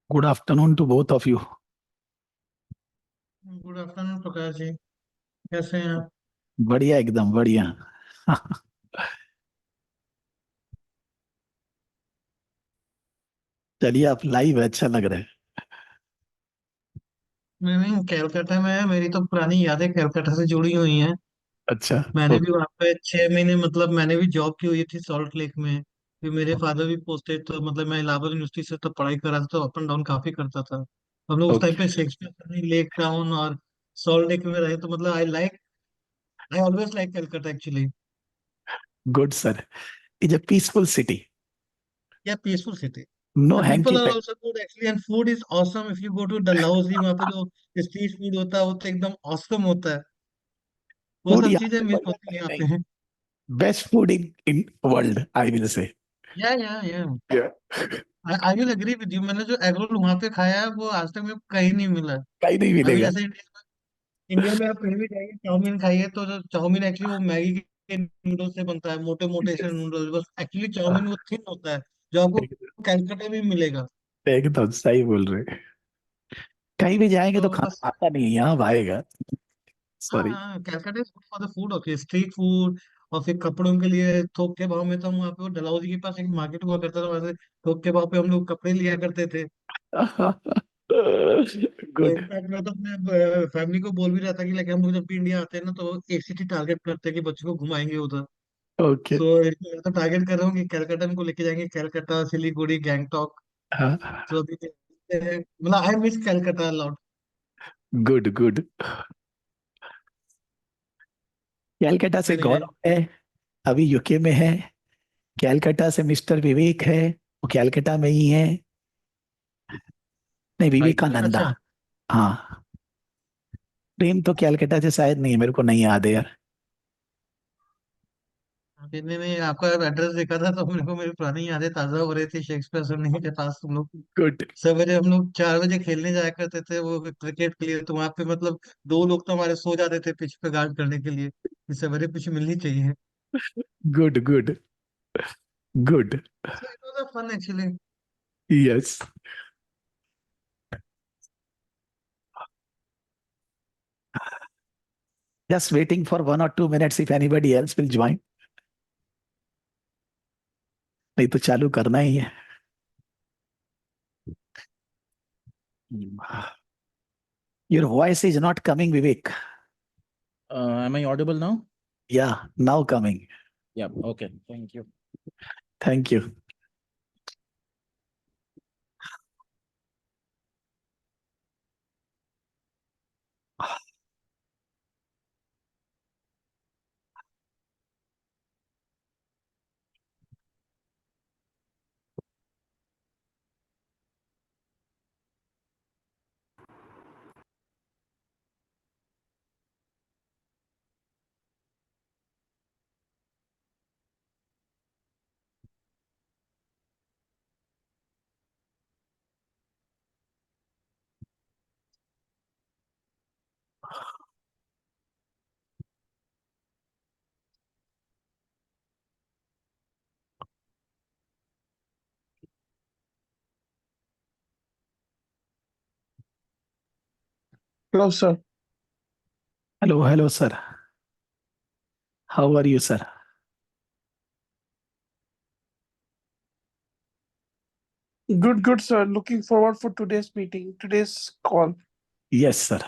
Good afternoon to both of you. Good afternoon Prakash ji. कैसे हैं आप? बढ़िया, एकदम बढ़िया। चलिए, आप लाइव है, अच्छा लग रहा है। मैं नहीं, कैलकाटा में है। मेरी तो पुरानी यादें कैलकाटा से जुड़ी हुई हैं। अच्छा। मैंने भी ओके। वहाँ पे 6 महीने, मतलब मैंने भी जॉब की हुई थी सॉल्ट लेक में। फिर मेरे फादर भी पोस्टेड, तो मतलब मैं इलाहाबाद यूनिवर्सिटी से तो पढ़ाई कर रहा था, तो अप एंड डाउन काफी करता था। हम लोग उस टाइम ओके। पे शेक्सपियर लेक टाउन और सॉल्ट लेक में रहे, तो मतलब I always like Calcutta actually. Good sir. Is a peaceful city. Yeah peaceful city. No the hanky people are pack. Also good actually, and food is awesome. If you go to Dalhousie, वहाँ पे जो street food होता है वो तो एकदम awesome होता है। वो फूड सब यहाँ चीजें पे मिस बढ़िया होती हैं कहीं यहाँ नहीं। पे। Best food in in world, I will say. Yeah I will agree with you. मैंने जो एग रोल वहाँ पे खाया है वो आज तक मेरे को कहीं नहीं मिला है। कहीं नहीं अभी मिलेगा। जैसे इंडिया में आप कहीं भी जाइए, चाउमीन खाइए, तो जो चाउमीन एक्चुअली वो मैगी के नूडल्स से बनता है, मोटे मोटे से Yes. नूडल्स। बस एक्चुअली चाउमीन वो थिन होता है, जो आपको कैलकाटा में मिलेगा। एकदम सही बोल रहे हैं। कहीं भी जाएंगे तो तो खाना बस। आता नहीं है, यहाँ आएगा। हाँ सॉरी। हाँ, Calcutta is good for the food, okay, street food. और फिर कपड़ों के लिए थोक के भाव में, तो हम वहाँ पे वो डलहौजी के पास एक मार्केट हुआ करता था, वहाँ से थोक के भाव पे हम लोग कपड़े लिया करते थे। तो गुड। इनफैक्ट मैं तो अपने फैमिली को बोल भी रहा था कि लाइक हम लोग जब भी इंडिया आते हैं ना, तो एक सिटी टारगेट करते हैं कि बच्चों को घुमाएंगे उधर। ओके। सो मैं तो टारगेट कर रहा हूँ कि कैलकाटा को लेके जाएंगे, कैलकाटा, सिलीगुड़ी, गैंगटॉक। तो अभी देखते हैं, मतलब I miss Calcutta lot. Good good. Calcutta से एनीवे। गौरव है, अभी यूके में है। कैलकाटा से मिस्टर विवेक है, वो कैलकाटा में ही है। नहीं, विवेकानंदा। अच्छा। हाँ। प्रेम तो कैलकाटा से शायद नहीं है, मेरे को नहीं याद है यार। अभी नहीं नहीं, आपका एड्रेस देखा था तो मेरे को मेरी पुरानी यादें ताजा हो रही थी। शेक्सपियर सुनने के पास हम लोग गुड। सवेरे हम लोग 4 बजे खेलने जाया करते थे वो क्रिकेट के लिए। तो वहां पे मतलब दो लोग तो हमारे सो जाते थे पिच पे गार्ड करने के लिए कि सवेरे पिच मिलनी चाहिए। Good good good. So it was a fun actually. Yes. Just waiting for 1 or 2 minutes if anybody else will join. नहीं तो चालू करना ही है। Your voice is not coming, Vivek. Am I audible now? Yeah, now coming. Yeah. Okay. Thank you. Thank you. Hello, sir. Hello hello sir. How are you sir? Good, sir. Looking forward for today's call. Yes sir.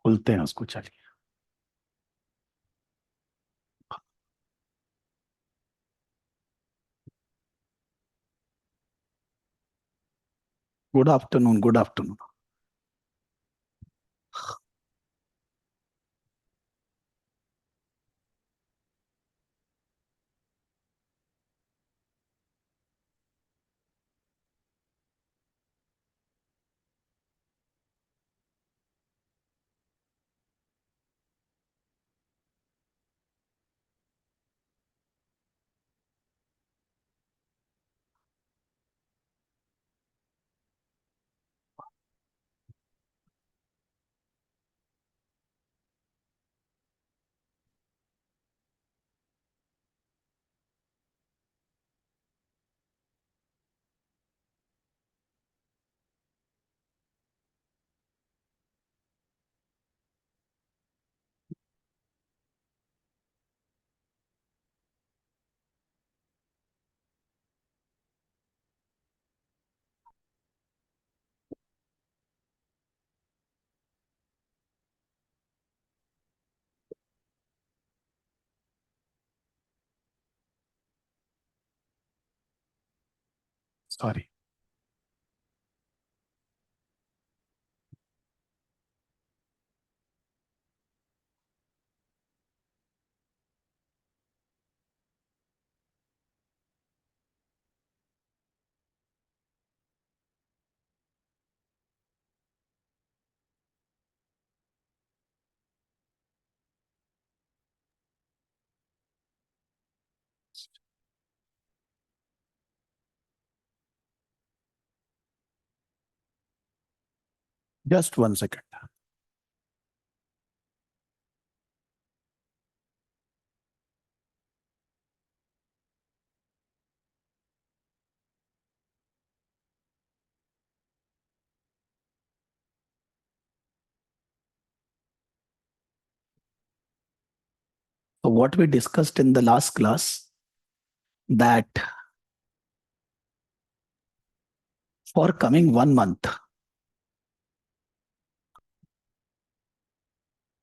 खुलते हैं उसको, चलिए। Good afternoon, good afternoon. Sorry. Just 1 second. So what we discussed in the last class, that for coming 1 month,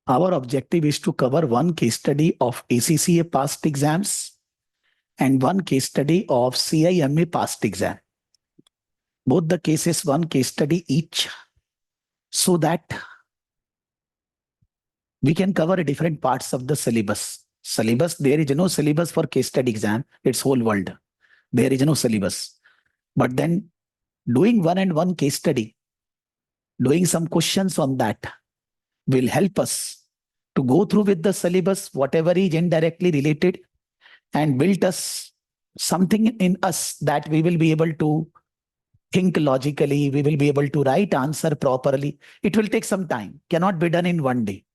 our objective is to cover one case study of ACCA past exams and one case study of CIMA past exam. Both the cases, one case study each, so that we can cover different parts of the syllabus. There is no syllabus for case study exam. It's whole world. There is no syllabus. But then doing one and one case study, doing some questions on that will help us to go through with the syllabus, whatever is indirectly related, and build us something in us that we will be able to think logically, we will be able to write answer properly. It will take some time, cannot be done in one day.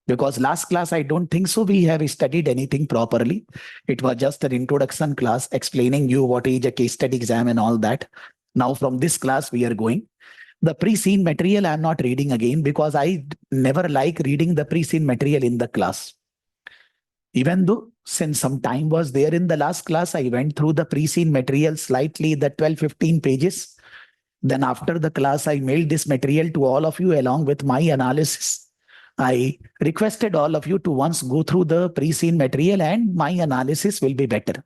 Because last class, I don't think so we have studied anything properly. It was just an introduction class explaining you what is a case study exam and all that. Now from this class, we are going. The pre-seen material, I'm not reading again because I never like reading the pre-seen material in the class. Even though since some time was there in the last class, I went through the pre-seen material slightly, the 12-15 pages. Then after the class, I mailed this material to all of you along with my analysis. I requested all of you to once go through the pre-seen material and my analysis will be better.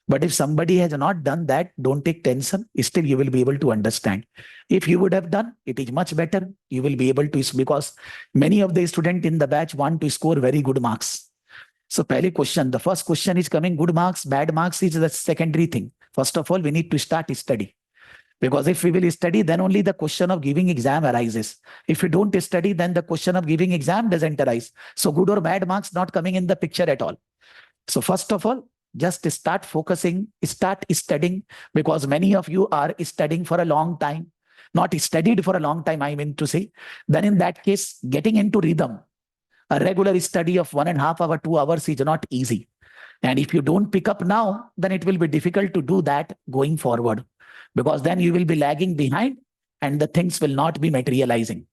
But if somebody has not done that, don't take tension. Still, you will be able to understand. If you would have done, it is much better. You will be able to, because many of the students in the batch want to score very good marks. So, the first question is coming, good marks, bad marks is the secondary thing. First of all, we need to start study. Because if we will study, then only the question of giving exam arises. If we don't study, then the question of giving exam doesn't arise. So good or bad marks not coming in the picture at all. So first of all, just start focusing, start studying, because many of you are studying for a long time, not studied for a long time, I mean to say. Then in that case, getting into rhythm, a regular study of 1.5 hours, 2 hours is not easy. And if you don't pick up now, then it will be difficult to do that going forward. Because then you will be lagging behind and the things will not be materializing.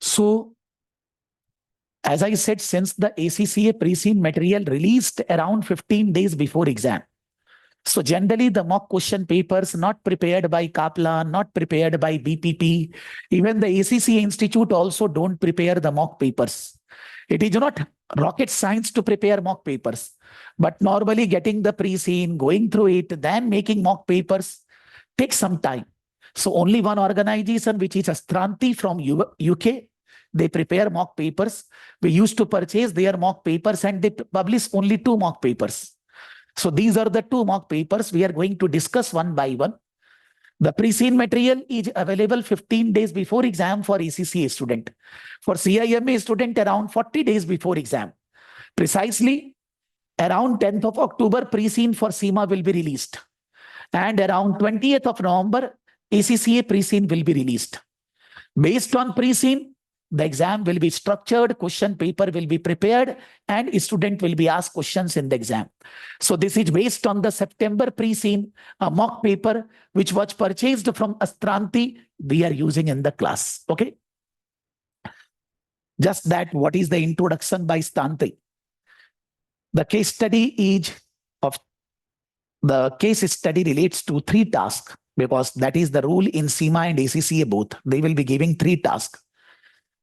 So, as I said, since the ACCA pre-seen material released around 15 days before exam, So generally the mock question papers not prepared by Kaplan, not prepared by BPP, even the ACCA Institute also don't prepare the mock papers. It is not rocket science to prepare mock papers, but normally getting the pre-scene, going through it, then making mock papers takes some time. So only one organization, which is Astranti from UK, they prepare mock papers. We used to purchase their mock papers and they publish only 2 mock papers. So these are the 2 mock papers we are going to discuss one by one. The pre-scene material is available 15 days before exam for ACCA student. For CIMA student, around 40 days before exam. Precisely around 10th of October, pre-scene for CIMA will be released. And around 20th of November, ACCA pre-scene will be released. Based on pre-scene, the exam will be structured, question paper will be prepared, and a student will be asked questions in the exam. So this is based on the September pre-scene mock paper, which was purchased from Astranti, we are using in the class. Okay. Just that, what is the introduction by Astranti? The case study is of the case study relates to 3 tasks, because that is the rule in CIMA and ACCA both. They will be giving 3 tasks.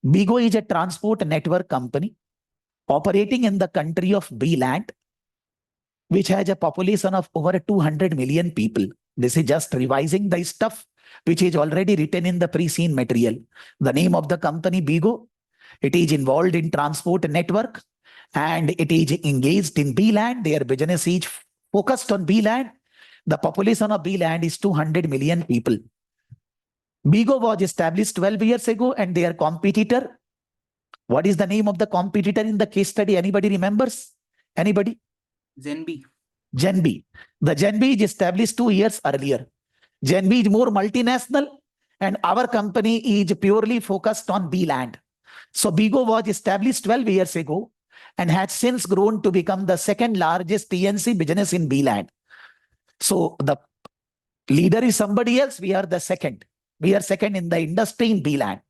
Bigo is a transport network company operating in the country of B-land, which has a population of over 200 million people. This is just revising the stuff which is already written in the pre-scene material. The name of the company Bigo, it is involved in transport network and it is engaged in B-land. Their business is focused on B-land. The population of B-land is 200 million people. Bigo was established 12 years ago and their competitor, what is the name of the competitor in the case study? Anybody remembers? Anybody? Zenby. Zenby. The Zenby is established 2 years earlier. Zenby is more multinational and our company is purely focused on B-land. So Bigo was established 12 years ago and has since grown to become the 2nd largest TNC business in B-land. So the leader is somebody else, we are the second. We are second in the industry in B-land.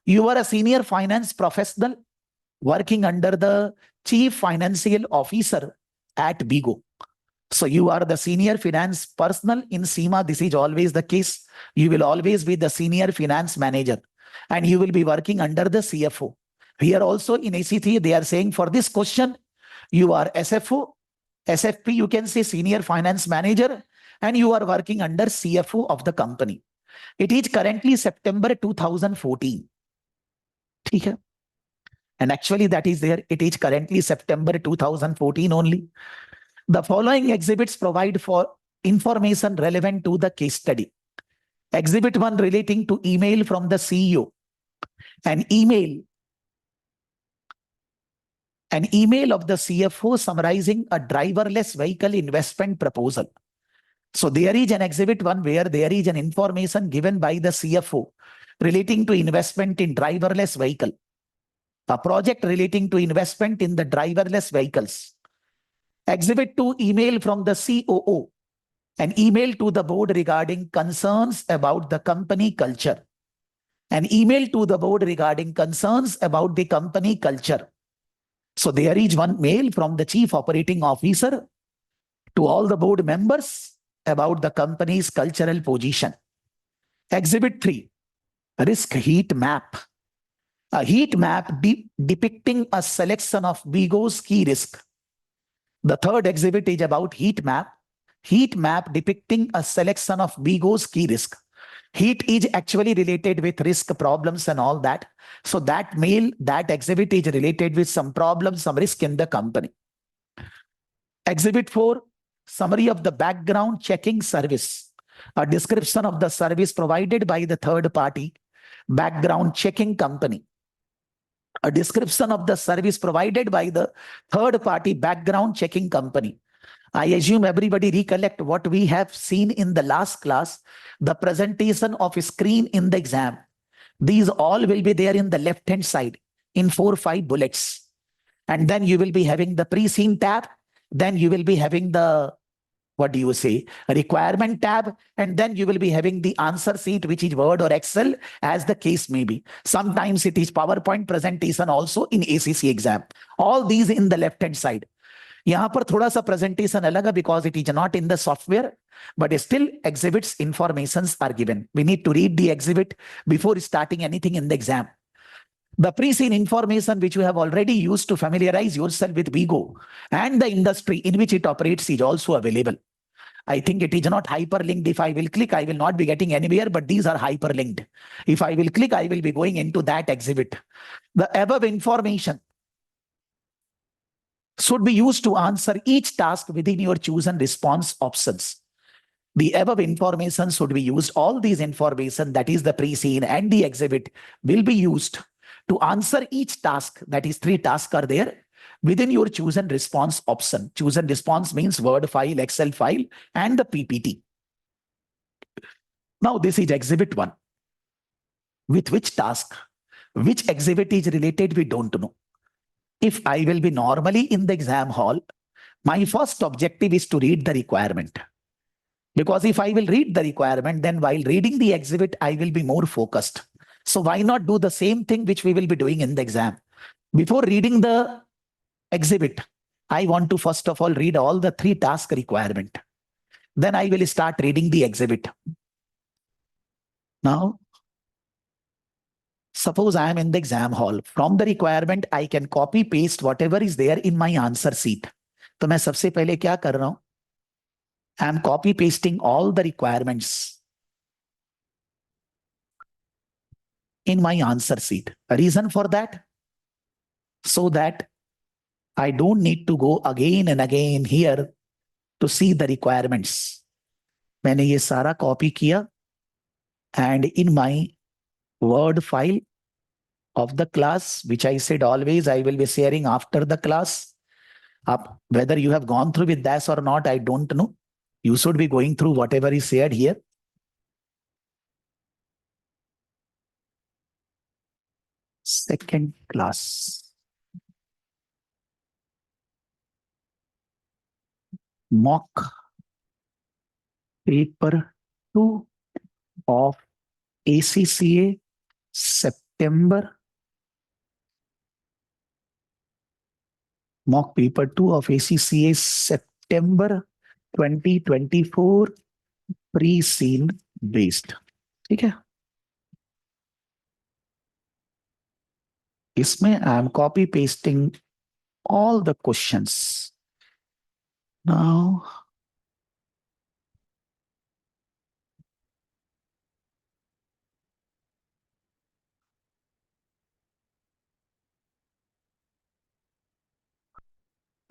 You are a senior finance professional working under the chief financial officer at Bigo. So you are the senior finance personnel in CIMA. This is always the case. You will always be the senior finance manager and you will be working under the CFO. Here also in ACCA, they are saying for this question, you are SFO, SFP, you can say senior finance manager, and you are working under CFO of the company. It is currently September 2014. Okay. And actually that is there. It is currently September 2014 only. The following exhibits provide for information relevant to the case study. Exhibit 1 relating to email from the CEO. An email of the CFO summarizing a driverless vehicle investment proposal. So there is an exhibit 1 where there is an information given by the CFO relating to investment in driverless vehicle. A project relating to investment in the driverless vehicles. Exhibit 2, email from the COO. An email to the board regarding concerns about the company culture. An email to the board regarding concerns about the company culture. So there is one mail from the chief operating officer to all the board members about the company's cultural position. Exhibit 3, risk heat map. A heat map depicting a selection of Bigo's key risk. The third exhibit is about heat map depicting a selection of Bigo's key risk. Heat is actually related with risk problems and all that. So that exhibit is related with some problems, some risk in the company. Exhibit 4, summary of the background checking service. A description of the service provided by the third party background checking company. A description of the service provided by the third party background checking company. I assume everybody recollect what we have seen in the last class, the presentation of a screen in the exam. These all will be there in the left-hand side in 4 or 5 bullets. And then you will be having the pre-scene tab. Then you will be having the, requirement tab. And then you will be having the answer sheet, which is Word or Excel, as the case may be. Sometimes it is PowerPoint presentation also in ACCA exam. All these in the left-hand side. यहाँ पर थोड़ा सा presentation अलग है because it is not in the software, but still exhibits informations are given. We need to read the exhibit before starting anything in the exam. The pre-seen information which you have already used to familiarize yourself with Vigo and the industry in which it operates is also available. I think it is not hyperlinked. If I will click, I will not be getting anywhere, but these are hyperlinked. If I will click, I will be going into that exhibit. The above information should be used to answer each task within your chosen response options. The above information should be used. All these information, that is the pre-seen and the exhibit, will be used to answer each task. That is, 3 tasks are there within your chosen response option. Chosen response means Word file, Excel file, and the PPT. Now, this is exhibit 1. With which task? Which exhibit is related, we don't know. If I will be normally in the exam hall, my first objective is to read the requirement. Because if I will read the requirement, then while reading the exhibit, I will be more focused. So why not do the same thing which we will be doing in the exam? Before reading the exhibit, I want to first of all read all the 3 task requirement. Then I will start reading the exhibit. Now, suppose I am in the exam hall. From the requirement, I can copy paste whatever is there in my answer sheet. तो मैं सबसे पहले क्या कर रहा हूं? I am copy pasting all the requirements in my answer sheet. A reason for that? So that I don't need to go again and again here to see the requirements. मैंने ये सारा copy किया and in my Word file of the class, which I said always I will be sharing after the class. Whether you have gone through with that or not, I don't know. You should be going through whatever is shared here. Second class. Mock paper 2 of ACCA September. Mock paper 2 of ACCA September 2024 pre-seen based. ठीक है? इसमें I am copy pasting all the questions. Now,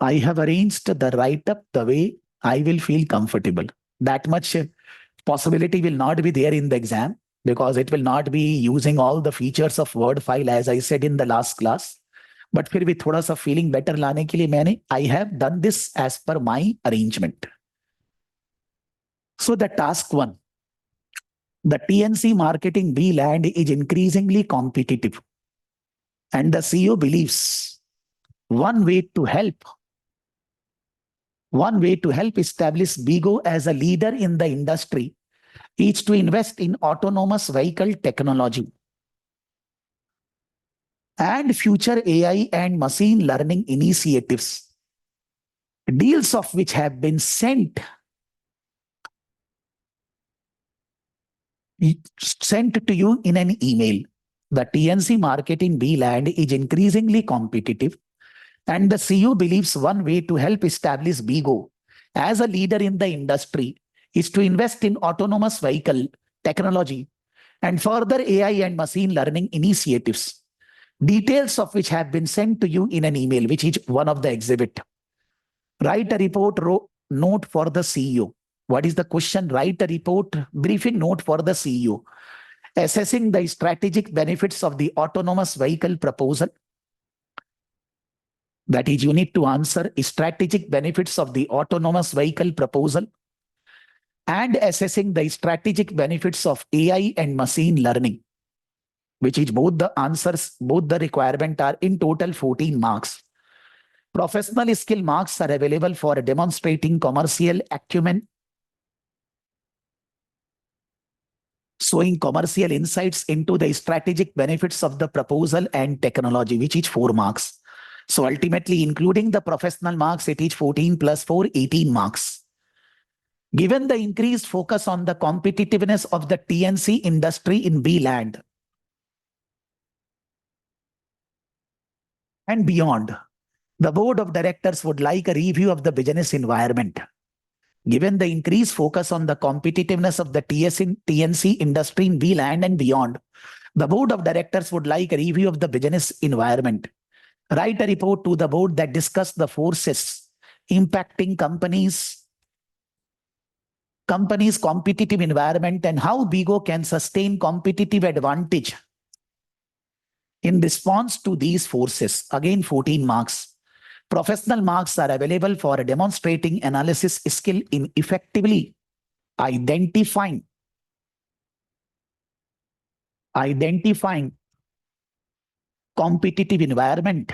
I have arranged the write-up the way I will feel comfortable. That much possibility will not be there in the exam because it will not be using all the features of Word file as I said in the last class. But फिर भी थोड़ा सा feeling better लाने के लिए मैंने I have done this as per my arrangement. So the task 1, the TNC marketing B land is increasingly competitive, and the CEO believes one way to help establish Bigo as a leader in the industry is to invest in autonomous vehicle technology and future AI and machine learning initiatives, deals of which have been sent to you in an email. The TNC marketing B land is increasingly competitive, and the CEO believes one way to help establish Bigo as a leader in the industry is to invest in autonomous vehicle technology and further AI and machine learning initiatives, details of which have been sent to you in an email, which is one of the exhibit. Write a report note for the CEO. What is the question? Write a report briefing note for the CEO, assessing the strategic benefits of the autonomous vehicle proposal. That is, you need to answer strategic benefits of the autonomous vehicle proposal and assessing the strategic benefits of AI and machine learning, which is both the answers, both the requirement are in total 14 marks. Professional skill marks are available for demonstrating commercial acumen, showing commercial insights into the strategic benefits of the proposal and technology, which is 4 marks. So ultimately, including the professional marks, it is 14 plus 4, 18 marks. Given the increased focus on the competitiveness of the TNC industry in B land and beyond, the board of directors would like a review of the business environment. Given the increased focus on the competitiveness of the TNC industry in B land and beyond, the board of directors would like a review of the business environment. Write a report to the board that discuss the forces impacting companies' competitive environment and how BIGO can sustain competitive advantage in response to these forces. Again, 14 marks. Professional marks are available for demonstrating analysis skill in effectively identifying competitive environment,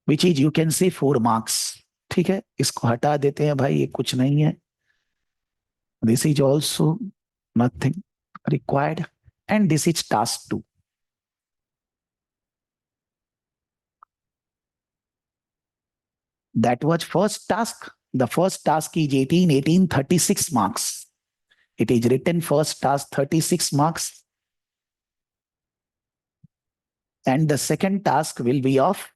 which is, you can say, 4 marks. ठीक है, इसको हटा देते हैं भाई, ये कुछ नहीं है. This is also nothing required, and this is task 2. That was first task. The first task is 18, 36 marks. It is written first task 36 marks. And the second task will be of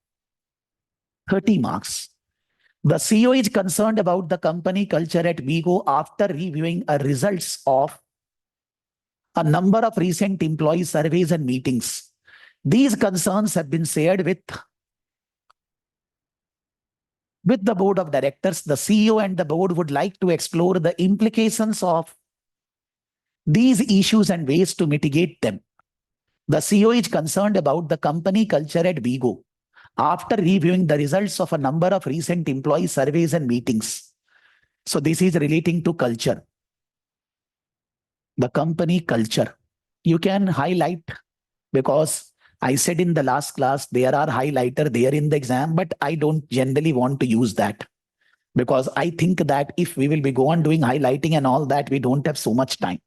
30 marks. The CEO is concerned about the company culture at BIGO after reviewing results of a number of recent employee surveys and meetings. These concerns have been shared with the board of directors. The CEO and the board would like to explore the implications of these issues and ways to mitigate them. The CEO is concerned about the company culture at BIGO after reviewing the results of a number of recent employee surveys and meetings. So this is relating to culture. The company culture. You can highlight, because I said in the last class, there are highlighter there in the exam, but I don't generally want to use that, because I think that if we will be go on doing highlighting and all that, we don't have so much time.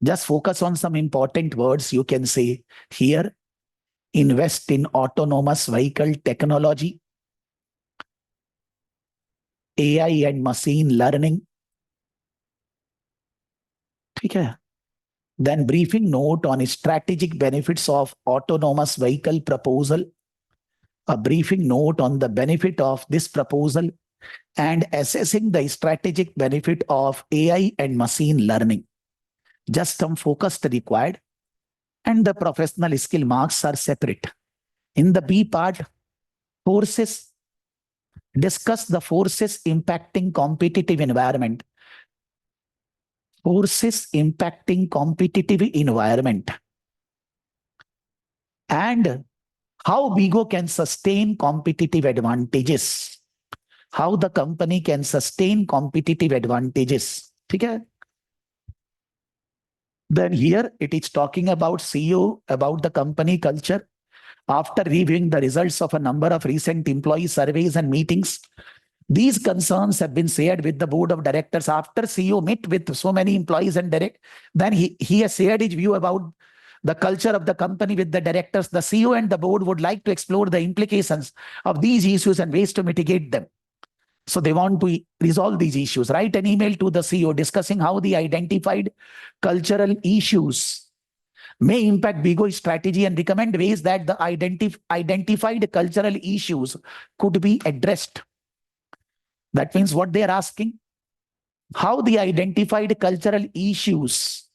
Just focus on some important words. You can say here, invest in autonomous vehicle technology, AI and machine learning. Okay. Then briefing note on strategic benefits of autonomous vehicle proposal, a briefing note on the benefit of this proposal, and assessing the strategic benefit of AI and machine learning. Just some focus required, and the professional skill marks are separate. In the B part, forces, discuss the forces impacting competitive environment. Forces impacting competitive environment and how BIGO can sustain competitive advantages. How the company can sustain competitive advantages. Okay? Then here it is talking about CEO, about the company culture. After reviewing the results of a number of recent employee surveys and meetings, these concerns have been shared with the board of directors. After CEO met with so many employees and then he has shared his view about the culture of the company with the directors. The CEO and the board would like to explore the implications of these issues and ways to mitigate them. So they want to resolve these issues. Write an email to the CEO discussing how the identified cultural issues may impact BIGO strategy and recommend ways that the identified cultural issues could be addressed. That means what they are asking, how the identified cultural issues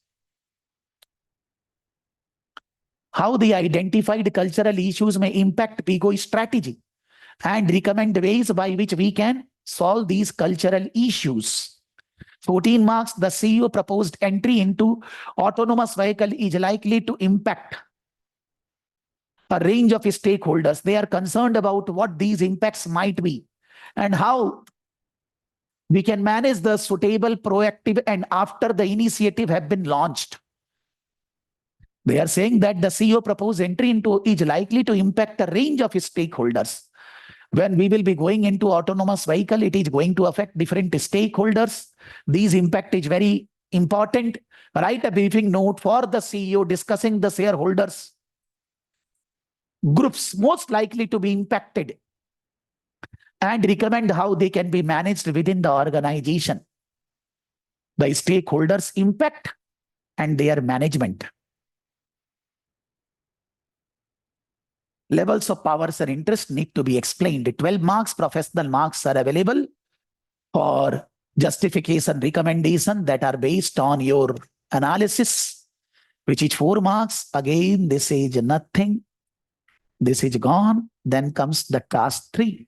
may impact BIGO strategy and recommend ways by which we can solve these cultural issues. 14 marks, the CEO proposed entry into autonomous vehicle is likely to impact a range of stakeholders. They are concerned about what these impacts might be and how we can manage the suitable, proactive, and after the initiative have been launched. They are saying that the CEO proposed entry into is likely to impact a range of stakeholders. When we will be going into autonomous vehicle, it is going to affect different stakeholders. These impact is very important. Write a briefing note for the CEO discussing the shareholders groups most likely to be impacted and recommend how they can be managed within the organization, the stakeholders' impact and their management. Levels of powers and interest need to be explained. 12 marks, professional marks are available for justification, recommendation that are based on your analysis, which is 4 marks. Again, this is nothing. This is gone. Then comes the task 3.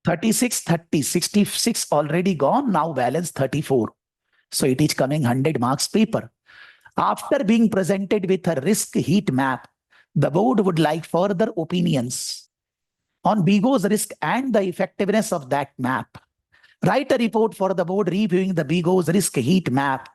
36, 30, 66 already gone. Now balance 34. So it is coming 100 marks paper. After being presented with a risk heat map, the board would like further opinions on BIGO's risk and the effectiveness of that map. Write a report for the board reviewing the BIGO's risk heat map.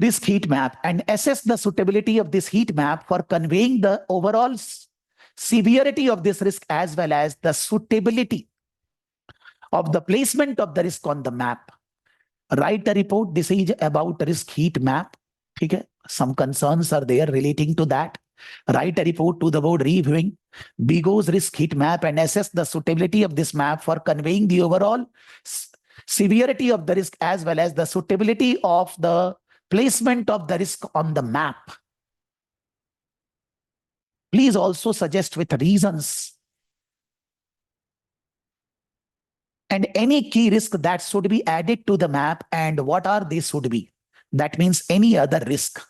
Risk heat map and assess the suitability of this heat map for conveying the overall severity of this risk as well as the suitability of the placement of the risk on the map. Write a report. This is about risk heat map. Okay. Some concerns are there relating to that. Write a report to the board reviewing BIGO's risk heat map and assess the suitability of this map for conveying the overall severity of the risk as well as the suitability of the placement of the risk on the map. Please also suggest with reasons and any key risk that should be added to the map and what are they should be. That means any other risk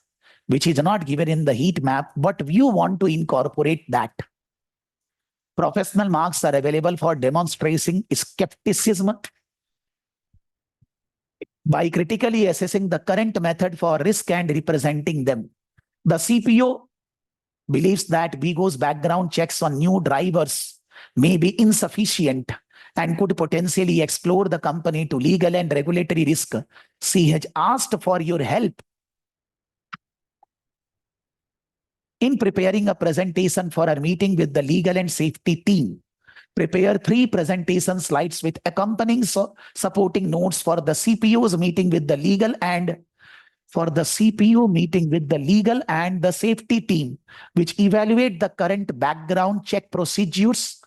which is not given in the heat map, but you want to incorporate that. Professional marks are available for demonstrating skepticism by critically assessing the current method for risk and representing them. The CPO believes that BIGO's background checks on new drivers may be insufficient and could potentially explore the company to legal and regulatory risk. She has asked for your help in preparing a presentation for a meeting with the legal and safety team. Prepare 3 presentation slides with accompanying supporting notes for the CPO's meeting with the legal and the safety team, which evaluate the current background check procedures,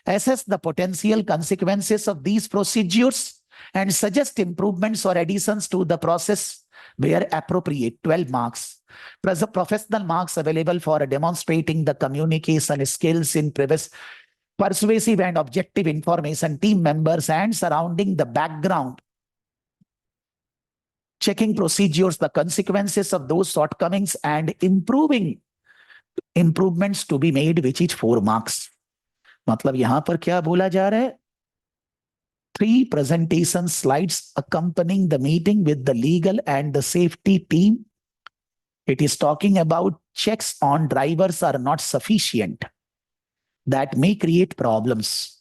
assess the potential consequences of these procedures, and suggest improvements or additions to the process where appropriate. 12 marks. Professional marks available for demonstrating the communication skills in persuasive and objective information team members and surrounding the background checking procedures, the consequences of those shortcomings and improvements to be made, which is 4 marks. मतलब यहां पर क्या बोला जा रहा है? 3 presentation slides accompanying the meeting with the legal and the safety team. It is talking about checks on drivers are not sufficient. That may create problems.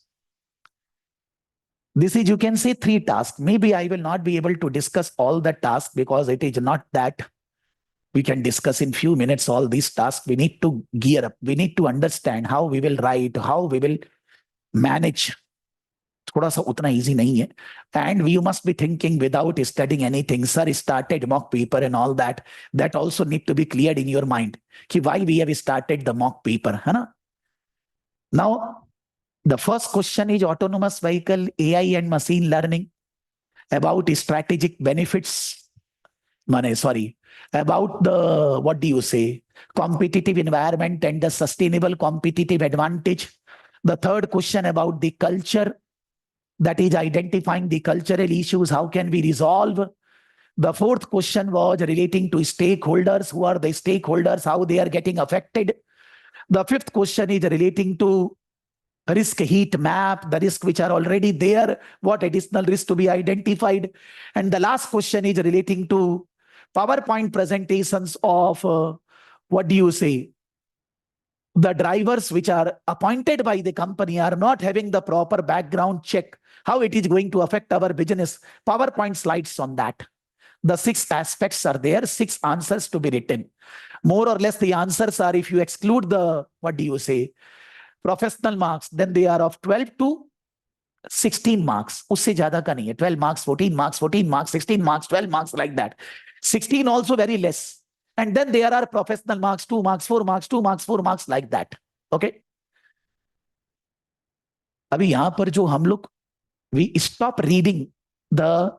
This is, you can say, 3 tasks. Maybe I will not be able to discuss all the tasks because it is not that we can discuss in few minutes all these tasks. We need to gear up. We need to understand how we will write, how we will manage. थोड़ा सा उतना easy नहीं है. And you must be thinking without studying anything. Sir started mock paper and all that. That also need to be cleared in your mind. कि why we have started the mock paper, है ना? Now, the first question is autonomous vehicle, AI and machine learning, about strategic benefits. About the, what do you say, competitive environment and the sustainable competitive advantage. The third question about the culture, that is identifying the cultural issues, how can we resolve. The fourth question was relating to stakeholders, who are the stakeholders, how they are getting affected. The fifth question is relating to risk heat map, the risks which are already there, what additional risk to be identified. And the last question is relating to PowerPoint presentations of, what do you say, the drivers which are appointed by the company are not having the proper background check, how it is going to affect our business. PowerPoint slides on that. The 6 aspects are there, 6 answers to be written. More or less the answers are, if you exclude the, what do you say, professional marks, then they are of 12 to 16 marks. उससे ज़्यादा का नहीं है. 12 marks, 14 marks, 14 marks, 16 marks, 12 marks, like that. 16 also very less. and then there are professional marks, 2 marks, 4 marks, 2 marks, 4 marks, like that. Okay. अभी यहां पर जो हम लोग we stop reading the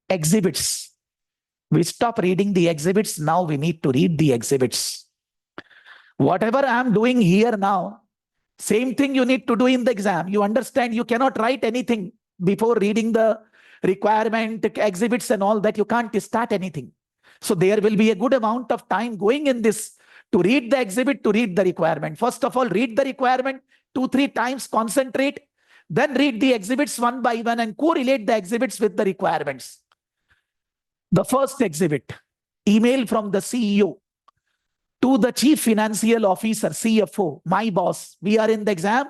exhibits. We stop reading the exhibits. Now we need to read the exhibits. Whatever I am doing here now, same thing you need to do in the exam. You understand, you cannot write anything before reading the requirement, exhibits and all that. You can't start anything. So there will be a good amount of time going in this to read the exhibit, to read the requirement. First of all, read the requirement 2-3 times, concentrate. Then read the exhibits one by one and correlate the exhibits with the requirements. The first exhibit, email from the CEO to the Chief Financial Officer, CFO, my boss. We are in the exam,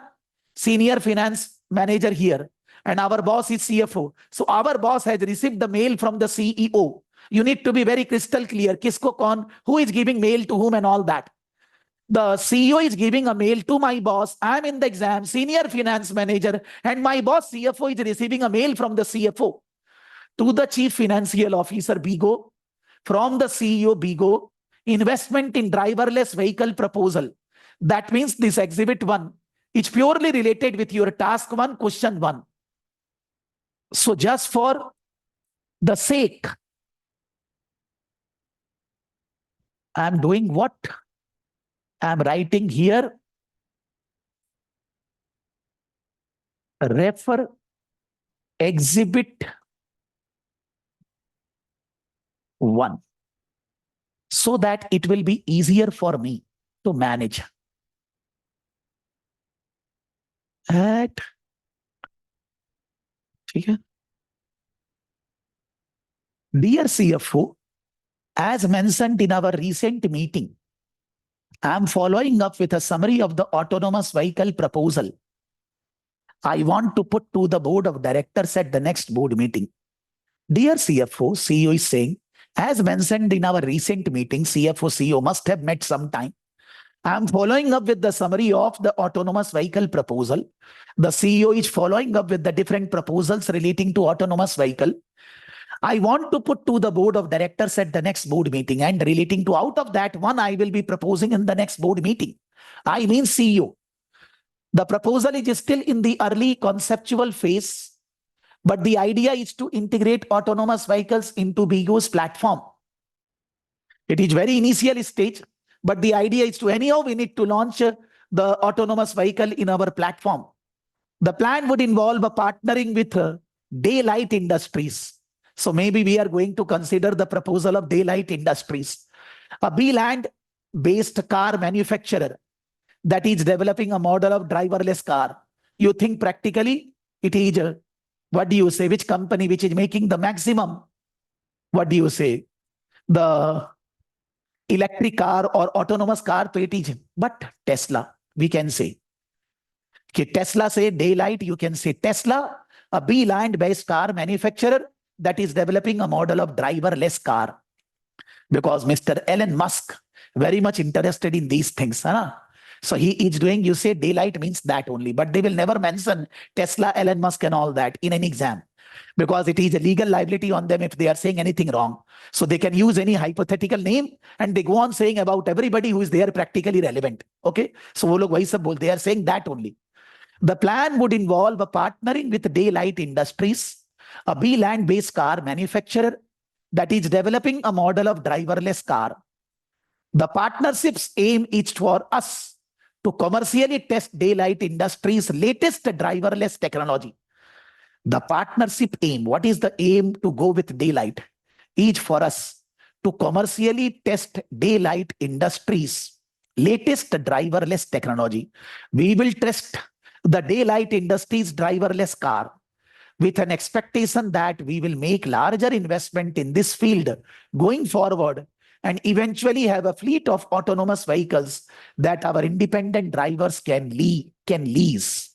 Senior Finance Manager here, and our boss is CFO. So our boss has received the mail from the CEO. You need to be very crystal clear. Kisko kaun, who is giving mail to whom and all that. The CEO is giving a mail to my boss. I'm in the exam, Senior Finance Manager, and my boss, CFO, is receiving a mail from the CFO to the Chief Financial Officer, BIGO, from the CEO, BIGO, investment in driverless vehicle proposal. That means this exhibit 1 is purely related with your task 1, question 1. So just for the sake, I'm doing what? I'm writing here, refer exhibit 1, so that it will be easier for me to manage. At dear CFO, as mentioned in our recent meeting, I am following up with a summary of the autonomous vehicle proposal. I want to put to the board of directors at the next board meeting. Dear CFO, CEO is saying, as mentioned in our recent meeting, CFO, CEO must have met sometime. I am following up with the summary of the autonomous vehicle proposal. The CEO is following up with the different proposals relating to autonomous vehicle. I want to put to the board of directors at the next board meeting, and relating to out of that one, I will be proposing in the next board meeting. I mean CEO. The proposal is still in the early conceptual phase, but the idea is to integrate autonomous vehicles into BIGO's platform. It is very initial stage, but the idea is to anyhow we need to launch the autonomous vehicle in our platform. The plan would involve a partnering with Daylight Industries. So maybe we are going to consider the proposal of Daylight Industries, a B-land-based car manufacturer that is developing a model of driverless car. You think practically it is, what do you say, which company which is making the maximum, what do you say, the electric car or autonomous car, so it is, but Tesla, we can say. Okay, Tesla say Daylight, you can say Tesla, a B-land-based car manufacturer that is developing a model of driverless car, because Mr. Elon Musk very much interested in these things. Huh? So he is doing, you say Daylight means that only, but they will never mention Tesla, Elon Musk and all that in an exam, because it is a legal liability on them if they are saying anything wrong. So they can use any hypothetical name and they go on saying about everybody who is there practically relevant. Okay, so wo log wahi sab bolte, they are saying that only. The plan would involve a partnering with Daylight Industries, a B-land-based car manufacturer that is developing a model of driverless car. The partnership's aim is for us to commercially test Daylight Industries' latest driverless technology. The partnership aim, what is the aim to go with Daylight? Is for us to commercially test Daylight Industries' latest driverless technology. We will test the Daylight Industries' driverless car with an expectation that we will make larger investment in this field going forward and eventually have a fleet of autonomous vehicles that our independent drivers can lease.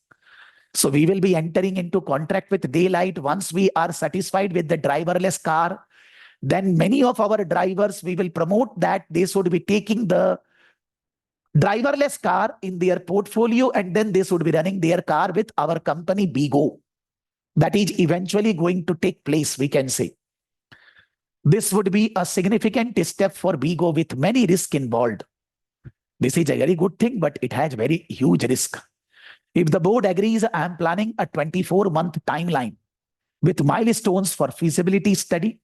So we will be entering into contract with Daylight once we are satisfied with the driverless car. Then many of our drivers, we will promote that they should be taking the driverless car in their portfolio, and then they should be running their car with our company BIGO. That is eventually going to take place, we can say. This would be a significant step for BGO with many risks involved. This is a very good thing, but it has very huge risk. If the board agrees, I am planning a 24-month timeline with milestones for feasibility study,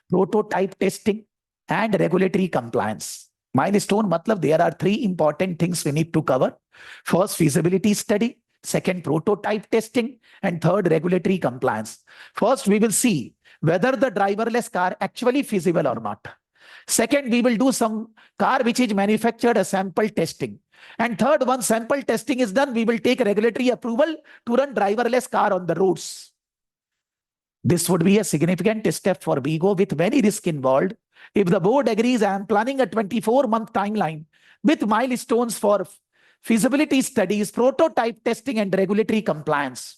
prototype testing, and regulatory compliance. Milestone matlab there are 3 important things we need to cover. First, feasibility study. Second, prototype testing. And third, regulatory compliance. First, we will see whether the driverless car actually feasible or not. Second, we will do some car which is manufactured a sample testing. And third, once sample testing is done, we will take regulatory approval to run driverless car on the roads. This would be a significant step for BGO with many risks involved. If the board agrees, I am planning a 24-month timeline with milestones for feasibility studies, prototype testing, and regulatory compliance.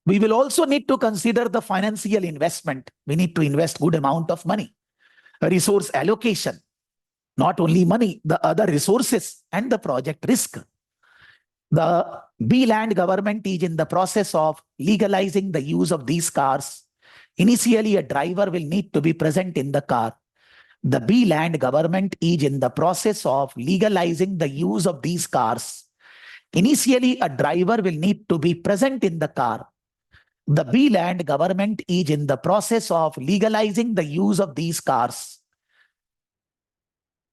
We will also need to consider the financial investment. We need to invest good amount of money, resource allocation, not only money, the other resources and the project risk. The B-land government is in the process of legalizing the use of these cars. Initially, a driver will need to be present in the car. The B-land government is in the process of legalizing the use of these cars. Initially, a driver will need to be present in the car. The B-land government is in the process of legalizing the use of these cars.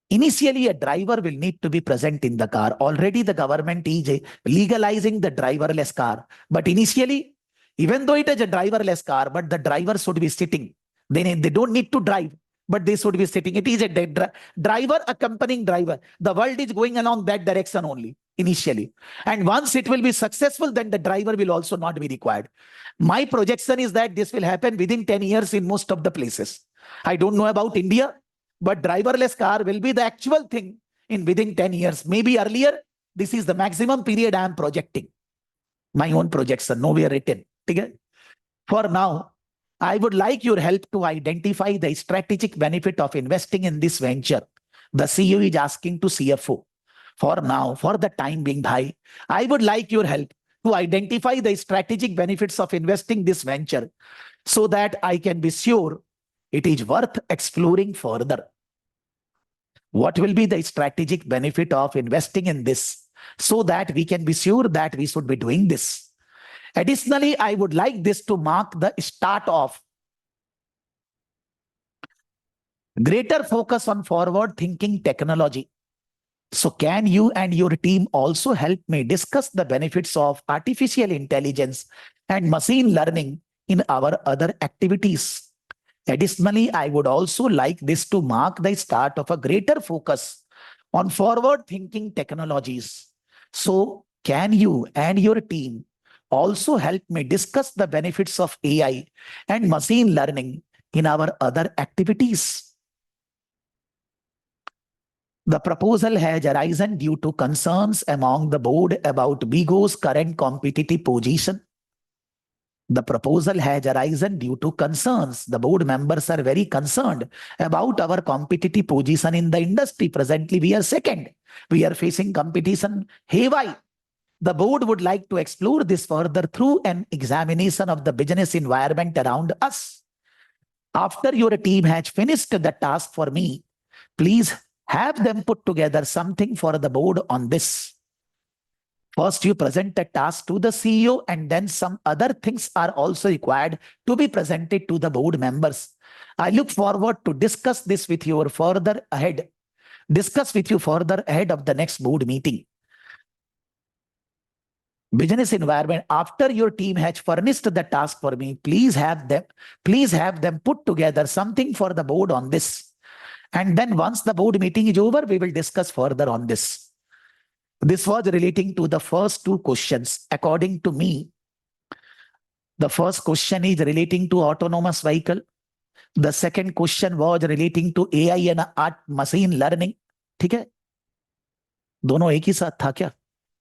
Initially, a driver will need to be present in the car. Already the government is legalizing the driverless car. But initially, even though it is a driverless car, but the driver should be sitting. They don't need to drive, but they should be sitting. It is a driver accompanying driver. The world is going along that direction only initially. And once it will be successful, then the driver will also not be required. My projection is that this will happen within 10 years in most of the places. I don't know about India, but driverless car will be the actual thing in within 10 years. Maybe earlier, this is the maximum period I am projecting. My own projection, nowhere written. Okay? For now, I would like your help to identify the strategic benefit of investing in this venture. The CEO is asking to CFO. For now, for the time being, bhai, I would like your help to identify the strategic benefits of investing this venture so that I can be sure it is worth exploring further. What will be the strategic benefit of investing in this so that we can be sure that we should be doing this? Additionally, I would like this to mark the start of greater focus on forward-thinking technology. So can you and your team also help me discuss the benefits of artificial intelligence and machine learning in our other activities? Additionally, I would also like this to mark the start of a greater focus on forward-thinking technologies. So can you and your team also help me discuss the benefits of AI and machine learning in our other activities? The proposal has arisen due to concerns among the board about BGO's current competitive position. The proposal has arisen due to concerns. The board members are very concerned about our competitive position in the industry. Presently, we are second. We are facing competition haywire. The board would like to explore this further through an examination of the business environment around us. After your team has finished the task for me, please have them put together something for the board on this. First, you present a task to the CEO, and then some other things are also required to be presented to the board members. I look forward to discuss this with you further ahead. Discuss with you further ahead of the next board meeting. Business environment. After your team has furnished the task for me, please have them put together something for the board on this. And then once the board meeting is over, we will discuss further on this. This was relating to the first 2 questions. According to me, the first question is relating to autonomous vehicle. The second question was relating to AI and machine learning. ठीक है? दोनों एक ही साथ था क्या?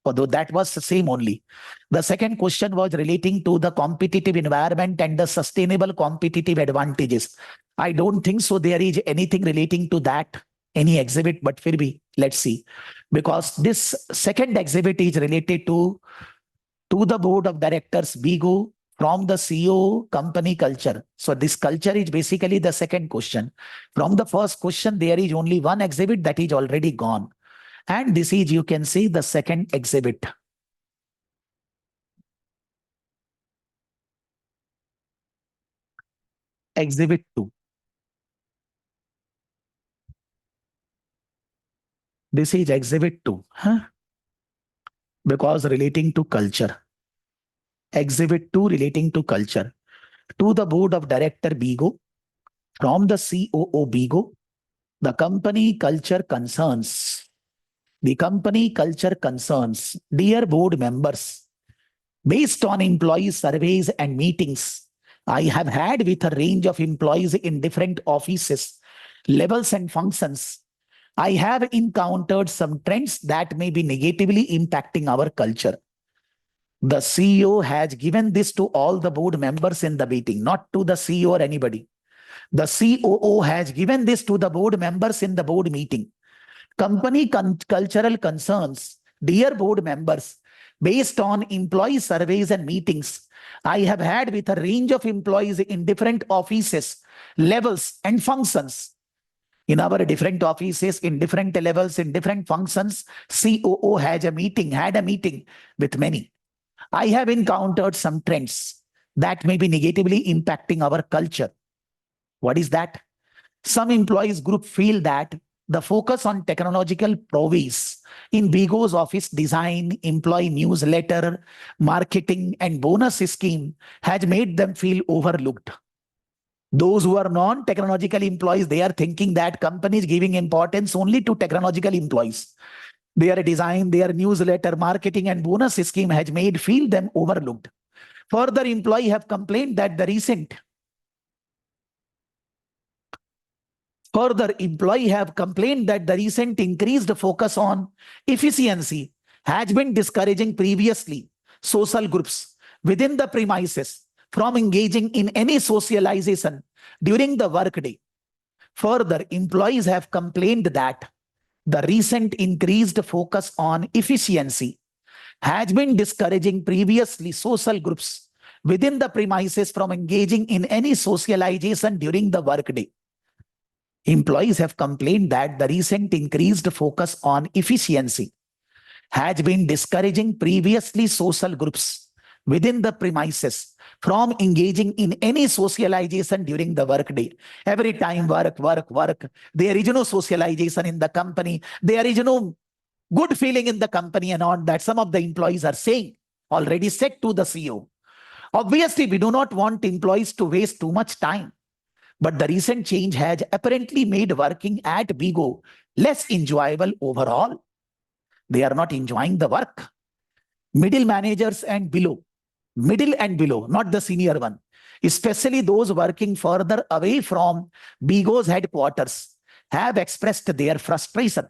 Although that was the same only. The second question was relating to the competitive environment and the sustainable competitive advantages. I don't think so there is anything relating to that, any exhibit, but फिर भी, let's see. Because this second exhibit is related to the board of directors, BGO, from the CEO company culture. So this culture is basically the second question. From the first question, there is only one exhibit that is already gone. And this is, you can see, the second exhibit. Exhibit 2. This is exhibit 2. Because relating to culture. Exhibit 2 relating to culture. To the board of director BIGO, from the COO BIGO, the company culture concerns. The company culture concerns. Dear board members, based on employee surveys and meetings I have had with a range of employees in different offices, levels and functions, I have encountered some trends that may be negatively impacting our culture. The CEO has given this to all the board members in the meeting, not to the CEO or anybody. The COO has given this to the board members in the board meeting. Company cultural concerns, dear board members, based on employee surveys and meetings I have had with a range of employees in different offices, levels and functions. In our different offices, in different levels, in different functions, COO had a meeting with many. I have encountered some trends that may be negatively impacting our culture. What is that? Some employees group feel that the focus on technological prowess in BIGO's office design, employee newsletter, marketing, and bonus scheme has made them feel overlooked. Those who are non-technological employees, they are thinking that company is giving importance only to technological employees. Their design, their newsletter, marketing, and bonus scheme has made feel them overlooked. Further, employees have complained that the recent increased focus on efficiency has been discouraging previously social groups within the premises from engaging in any socialization during the workday. Further, employees have complained that the recent increased focus on efficiency has been discouraging previously social groups within the premises from engaging in any socialization during the workday. Employees have complained that the recent increased focus on efficiency has been discouraging previously social groups within the premises from engaging in any socialization during the workday. Every time work. There is no socialization in the company. There is no good feeling in the company and all that. Some of the employees are saying, already said to the CEO. Obviously, we do not want employees to waste too much time. But the recent change has apparently made working at BIGO less enjoyable overall. They are not enjoying the work. Middle managers and below, not the senior one, especially those working further away from BIGO's headquarters, have expressed their frustration.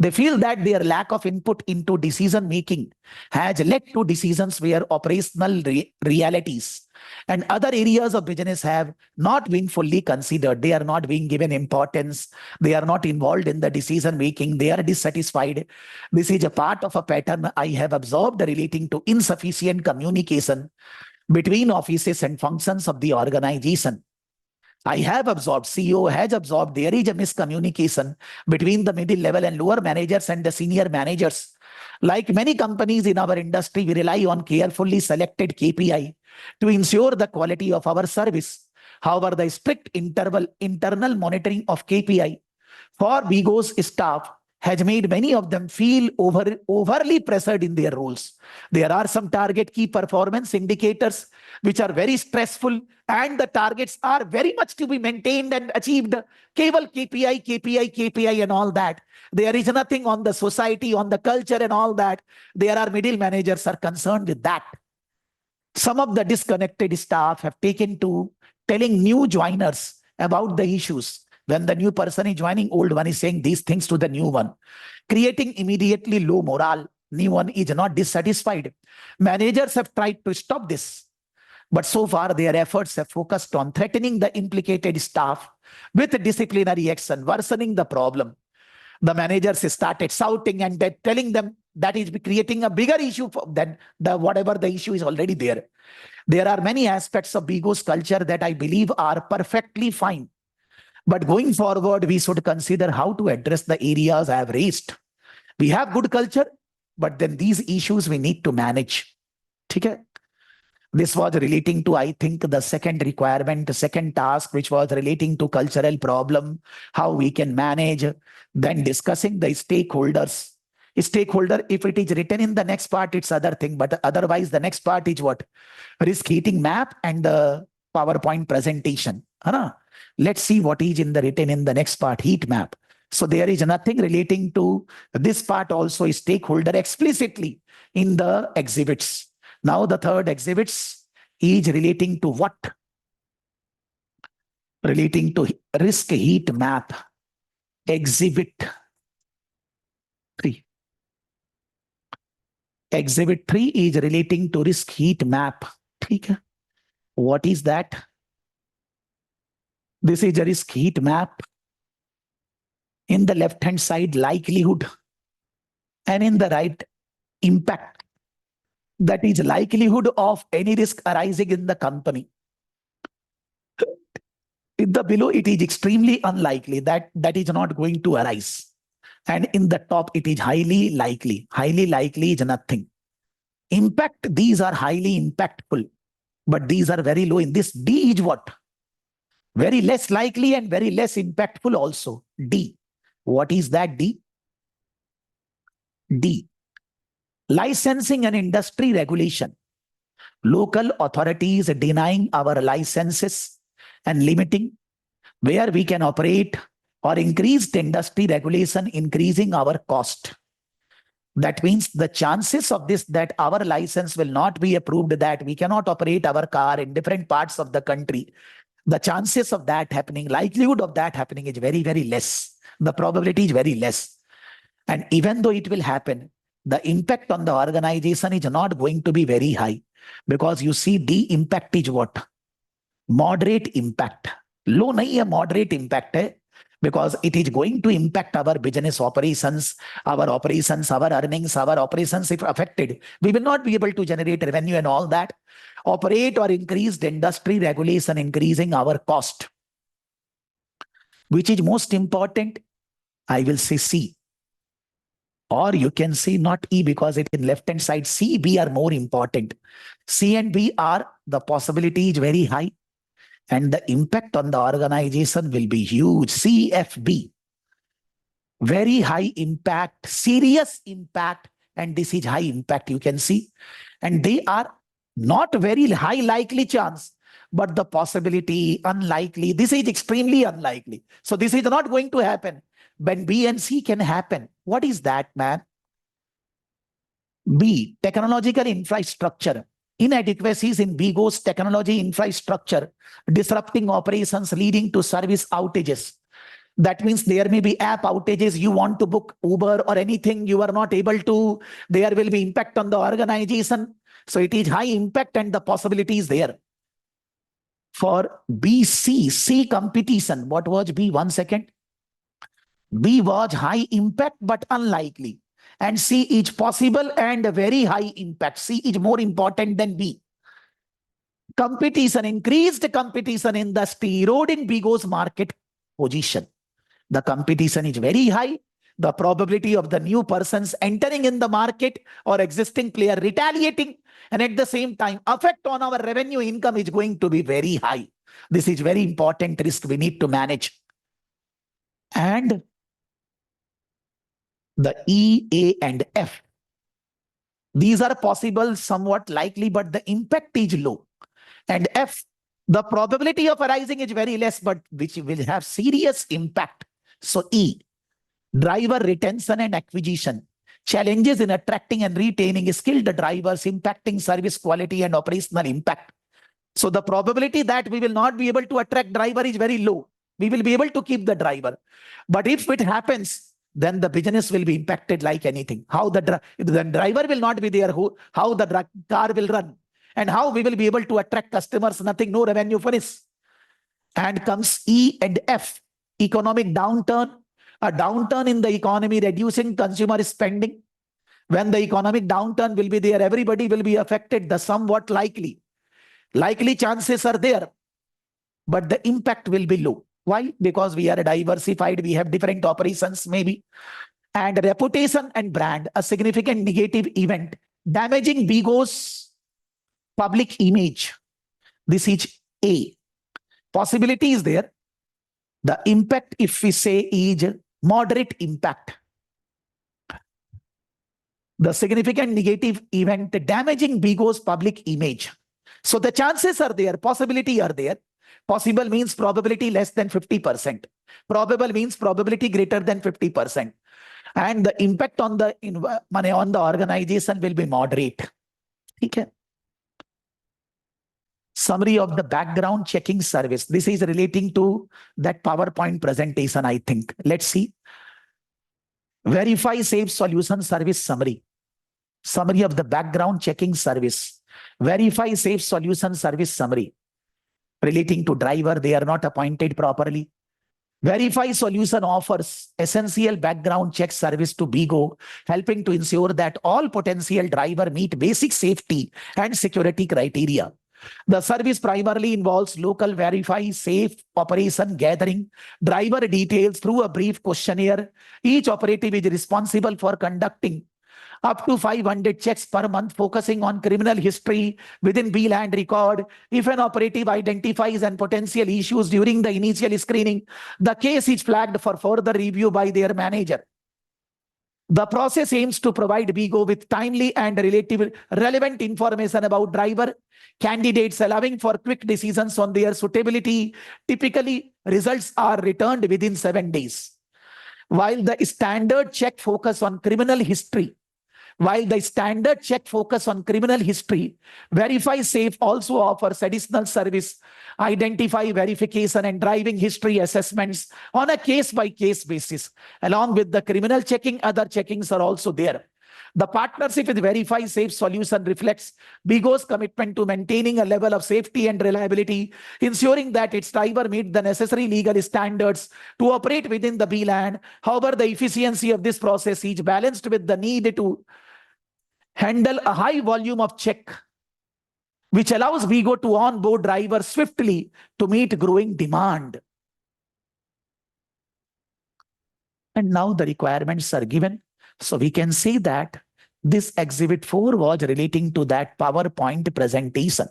They feel that their lack of input into decision making has led to decisions where operational realities and other areas of business have not been fully considered. They are not being given importance. They are not involved in the decision making. They are dissatisfied. This is a part of a pattern I have observed relating to insufficient communication between offices and functions of the organization. I have observed, CEO has observed, there is a miscommunication between the middle level and lower managers and the senior managers. Like many companies in our industry, we rely on carefully selected KPI to ensure the quality of our service. However, the strict internal monitoring of KPI for BIGO's staff has made many of them feel overly pressured in their roles. There are some target key performance indicators which are very stressful, and the targets are very much to be maintained and achieved. KPI and all that. There is nothing on the society, on the culture and all that. There are middle managers are concerned with that. Some of the disconnected staff have taken to telling new joiners about the issues. When the new person is joining, old one is saying these things to the new one, creating immediately low morale. New one is not dissatisfied. Managers have tried to stop this, but so far their efforts have focused on threatening the implicated staff with disciplinary action, worsening the problem. The managers started shouting and telling them that is creating a bigger issue than whatever the issue is already there. There are many aspects of Bigo's culture that I believe are perfectly fine. But going forward, we should consider how to address the areas I have raised. We have good culture, but then these issues we need to manage. Okay? This was relating to, I think, the second requirement, the second task, which was relating to cultural problem, how we can manage, then discussing the stakeholders. Stakeholder, if it is written in the next part, it's other thing. But otherwise, the next part is what? Risk heating map and the PowerPoint presentation. Let's see what is written in the next part, heat map. So there is nothing relating to this part also, stakeholder explicitly in the exhibits. Now the third exhibits is relating to what? Relating to risk heat map. Exhibit 3. Exhibit 3 is relating to risk heat map. What is that? This is a risk heat map. In the left-hand side, likelihood, and in the right, impact. That is likelihood of any risk arising in the company. In the below, it is extremely unlikely that is not going to arise. And in the top, it is highly likely. Highly likely is nothing. Impact, these are highly impactful, but these are very low. In this, D is what? Very less likely and very less impactful also. D. What is that D? D. Licensing and industry regulation. Local authorities denying our licenses and limiting where we can operate, or increased industry regulation increasing our cost. That means the chances of this, that our license will not be approved, that we cannot operate our car in different parts of the country. The chances of that happening, likelihood of that happening is very, very less. The probability is very less. And even though it will happen, the impact on the organization is not going to be very high, because you see D impact is what? Moderate impact. Low nahi hai, moderate impact hai, because it is going to impact our business operations, our earnings, our operations. If affected, we will not be able to generate revenue and all that. Operate or increased industry regulation increasing our cost. Which is most important? I will say C. Or you can say not E, because it in left-hand side, C, B are more important. C and B are, the possibility is very high, and the impact on the organization will be huge. C, F, B. Very high impact, serious impact, and this is high impact, you can see. And they are not very high likely chance, but the possibility unlikely. This is extremely unlikely. So this is not going to happen. When B and C can happen. What is that, man? B, technological infrastructure. Inadequacies in Bigo's technology infrastructure, disrupting operations leading to service outages. That means there may be app outages. You want to book Uber or anything, you are not able to. There will be impact on the organization. So it is high impact and the possibility is there. For B, C competition. What was B? 1 second. B was high impact but unlikely, and C is possible and very high impact. C is more important than B. Competition, increased competition in the eroding Bigo's market position. The competition is very high. The probability of the new persons entering in the market or existing player retaliating, and at the same time effect on our revenue income is going to be very high. This is very important risk we need to manage. And the E, A, and F. These are possible, somewhat likely, but the impact is low. And F, the probability of arising is very less, but which will have serious impact. So E, driver retention and acquisition. Challenges in attracting and retaining skilled drivers, impacting service quality and operational impact. So the probability that we will not be able to attract driver is very low. We will be able to keep the driver. But if it happens, then the business will be impacted like anything. How the driver will not be there, how the car will run, and how we will be able to attract customers, nothing, no revenue for this. And comes E and F, economic downturn, a downturn in the economy, reducing consumer spending, When the economic downturn will be there, everybody will be affected. The somewhat likely chances are there, but the impact will be low. Why? Because we are diversified, we have different operations maybe. And reputation and brand, a significant negative event damaging 𝐵𝐺's public image. This is A. Possibility is there. The impact, if we say, is moderate impact. The significant negative event damaging 𝐵𝐺's public image. So the chances are there, possibility are there. Possible means probability less than 50%. Probable means probability greater than 50%. And the impact on the organization will be moderate. Okay. Summary of the background checking service. This is relating to that PowerPoint presentation, I think. Let's see. Verify Safe Solution Service summary. Summary of the background checking service. Verify Safe Solution Service summary. Relating to driver, they are not appointed properly. Verify Solution offers essential background check service to 𝐵𝐺, helping to ensure that all potential driver meet basic safety and security criteria. The service primarily involves local verify safe operation gathering driver details through a brief questionnaire. Each operative is responsible for conducting up to 500 checks per month, focusing on criminal history within B-land record. If an operative identifies and potential issues during the initial screening, the case is flagged for further review by their manager. The process aims to provide 𝐵𝐺 with timely and relevant information about driver candidates, allowing for quick decisions on their suitability. Typically, results are returned within 7 days. While the standard check focus on criminal history, Verify Safe also offers additional service, identify verification and driving history assessments on a case-by-case basis. Along with the criminal checking, other checkings are also there. The partnership with Verify Safe Solution reflects 𝐵𝐺's commitment to maintaining a level of safety and reliability, ensuring that its driver meet the necessary legal standards to operate within the B-land. However, the efficiency of this process is balanced with the need to handle a high volume of check, which allows 𝐵𝐺 to onboard drivers swiftly to meet growing demand. And now the requirements are given. So we can see that this Exhibit 4 was relating to that PowerPoint presentation.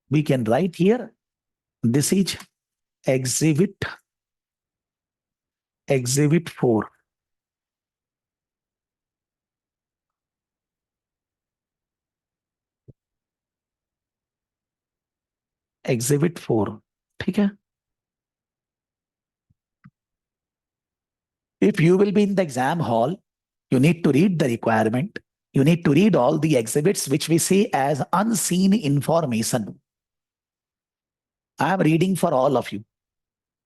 We can write here, this is Exhibit 4. Exhibit 4. Okay. If you will be in the exam hall, you need to read the requirement. You need to read all the exhibits, which we see as unseen information. I am reading for all of you.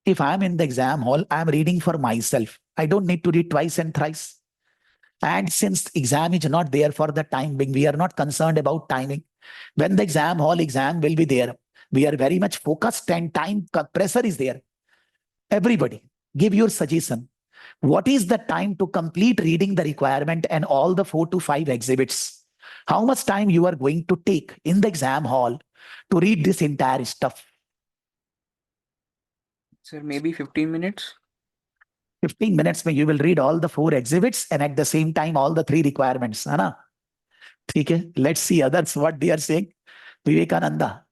If I am in the exam hall, I am reading for myself. I don't need to read twice and thrice. And since exam is not there for the time being, we are not concerned about timing. When the exam hall exam will be there, we are very much focused and time pressure is there. Everybody, give your suggestion. What is the time to complete reading the requirement and all the 4 to 5 exhibits? How much time you are going to take in the exam hall to read this entire stuff? Sir, maybe 15 minutes. 15 minutes में you will read all the 4 exhibits and at the same time all the 3 requirements. है ना? ठीक है? Let's see others what they are saying. Vivekananda.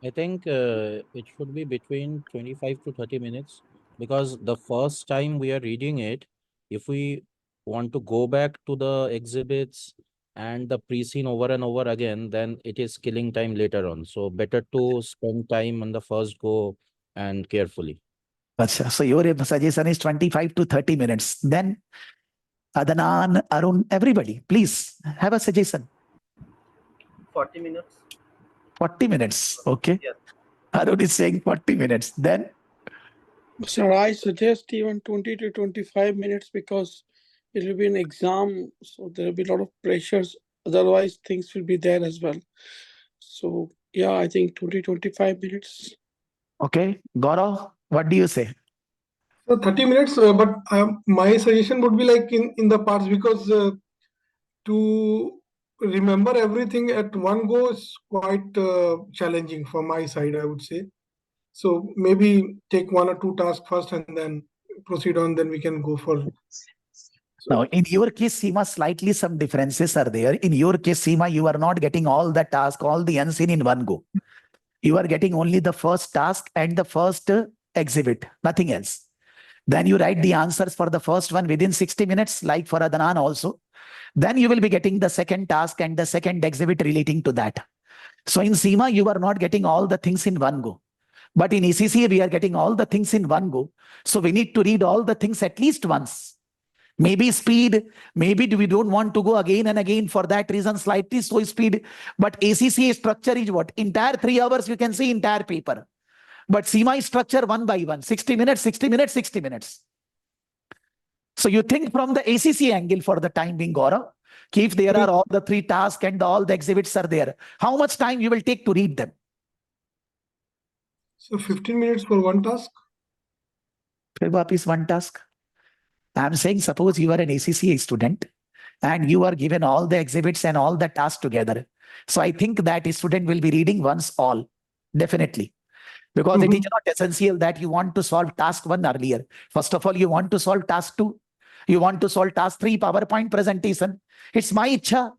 I think it should be between 25 to 30 minutes because the first time we are reading it, if we want to go back to the exhibits and the pre-scene over and over again, then it is killing time later on. So better to spend time on the first go and carefully. Achha, so your suggestion is 25 to 30 minutes. Then Adnan, Arun, everybody, please have a suggestion. 40 minutes. 40 minutes. Okay. Yes. Arun is saying 40 minutes. Then Sir, I suggest even 20 to 25 minutes because it will be an exam, so there will be a lot of pressures. Otherwise, things will be there as well. So, yeah, I think 20, 25 minutes. okay, Gaurav, what do you say? So 30 minutes, but my suggestion would be like in the parts, because to remember everything at one go is quite challenging from my side, I would say. So maybe take one or two tasks first and then proceed on, then we can go for. Now, in your case, CIMA, slightly some differences are there. In your case, CIMA, you are not getting all the task, all the unseen in one go. You are getting only the first task and the first exhibit, nothing else. Then you write the answers for the first one within 60 minutes, like for Adnan also. Then you will be getting the second task and the second exhibit relating to that. So in CIMA, you are not getting all the things in one go. But in ACCA, we are getting all the things in one go. So we need to read all the things at least once. Maybe speed, maybe we don't want to go again and again. For that reason, slightly slow speed. But ACCA structure is what? Entire 3 hours, you can see entire paper. But CIMA structure one by one, 60 minutes, 60 minutes, 60 minutes. So you think from the ACCA angle for the time being, Gaurav, if there are all the 3 tasks and all the exhibits are there, how much time you will take to read them? So 15 minutes for one task? फिर वापिस one task. I am saying, suppose you are an ACCA student and you are given all the exhibits and all the tasks together. So I think that a student will be reading once all, definitely. Because it is not essential that you want to solve task 1 earlier. First of all, you want to solve task 2. You want to solve task 3 PowerPoint presentation. It's my ichha.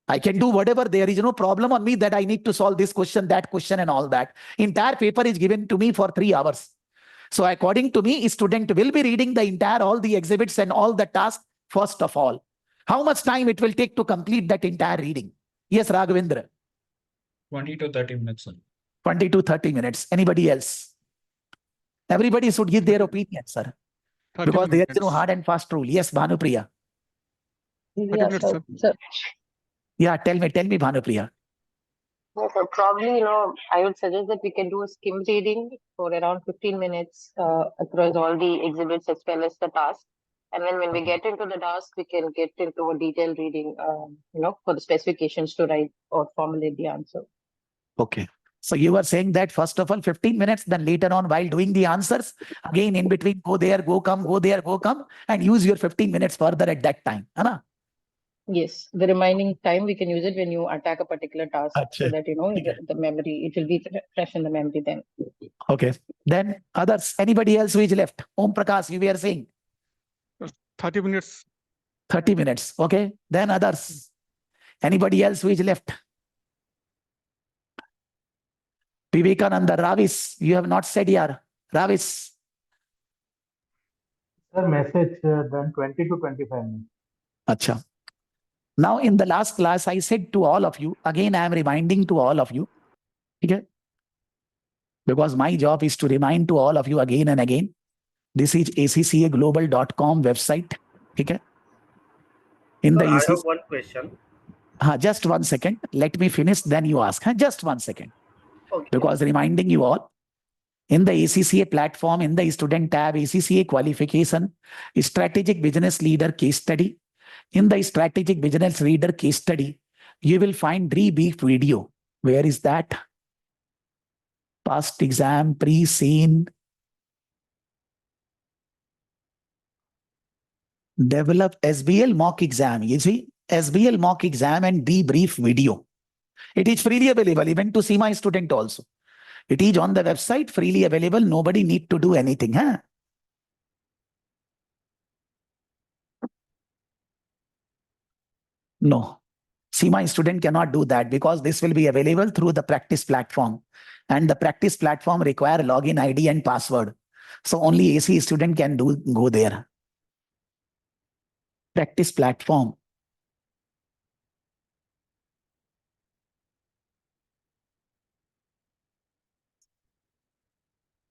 I can do whatever. There is no problem on me that I need to solve this question, that question and all that. Entire paper is given to me for 3 hours. So according to me, a student will be reading the entire, all the exhibits and all the tasks first of all. How much time it will take to complete that entire reading? Yes, Raghavendra. 20 to 30 minutes, sir. 20 to 30 minutes. Anybody else? Everybody should give their opinion, sir. Because there is no hard and fast rule. Yes, Bhanupriya. Yeah, so Yeah, tell me, Bhanupriya. probably, I would suggest that we can do a skim reading for around 15 minutes across all the exhibits as well as the task. And then when we get into the task, we can get into a detailed reading, for the specifications to write or formulate the answer. Okay. So you were saying that first of all, 15 minutes, then later on while doing the answers, again in between, go there, go come, go there, go come, and use your 15 minutes further at that time. Anna? Yes, the remaining time we can use it when you attack a particular task so that, the memory, it will be fresh in the memory then. Okay. Then others, anybody else who is left? Om Prakash, you were saying? 30 minutes. 30 minutes. Okay. Then others. Anybody else who is left? Vivekananda, Ravis, you have not said here. Ravis. Sir, message done 20 to 25 minutes. Acha. Now in the last class, I said to all of you, again I am reminding to all of you. Okay? Because my job is to remind to all of you again and again. This is ACCAglobal.com website. Okay? In the I have one question. Just 1 second. Let me finish, then you ask. Just 1 second. Okay. Because reminding you all, in the ACCA platform, in the student tab, ACCA qualification, strategic business leader case study. In the strategic business leader case study, you will find brief video. Where is that? Past exam, pre-scene. Develop SBL mock exam. You see, SBL mock exam and debrief video. It is freely available even to CIMA student also. It is on the website, freely available. Nobody need to do anything. Huh? No. CIMA student cannot do that because this will be available through the practice platform. And the practice platform require login ID and password. So only AC student can go there. Practice platform.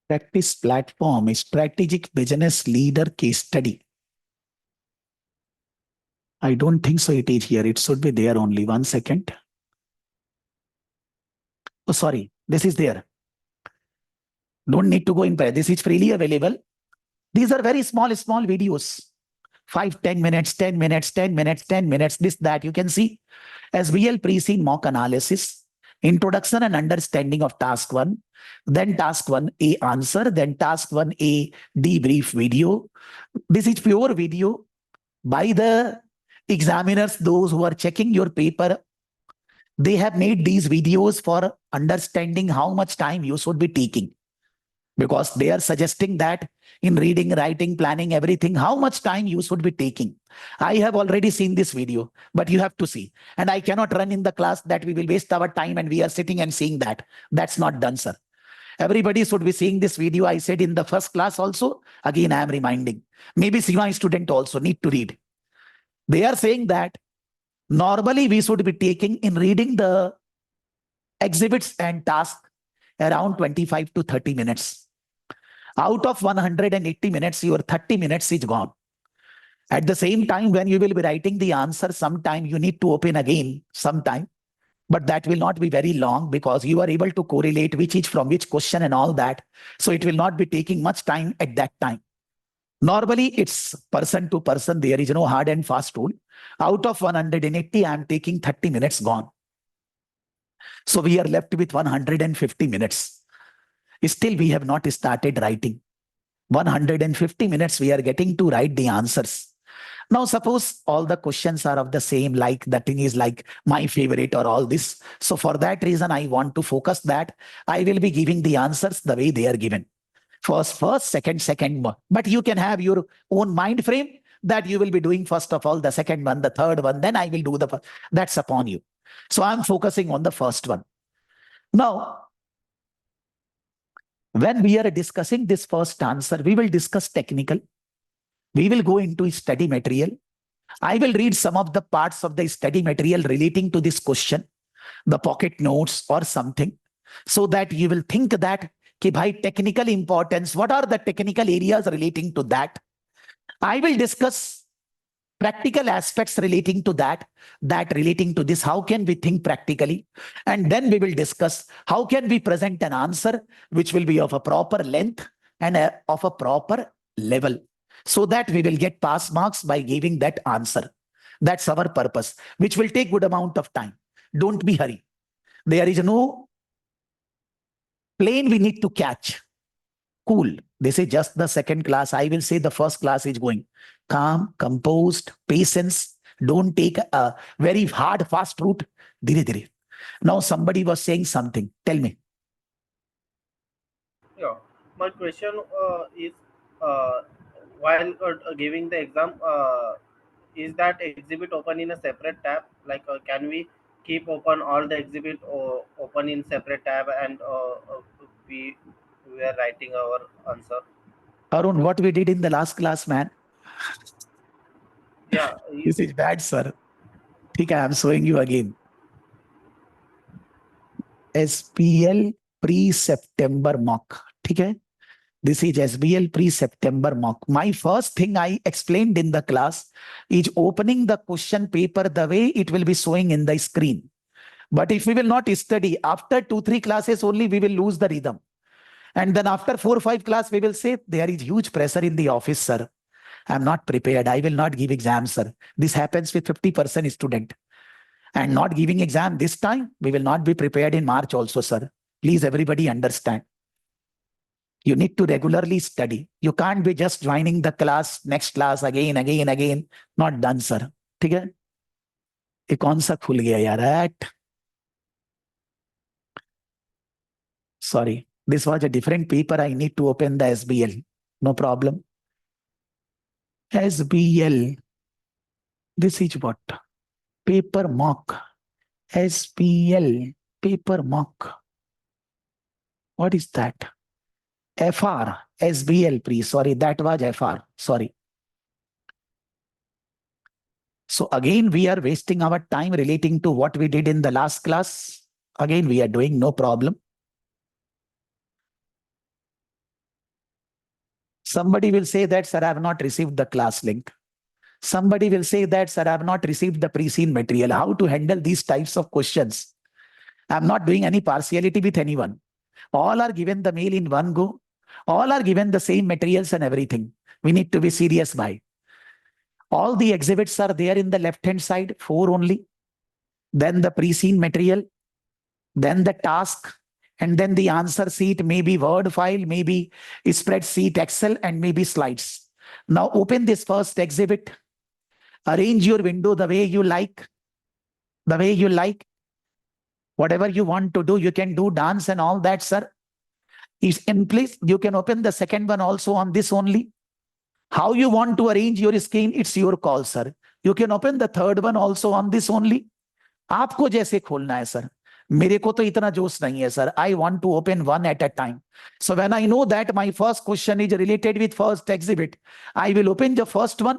Practice platform, strategic business leader case study. I don't think so it is here. It should be there only. 1 second. Oh, sorry. This is there. Don't need to go in. This is freely available. These are very small videos. 5, 10 minutes, 10 minutes, 10 minutes, 10 minutes, this, that. You can see SBL pre-scene mock analysis, Introduction and understanding of task 1, then task 1A answer, then task 1A debrief video. This is pure video by the examiners, those who are checking your paper. They have made these videos for understanding how much time you should be taking, because they are suggesting that in reading, writing, planning, everything, how much time you should be taking. I have already seen this video, but you have to see. And I cannot run in the class that we will waste our time and we are sitting and seeing that. That's not done, sir. Everybody should be seeing this video. I said in the first class also. Again, I am reminding. Maybe CIMA student also need to read. They are saying that normally we should be taking in reading the exhibits and tasks around 25 to 30 minutes. Out of 180 minutes, your 30 minutes is gone. At the same time, when you will be writing the answer, sometime you need to open again sometime. But that will not be very long, because you are able to correlate which is from which question and all that. So it will not be taking much time at that time. Normally, it's person to person. There is no hard and fast rule. Out of 180, I am taking 30 minutes gone. So we are left with 150 minutes. Still, we have not started writing. 150 minutes we are getting to write the answers. Now, suppose all the questions are of the same, like the thing is like my favorite or all this. So for that reason, I want to focus that I will be giving the answers the way they are given. First, second. But you can have your own mind frame that you will be doing first of all the second one, the third one, then I will do the first. That's upon you. So I'm focusing on the first one. Now, when we are discussing this first answer, we will discuss technical. We will go into study material. I will read some of the parts of the study material relating to this question, the pocket notes or something, so that you will think that, ki bhai, technical importance, what are the technical areas relating to that? I will discuss practical aspects relating to that relating to this, how can we think practically? And then we will discuss how can we present an answer which will be of a proper length and of a proper level, so that we will get pass marks by giving that answer. That's our purpose, which will take good amount of time. Don't be hurry. There is no plane we need to catch. Cool. This is just the second class. I will say the first class is going calm, composed, patience. Don't take a very hard, fast route. Dire, dire. Now somebody was saying something. Tell me. Yeah, my question is, while giving the exam, is that exhibit open in a separate tab? Like, can we keep open all the exhibit open in separate tab, and we are writing our answer? Arun, what we did in the last class, man. Yeah. This is bad, sir. I am showing you again. SBL pre-September mock. Okay? This is SBL pre-September mock. My first thing I explained in the class is opening the question paper the way it will be showing in the screen. But if we will not study, after 2-3 classes only, we will lose the rhythm. And then after 4-5 class, we will say, there is huge pressure in the office, sir. I'm not prepared. I will not give exam, sir. This happens with 50% student. And not giving exam this time, we will not be prepared in March also, sir. Please, everybody understand. You need to regularly study. You can't be just joining the class, next class, again. Not done, sir. Okay? ये कौन सा खुल गया यार? Sorry, this was a different paper. I need to open the SBL. No problem. SBL. This is what? Paper mock. SBL. Paper mock. What is that? FR. SBL pre. Sorry, that was FR. Sorry. So again, we are wasting our time relating to what we did in the last class. Again, we are doing no problem. Somebody will say that, sir, I have not received the class link. Somebody will say that, sir, I have not received the pre-seen material. How to handle these types of questions? I'm not doing any partiality with anyone. All are given the mail in one go. All are given the same materials and everything. We need to be serious by. All the exhibits are there in the left-hand side, 4 only. Then the pre-seen material. then the task, and then the answer sheet, maybe Word file, maybe spreadsheet, Excel, and maybe slides. Now open this first exhibit. Arrange your window the way you like. The way you like. Whatever you want to do, you can do dance and all that, sir. Is in place. You can open the second one also on this only. How you want to arrange your screen, it's your call, sir. You can open the third one also on this only. आपको जैसे खोलना है sir. मेरे को तो इतना जोश नहीं है sir. I want to open one at a time. So when I know that my first question is related with first exhibit, I will open the first one.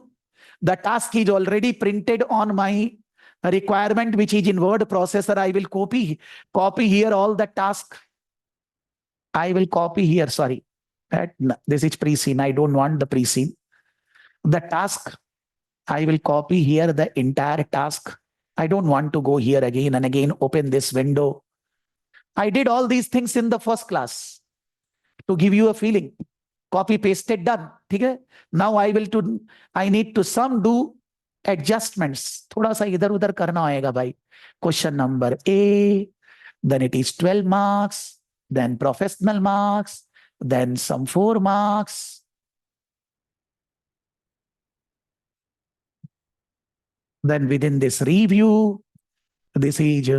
The task is already printed on my requirement, which is in word processor. I will copy here all the task. I will copy here, sorry. This is pre-scene. I don't want the pre-scene. The task, I will copy here the entire task. I don't want to go here again and again, open this window. I did all these things in the first class to give you a feeling. Copy, pasted, done. Okay? Now I need to some do adjustments. थोड़ा सा इधर उधर करना होएगा भाई. Question number A, then it is 12 marks, then professional marks, then some 4 marks. Then within this review, this is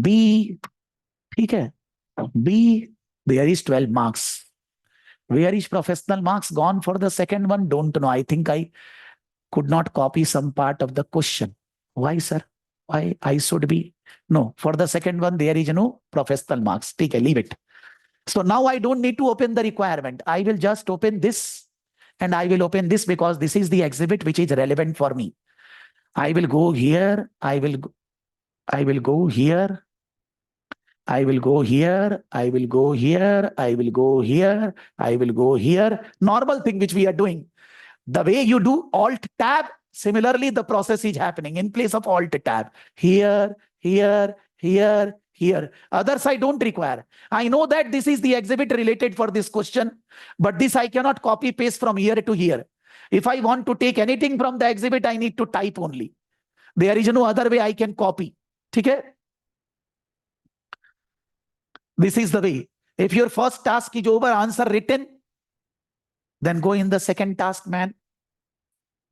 B. Okay. B, there is 12 marks. Where is professional marks gone for the second one? Don't know. I think I could not copy some part of the question. Why, sir? Why I should be? No, for the second one, there is no professional marks. Okay, leave it. So now I don't need to open the requirement. I will just open this. And I will open this because this is the exhibit which is relevant for me. I will go here. I will go here. I will go here. I will go here. I will go here. I will go here. Normal thing which we are doing. The way you do Alt Tab, similarly the process is happening in place of Alt Tab. Here, here, here, here. Others I don't require. I know that this is the exhibit related for this question, but this I cannot copy paste from here to here. If I want to take anything from the exhibit, I need to type only. There is no other way I can copy. Okay? This is the way. If your first task is over, answer written, then go in the second task, man.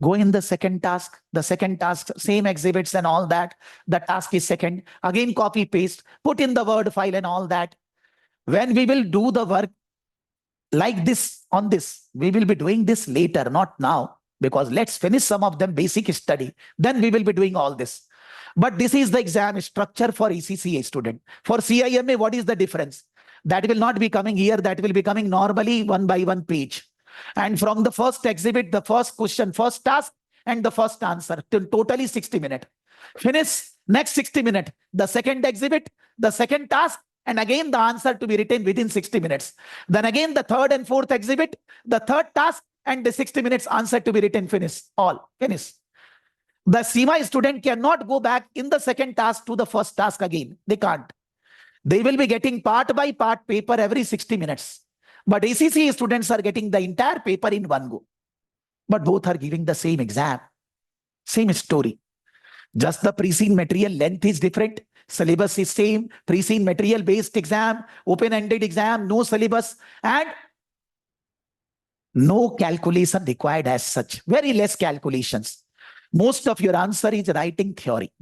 Go in the second task, same exhibits and all that. The task is second. Again, copy, paste, put in the Word file and all that. When we will do the work like this on this, we will be doing this later, not now, because let's finish some of them basic study. Then we will be doing all this. But this is the exam structure for ACCA student. For CIMA, what is the difference? That will not be coming here. That will be coming normally one by one page. And from the first exhibit, the first question, first task, and the first answer, till totally 60 minutes. Finish, next 60 minutes, the second exhibit, the second task, and again the answer to be written within 60 minutes. Then again the third and fourth exhibit, the third task, and the 60 minutes answer to be written, finish, all, finish. The CIMA student cannot go back in the second task to the first task again. They can't. They will be getting part by part paper every 60 minutes. But ACCA students are getting the entire paper in one go. But both are giving the same exam, same story. Just the pre-scene material length is different. Syllabus is same. Pre-scene material based exam, open-ended exam, no syllabus, and no calculation required as such. Very less calculations. Most of your answer is writing theory.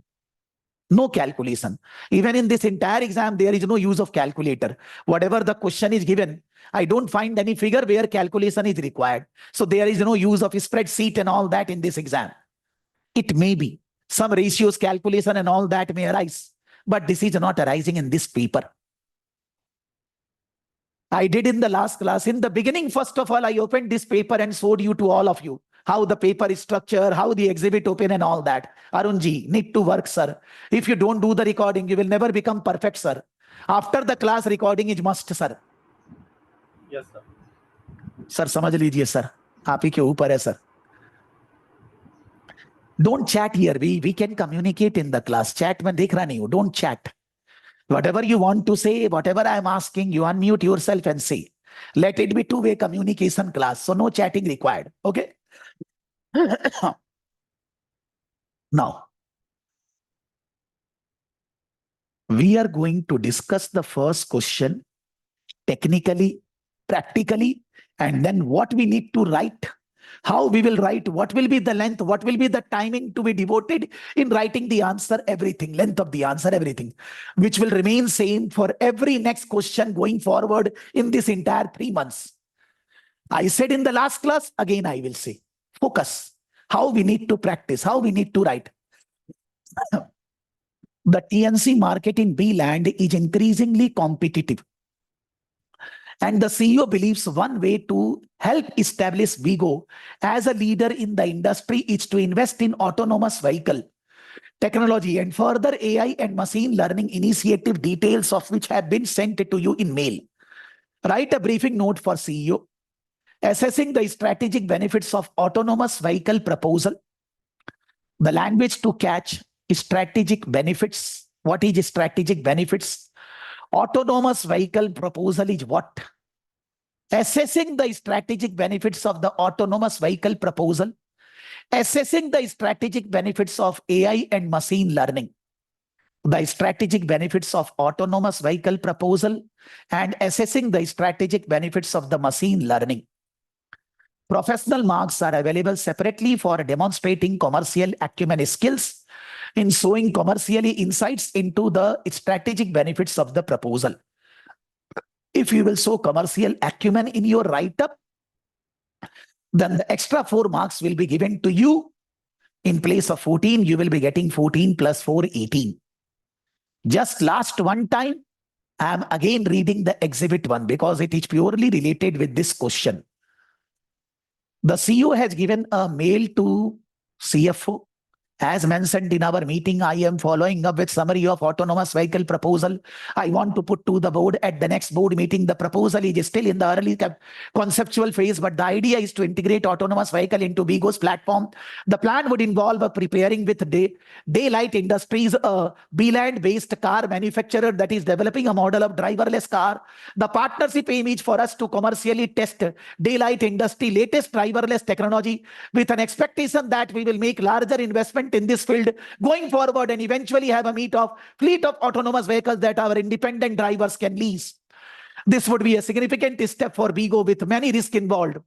No calculation. Even in this entire exam, there is no use of calculator. Whatever the question is given, I don't find any figure where calculation is required. So there is no use of a spreadsheet and all that in this exam. It may be. Some ratios, calculation and all that may arise. But this is not arising in this paper. I did in the last class. In the beginning, first of all, I opened this paper and showed you to all of you how the paper is structured, how the exhibit open and all that. Arunji, need to work, sir. If you don't do the recording, you will never become perfect, sir. After the class, recording is must, sir. Yes, sir. Sir, समझ लीजिए sir. आप ही के ऊपर है sir. Don't chat here. We can communicate in the class. Chat में देख रहा नहीं हूँ. Don't chat. Whatever you want to say, whatever I am asking, you unmute yourself and say. Let it be two-way communication class. So no chatting required. Okay? Now, We are going to discuss the first question technically, practically, and then what we need to write, how we will write, what will be the length, what will be the timing to be devoted in writing the answer, everything, length of the answer, everything, which will remain same for every next question going forward in this entire 3 months. I said in the last class, again I will say, focus, how we need to practice, how we need to write. The TNC market in B land is increasingly competitive. And the CEO believes one way to help establish Vigo as a leader in the industry is to invest in autonomous vehicle technology and further AI and machine learning initiative, details of which have been sent to you in mail. Write a briefing note for CEO. Assessing the strategic benefits of autonomous vehicle proposal. The language to catch strategic benefits. What is strategic benefits? Autonomous vehicle proposal is what? Assessing the strategic benefits of the autonomous vehicle proposal. Assessing the strategic benefits of AI and machine learning. The strategic benefits of autonomous vehicle proposal and assessing the strategic benefits of the machine learning. Professional marks are available separately for demonstrating commercial acumen skills in showing commercially insights into the strategic benefits of the proposal. If you will show commercial acumen in your write-up, then the extra 4 marks will be given to you. In place of 14, you will be getting 14 plus 4, 18. Just last one time, I am again reading the exhibit 1 because it is purely related with this question. The CEO has given a mail to CFO. As mentioned in our meeting, I am following up with summary of autonomous vehicle proposal. I want to put to the board at the next board meeting. The proposal is still in the early conceptual phase, but the idea is to integrate autonomous vehicle into Vigo's platform. The plan would involve preparing with Daylight Industries, a B-land-based car manufacturer that is developing a model of driverless car. The partnership aim is for us to commercially test Daylight Industry latest driverless technology with an expectation that we will make larger investment in this field going forward and eventually have a fleet of autonomous vehicles that our independent drivers can lease. This would be a significant step for Vigo with many risks involved.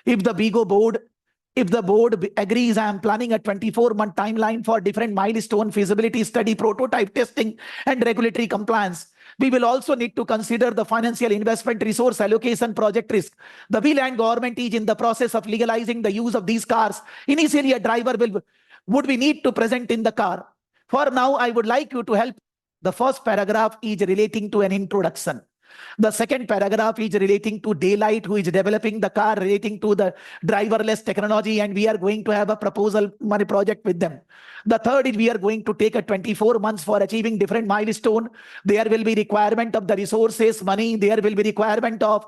If the board agrees, I am planning a 24-month timeline for different milestone feasibility study, prototype testing, and regulatory compliance. We will also need to consider the financial investment, resource allocation, project risk. The B-land government is in the process of legalizing the use of these cars. Initially, a driver would we need to present in the car. For now, I would like you to help. The first paragraph is relating to an introduction. The second paragraph is relating to Daylight, who is developing the car relating to the driverless technology, and we are going to have a proposal money project with them. The third is we are going to take a 24 months for achieving different milestone. There will be requirement of the resources, money. There will be requirement of,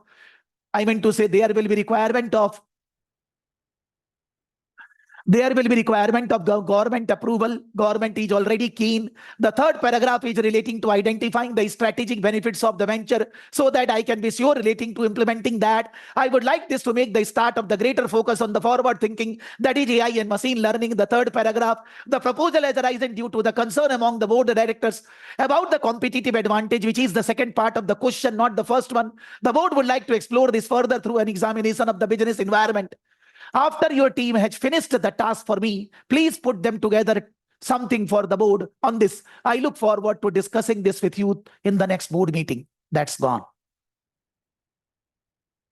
there will be requirement of government approval. Government is already keen. The third paragraph is relating to identifying the strategic benefits of the venture so that I can be sure relating to implementing that. I would like this to make the start of the greater focus on the forward thinking, that is AI and machine learning. The third paragraph, the proposal has arisen due to the concern among the board of directors about the competitive advantage, which is the second part of the question, not the first one. The board would like to explore this further through an examination of the business environment. After your team has finished the task for me, please put them together something for the board on this. I look forward to discussing this with you in the next board meeting. That's gone.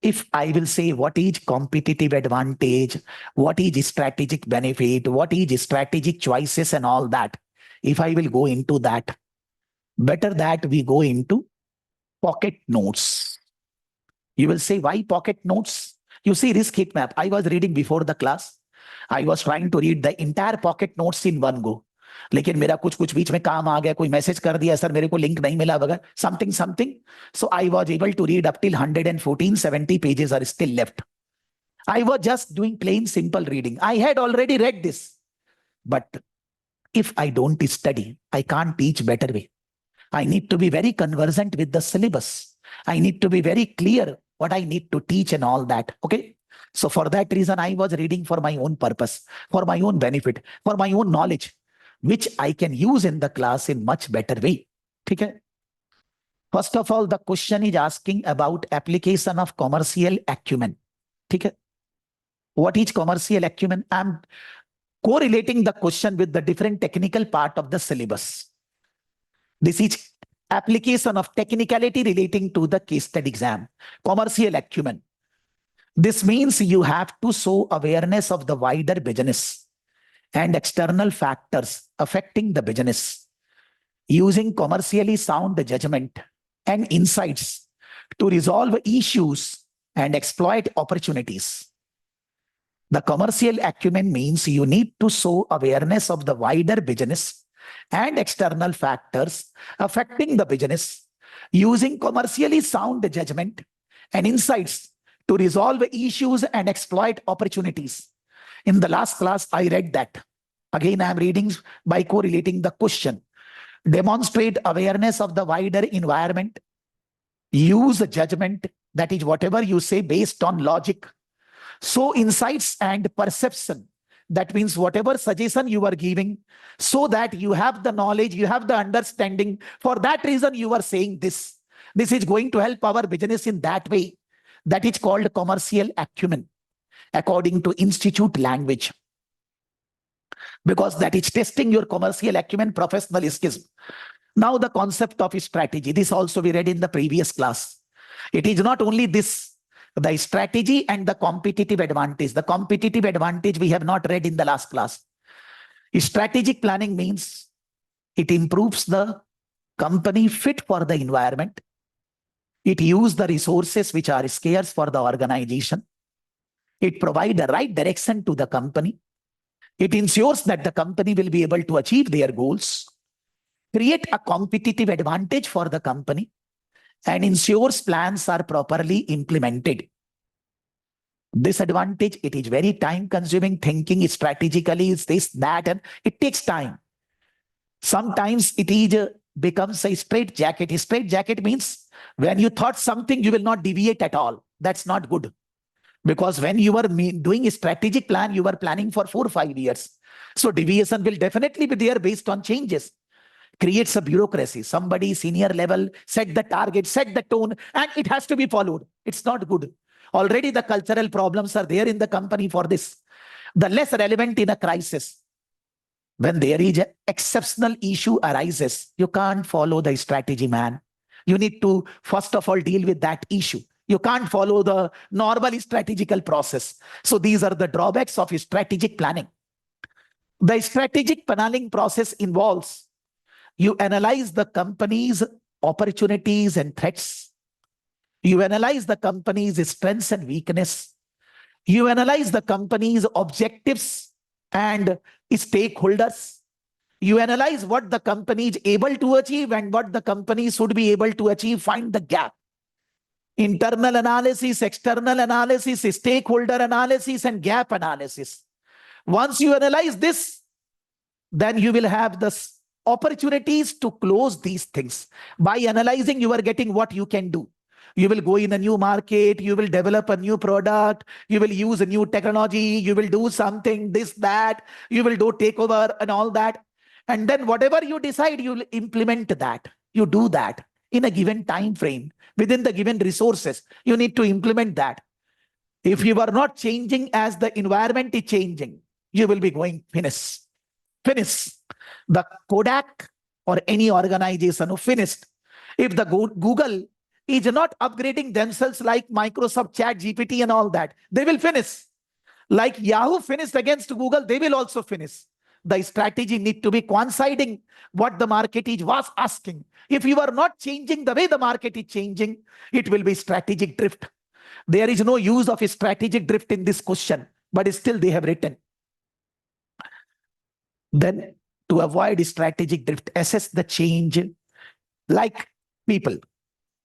If I will say what is competitive advantage, what is strategic benefit, what is strategic choices and all that, if I will go into that, better that we go into pocket notes. You will say, why pocket notes? You see risk heat map. I was reading before the class. I was trying to read the entire pocket notes in one go. लेकिन मेरा कुछ बीच में काम आ गया, कोई message कर दिया, sir मेरे को लिंक नहीं मिला वगैरह, something. So I was able to read up till 114, 70 pages are still left. I was just doing plain simple reading. I had already read this. But if I don't study, I can't teach better way. I need to be very conversant with the syllabus. I need to be very clear what I need to teach and all that. Okay. So for that reason, I was reading for my own purpose, for my own benefit, for my own knowledge, which I can use in the class in much better way. ठीक है. First of all, the question is asking about application of commercial acumen. ठीक है. What is commercial acumen? I'm correlating the question with the different technical part of the syllabus. This is application of technicality relating to the case study exam. Commercial acumen. This means you have to show awareness of the wider business and external factors affecting the business, using commercially sound judgment and insights to resolve issues and exploit opportunities. The commercial acumen means you need to show awareness of the wider business and external factors affecting the business, using commercially sound judgment and insights to resolve issues and exploit opportunities. In the last class, I read that. Again, I am reading by correlating the question. Demonstrate awareness of the wider environment. Use judgment, that is whatever you say based on logic. So insights and perception, that means whatever suggestion you are giving, so that you have the knowledge, you have the understanding. For that reason, you are saying this. This is going to help our business in that way. That is called commercial acumen, according to institute language. Because that is testing your commercial acumen, professional skills. Now the concept of strategy. This also we read in the previous class. It is not only this. The strategy and the competitive advantage. The competitive advantage we have not read in the last class. Strategic planning means it improves the company fit for the environment. It uses the resources which are scarce for the organization. It provides the right direction to the company. It ensures that the company will be able to achieve their goals, create a competitive advantage for the company, and ensures plans are properly implemented. Disadvantage, it is very time consuming. Thinking strategically is this, that, and it takes time. Sometimes it is becomes a straight jacket. A straight jacket means when you thought something, you will not deviate at all. That's not good. Because when you are doing a strategic plan, you are planning for 4 or 5 years. So deviation will definitely be there based on changes. Creates a bureaucracy. Somebody senior level set the target, set the tone, and it has to be followed. It's not good. Already the cultural problems are there in the company for this. The less relevant in a crisis. When there is an exceptional issue arises, you can't follow the strategy, man. You need to first of all deal with that issue. You can't follow the normal strategical process. So these are the drawbacks of strategic planning. The strategic planning process involves you analyze the company's opportunities and threats. You analyze the company's strengths and weakness. You analyze the company's objectives and stakeholders. You analyze what the company is able to achieve and what the company should be able to achieve. Find the gap. Internal analysis, external analysis, stakeholder analysis, and gap analysis. Once you analyze this, then you will have the opportunities to close these things. By analyzing, you are getting what you can do. You will go in a new market, you will develop a new product, you will use a new technology, you will do something, this, that, you will do takeover and all that. And then whatever you decide, you will implement that. You do that in a given time frame, within the given resources. You need to implement that. If you are not changing as the environment is changing, you will be going finish. The Kodak or any organization who finished, if the Google is not upgrading themselves like Microsoft Chat GPT and all that, they will finish. Like Yahoo finished against Google, they will also finish. The strategy need to be coinciding what the market was asking. If you are not changing the way the market is changing, it will be strategic drift. There is no use of a strategic drift in this question, but still they have written. Then to avoid strategic drift, assess the change. Like people,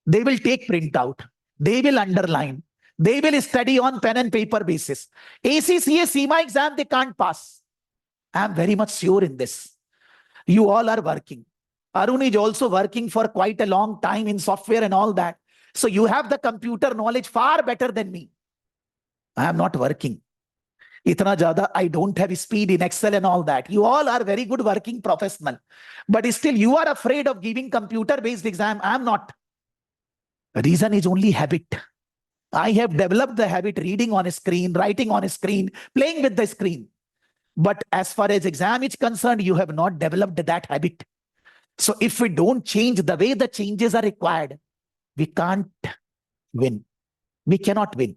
they will take printout, they will underline, they will study on pen and paper basis. ACCA, CIMA exam, they can't pass. I am very much sure in this. You all are working. Arun is also working for quite a long time in software and all that. So you have the computer knowledge far better than me. I am not working. Itna jada, I don't have speed in Excel and all that. You all are very good working professional, but still you are afraid of giving computer-based exam. I am not. Reason is only habit. I have developed the habit reading on a screen, writing on a screen, playing with the screen. But as far as exam is concerned, you have not developed that habit. So if we don't change the way the changes are required, we can't win. We cannot win.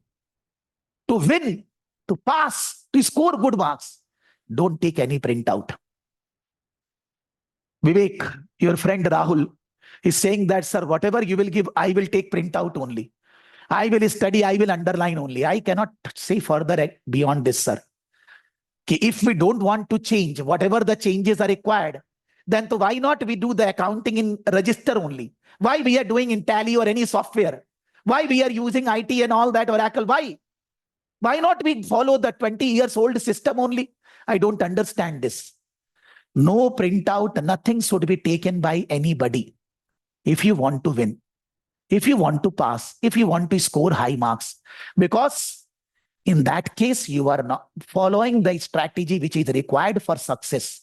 To win, to pass, to score good marks, don't take any printout. Vivek, your friend Rahul, is saying that, sir, whatever you will give, I will take printout only. I will study, I will underline only. I cannot say further beyond this, sir. If we don't want to change, whatever the changes are required, then to why not we do the accounting in register only? Why we are doing in Tally or any software? Why we are using IT and all that, Oracle? Why? Why not we follow the 20 years old system only? I don't understand this. No printout, nothing should be taken by anybody. If you want to win, if you want to pass, if you want to score high marks, because in that case, you are not following the strategy which is required for success.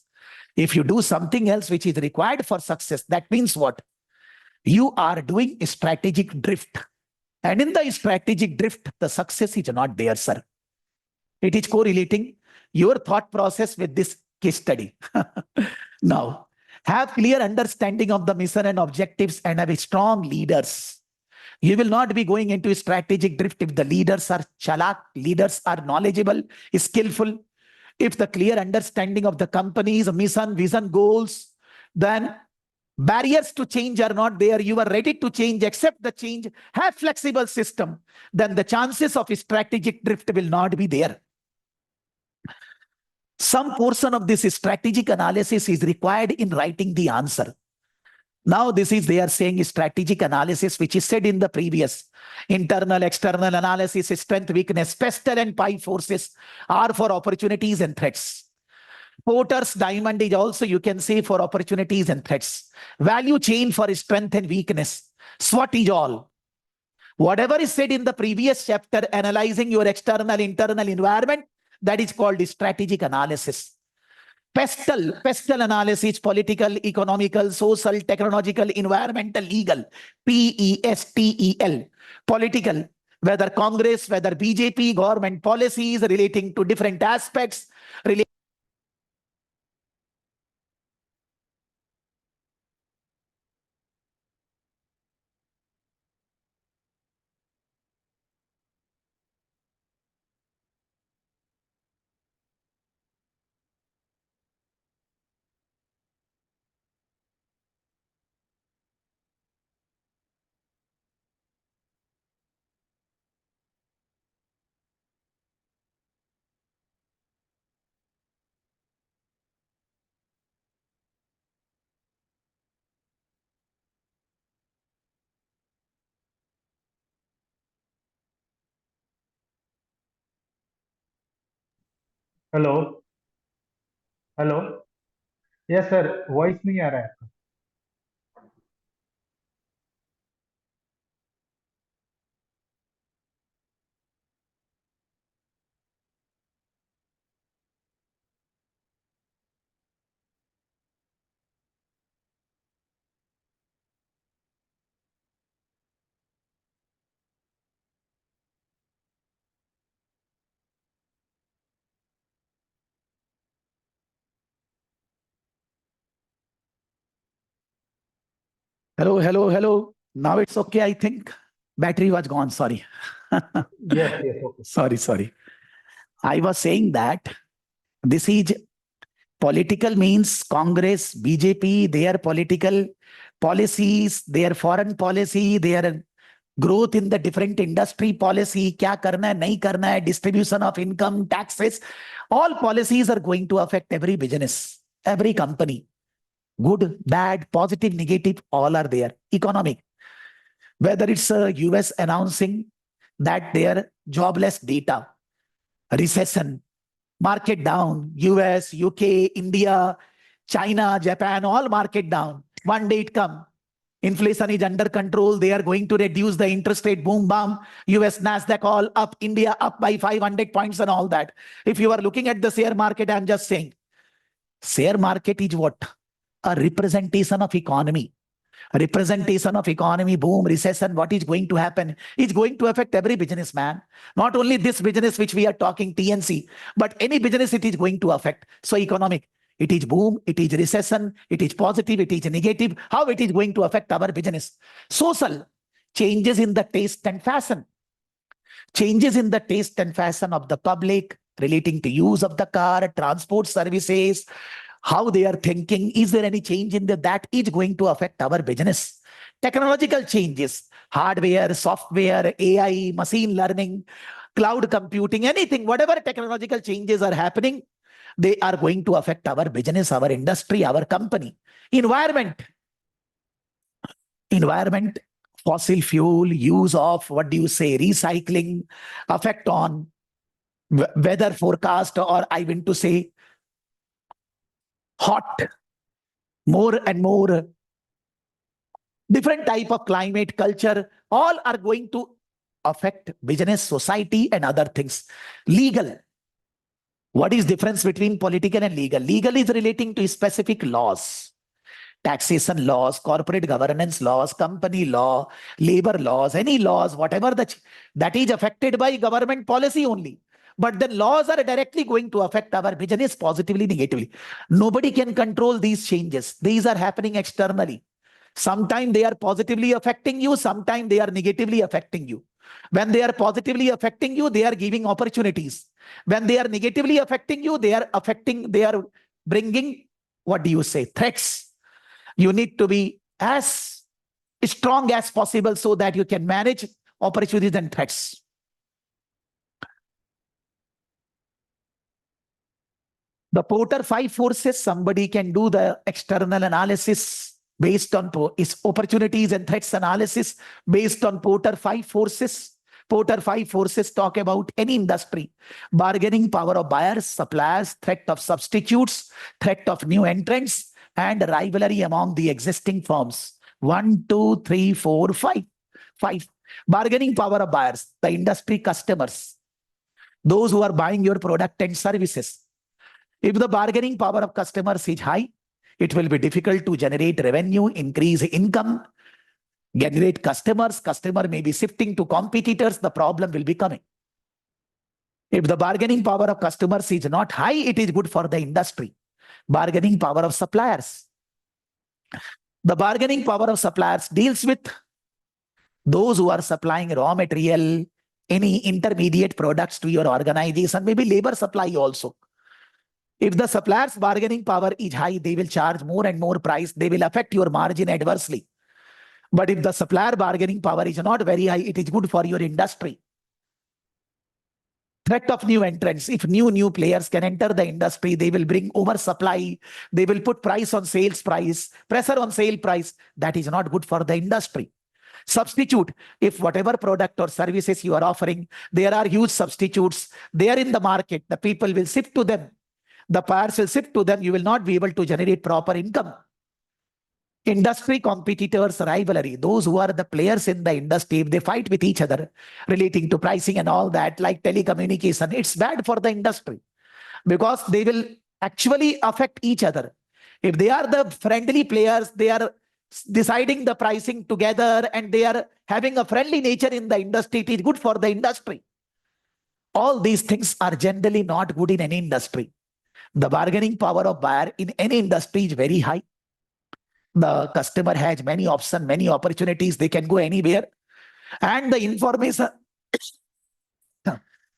If you do something else which is required for success, that means what? You are doing a strategic drift. And in the strategic drift, the success is not there, sir. It is correlating your thought process with this case study. Now, have clear understanding of the mission and objectives and have strong leaders. You will not be going into a strategic drift if the leaders are chalak, leaders are knowledgeable, skillful. If the clear understanding of the company's mission, vision, goals, then barriers to change are not there. You are ready to change, accept the change, have flexible system. Then the chances of strategic drift will not be there. Some portion of this strategic analysis is required in writing the answer. Now this is, they are saying strategic analysis, which is said in the previous. Internal, external analysis, strength, weakness, pestle and pi forces are for opportunities and threats. Porter's diamond is also, you can say, for opportunities and threats. Value chain for strength and weakness. SWOT is all. Whatever is said in the previous chapter, analyzing your external, internal environment, that is called strategic analysis. Pestle analysis, political, economical, social, technological, environmental, legal, PESTEL, political, whether Congress, whether BJP, government policies relating to different aspects. Hello hello yes sir voice नहीं आ रहा है आपका Hello. Now it's okay, I think. Battery was gone, sorry. yes okay Sorry. I was saying that this is political, means Congress, BJP, their political policies, their foreign policy, their growth in the different industry policy, kya karna hai, nahi karna hai, distribution of income, taxes, all policies are going to affect every business, every company. Good, bad, positive, negative, all are there. Economic. Whether it's US announcing that their jobless data, recession, market down, US, UK, India, China, Japan, all market down. One day it come. Inflation is under control. They are going to reduce the interest rate. Boom, bam. US Nasdaq all up. India up by 500 points and all that. If you are looking at the share market, I'm just saying, share market is what? A representation of economy. A representation of economy, boom, recession, what is going to happen? It's going to affect every business, man. Not only this business which we are talking, TNC, but any business it is going to affect. So economic. It is boom, it is recession, it is positive, it is negative. How it is going to affect our business? Social, changes in the taste and fashion. Changes in the taste and fashion of the public relating to use of the car, transport services, how they are thinking. Is there any change in that is going to affect our business? Technological changes, hardware, software, AI, machine learning, cloud computing, anything, whatever technological changes are happening, they are going to affect our business, our industry, our company. Environment, fossil fuel, use of, recycling, effect on weather forecast, or I want to say hot, more and more different type of climate, culture, all are going to affect business, society, and other things. Legal. What is difference between political and legal? Legal is relating to specific laws. Taxation laws, corporate governance laws, company law, labor laws, any laws, whatever that is affected by government policy only. But then laws are directly going to affect our business positively, negatively. Nobody can control these changes. These are happening externally. Sometimes they are positively affecting you, sometimes they are negatively affecting you. When they are positively affecting you, they are giving opportunities. When they are negatively affecting you, they are bringing, threats. You need to be as strong as possible so that you can manage opportunities and threats. The Porter 5 forces, somebody can do the external analysis based on its opportunities and threats analysis based on Porter 5 forces. Porter 5 forces talk about any industry: bargaining power of buyers, suppliers, threat of substitutes, threat of new entrants, and rivalry among the existing firms. 1, 2, 3, 4, 5. 5. Bargaining power of buyers, the industry customers, those who are buying your product and services. If the bargaining power of customers is high, it will be difficult to generate revenue, increase income, generate customers. Customer may be shifting to competitors. The problem will be coming. If the bargaining power of customers is not high, it is good for the industry. Bargaining power of suppliers. The bargaining power of suppliers deals with those who are supplying raw material, any intermediate products to your organization, maybe labor supply also. If the supplier's bargaining power is high, they will charge more and more price. They will affect your margin adversely. But if the supplier bargaining power is not very high, it is good for your industry. Threat of new entrants. If new players can enter the industry, they will bring oversupply. They will put price on sales price, pressure on sale price. That is not good for the industry. Substitute. If whatever product or services you are offering, there are huge substitutes. They are in the market. The people will shift to them. The buyers will shift to them. You will not be able to generate proper income. Industry competitors, rivalry. Those who are the players in the industry, if they fight with each other relating to pricing and all that, like telecommunication, it's bad for the industry because they will actually affect each other. If they are the friendly players, they are deciding the pricing together and they are having a friendly nature in the industry, it is good for the industry. All these things are generally not good in any industry. The bargaining power of buyer in any industry is very high. The customer has many options, many opportunities. They can go anywhere. And the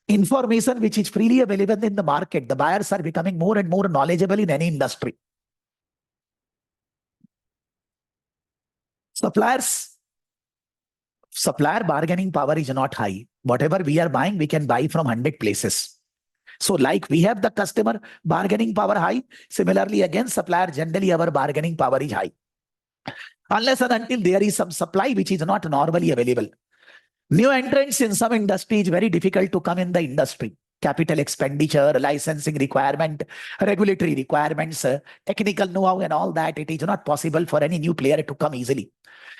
information which is freely available in the market, the buyers are becoming more and more knowledgeable in any industry. Supplier bargaining power is not high. Whatever we are buying, we can buy from 100 places. So like we have the customer bargaining power high, similarly again supplier, generally our bargaining power is high. Unless and until there is some supply which is not normally available. New entrants in some industry is very difficult to come in the industry. capital expenditure, licensing requirement, regulatory requirements, technical know-how and all that, it is not possible for any new player to come easily.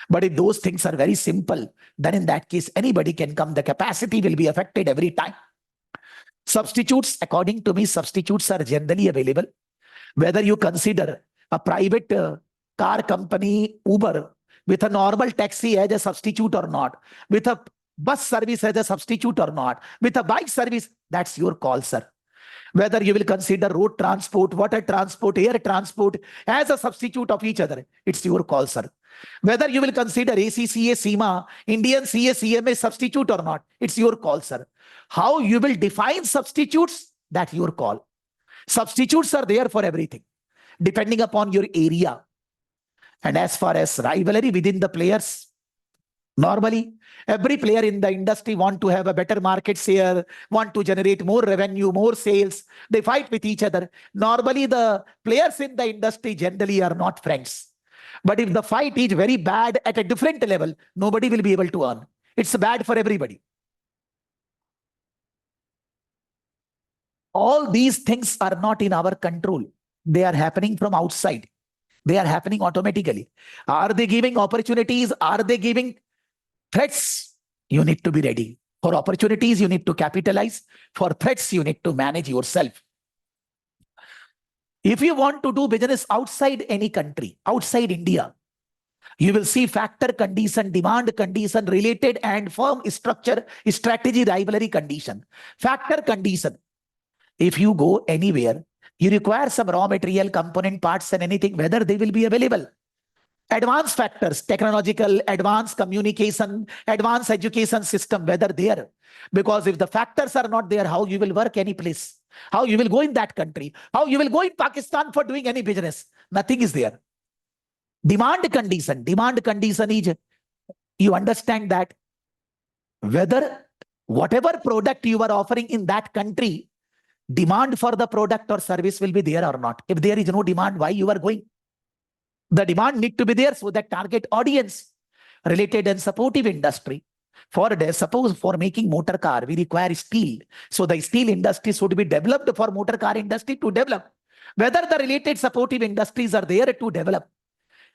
But if those things are very simple, then in that case, anybody can come. The capacity will be affected every time. Substitutes, according to me, substitutes are generally available. Whether you consider a private car company, Uber, with a normal taxi as a substitute or not, with a bus service as a substitute or not, with a bike service, that's your call, sir. Whether you will consider road transport, water transport, air transport as a substitute of each other, it's your call, sir. Whether you will consider ACCA, CIMA, Indian CA, substitute or not, it's your call, sir. How you will define substitutes, that's your call. Substitutes are there for everything, depending upon your area. And as far as rivalry within the players, normally, every player in the industry want to have a better market share, want to generate more revenue, more sales. They fight with each other. Normally, the players in the industry generally are not friends. But if the fight is very bad at a different level, nobody will be able to earn. It's bad for everybody. All these things are not in our control. They are happening from outside. They are happening automatically. Are they giving opportunities? Are they giving threats? You need to be ready. For opportunities, you need to capitalize. For threats, you need to manage yourself. If you want to do business outside any country, outside India, you will see factor condition, demand condition, related and firm structure, strategy, rivalry condition. Factor condition. If you go anywhere, you require some raw material, component parts and anything, whether they will be available. Advanced factors, technological, advanced communication, advanced education system, whether there. Because if the factors are not there, how you will work any place? How you will go in that country? How you will go in Pakistan for doing any business? Nothing is there. Demand condition is, you understand that whether whatever product you are offering in that country, demand for the product or service will be there or not. If there is no demand, why you are going? The demand need to be there so that target audience, related and supportive industry. Suppose for making motor car, we require steel. So the steel industry should be developed for motor car industry to develop. Whether the related supportive industries are there to develop.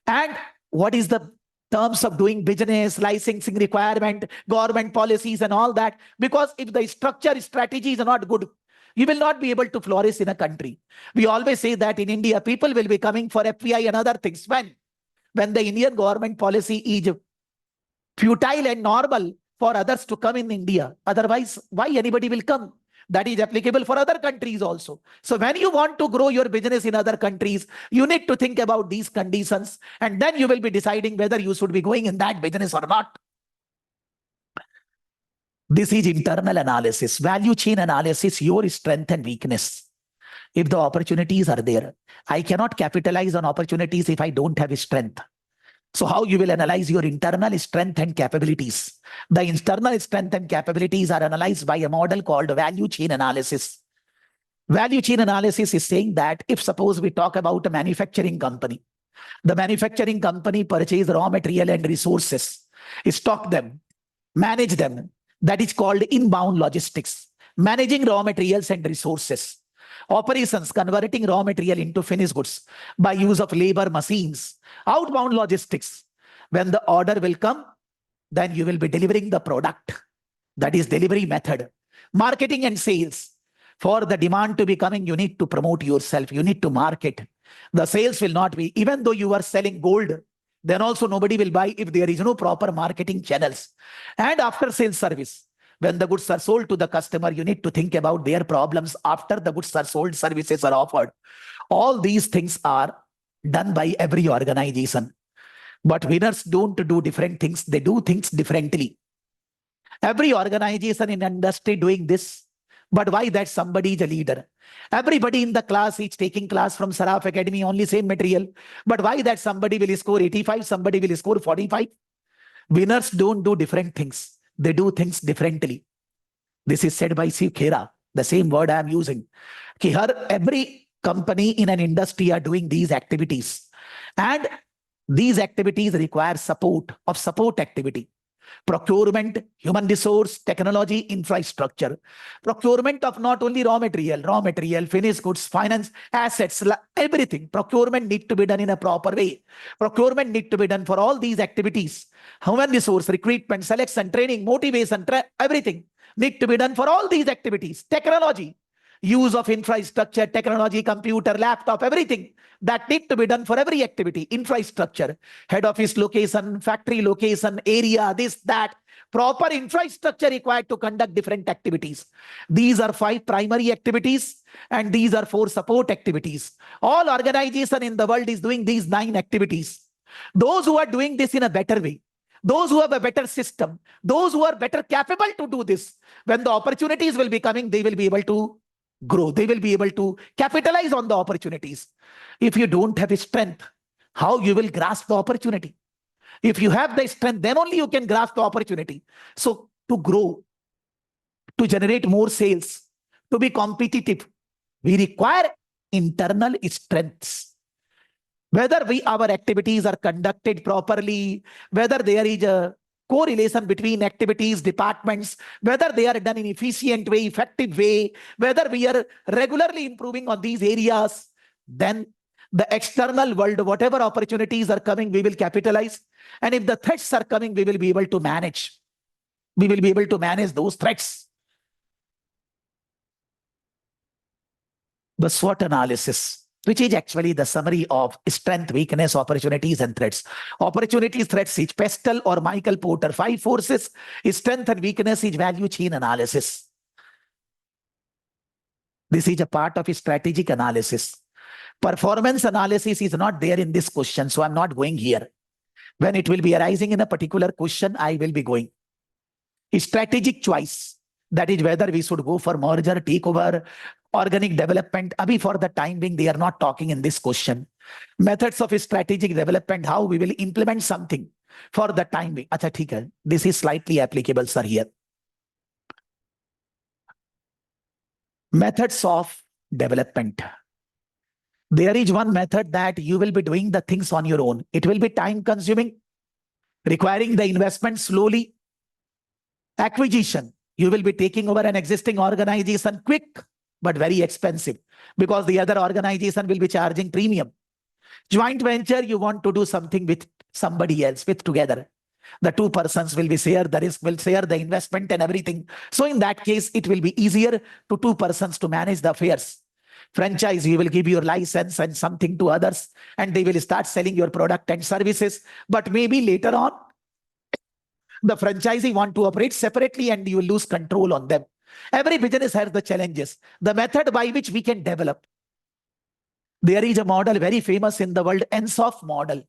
And what is the terms of doing business, licensing requirement, government policies and all that. Because if the structure strategy is not good, you will not be able to flourish in a country. We always say that in India, people will be coming for FPI and other things. When the Indian government policy is futile and normal for others to come in India. Otherwise, why anybody will come? That is applicable for other countries also. So when you want to grow your business in other countries, you need to think about these conditions, and then you will be deciding whether you should be going in that business or not. This is internal analysis, value chain analysis, your strength and weakness. If the opportunities are there, I cannot capitalize on opportunities if I don't have strength. So how you will analyze your internal strength and capabilities? The internal strength and capabilities are analyzed by a model called value chain analysis. Value chain analysis is saying that if suppose we talk about a manufacturing company, the manufacturing company purchase raw material and resources, stock them, manage them. That is called inbound logistics, managing raw materials and resources. Operations, converting raw material into finished goods by use of labor, machines. Outbound logistics, when the order will come, then you will be delivering the product. That is delivery method. Marketing and sales. For the demand to be coming, you need to promote yourself. You need to market. The sales will not be, even though you are selling gold, then also nobody will buy if there is no proper marketing channels. And after sales service. When the goods are sold to the customer, you need to think about their problems after the goods are sold, services are offered. All these things are done by every organization. But winners don't do different things. They do things differently. Every organization in industry doing this. But why that somebody is a leader? Everybody in the class is taking class from Saraf Academy, only same material. But why that somebody will score 85, somebody will score 45? Winners don't do different things. They do things differently. This is said by Steve Khera, the same word I am using. Every company in an industry are doing these activities. And these activities require support activity. Procurement, human resource, technology, infrastructure. Procurement of not only raw material, finished goods, finance, assets, everything. Procurement need to be done in a proper way. Procurement need to be done for all these activities. Human resource, recruitment, selection, training, motivation, everything need to be done for all these activities. Technology, use of infrastructure, technology, computer, laptop, everything that need to be done for every activity. Infrastructure, head office location, factory location, area, this, that, proper infrastructure required to conduct different activities. These are 5 primary activities and these are 4 support activities. All organization in the world is doing these 9 activities. Those who are doing this in a better way, those who have a better system, those who are better capable to do this, when the opportunities will be coming, they will be able to grow. They will be able to capitalize on the opportunities. If you don't have strength, how you will grasp the opportunity? If you have the strength, then only you can grasp the opportunity. So to grow, to generate more sales, to be competitive, we require internal strengths. Whether our activities are conducted properly, whether there is a correlation between activities, departments, whether they are done in efficient way, effective way, whether we are regularly improving on these areas, then the external world, whatever opportunities are coming, we will capitalize. And if the threats are coming, we will be able to manage. We will be able to manage those threats. The SWOT analysis, which is actually the summary of strength, weakness, opportunities, and threats. Opportunities, threats is Pestel or Michael Porter. 5 forces, strength and weakness is value chain analysis. This is a part of strategic analysis. Performance analysis is not there in this question, so I'm not going here. When it will be arising in a particular question, I will be going. Strategic choice, that is whether we should go for merger, takeover, organic development. Abhi for the time being, they are not talking in this question. Methods of strategic development, how we will implement something for the time being. Acha, theek hai. This is slightly applicable, sir, here. Methods of development. There is one method that you will be doing the things on your own. It will be time consuming, requiring the investment slowly. Acquisition, you will be taking over an existing organization quick, but very expensive because the other organization will be charging premium. Joint venture, you want to do something with somebody else, with together. The 2 persons will be share the risk, will share the investment and everything. So in that case, it will be easier to 2 persons to manage the affairs. Franchise, you will give your license and something to others and they will start selling your product and services. But maybe later on, the franchisee want to operate separately and you will lose control on them. Every business has the challenges. The method by which we can develop. There is a model very famous in the world, ENSOF model.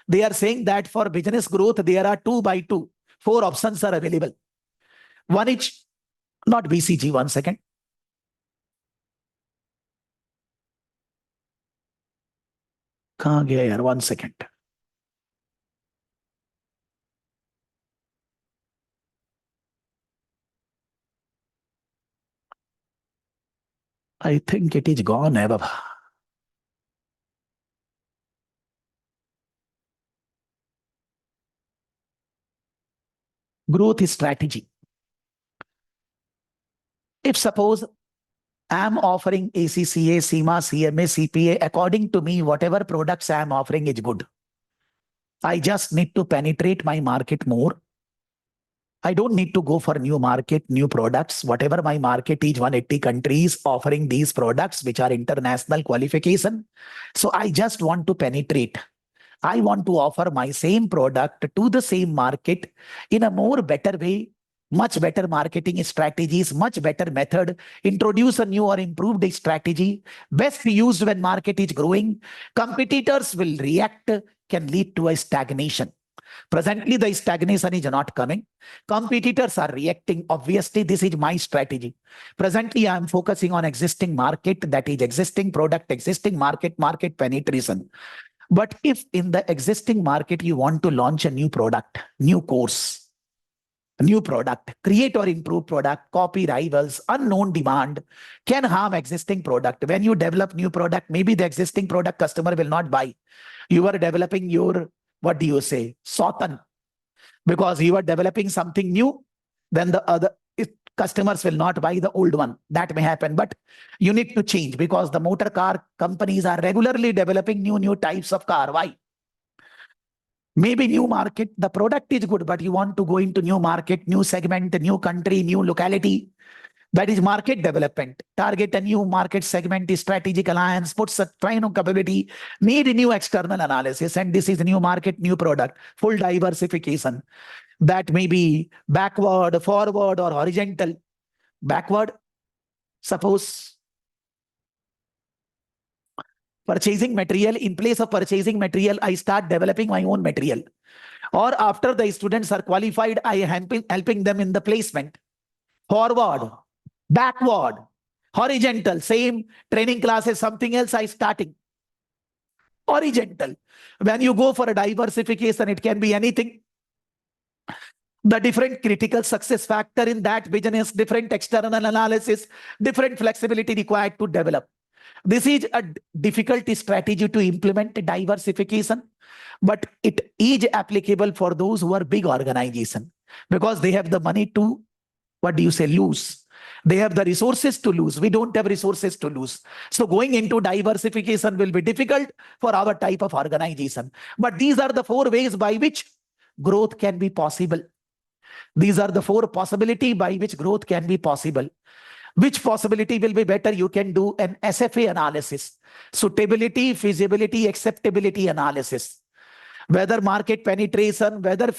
They are saying that for business growth, there are 2 by 2. 4 options are available. One is not BCG, 1 second. Kahan gaya yaar, 1 second. I think it is gone, hai baba. Growth strategy. If suppose I am offering ACCA, CIMA, CMA, CPA, according to me, whatever products I am offering is good. I just need to penetrate my market more. I don't need to go for new market, new products. Whatever my market is, 180 countries offering these products, which are international qualification. So I just want to penetrate. I want to offer my same product to the same market in a more better way, much better marketing strategies, much better method, introduce a new or improved strategy, best used when market is growing. Competitors will react, can lead to a stagnation. Presently, the stagnation is not coming. Competitors are reacting. Obviously, this is my strategy. Presently, I am focusing on existing market, that is existing product, existing market, market penetration. But if in the existing market, you want to launch a new product, new course, new product, create or improve product, copy rivals, unknown demand, can harm existing product. When you develop new product, maybe the existing product customer will not buy. You are developing your, what do you say, Sautan. because you are developing something new, then the other customers will not buy the old one. That may happen, but you need to change because the motor car companies are regularly developing new types of car. Why? Maybe new market, the product is good, but you want to go into new market, new segment, new country, new locality. That is market development. Target a new market segment, strategic alliance, puts a train of capability, need a new external analysis, and this is new market, new product, full diversification. That may be backward, forward, or horizontal. Backward, suppose purchasing material, in place of purchasing material, I start developing my own material. Or after the students are qualified, I am helping them in the placement. Forward, backward, horizontal, same training classes, something else I starting. Horizontal. When you go for a diversification, it can be anything. The different critical success factor in that business, different external analysis, different flexibility required to develop. This is a difficult strategy to implement diversification, but it is applicable for those who are big organization because they have the money to, lose. They have the resources to lose. We don't have resources to lose. So going into diversification will be difficult for our type of organization. But these are the 4 ways by which growth can be possible. These are the 4 possibilities by which growth can be possible. Which possibility will be better? You can do an SFA analysis, suitability, feasibility, acceptability analysis. Whether market penetration, whether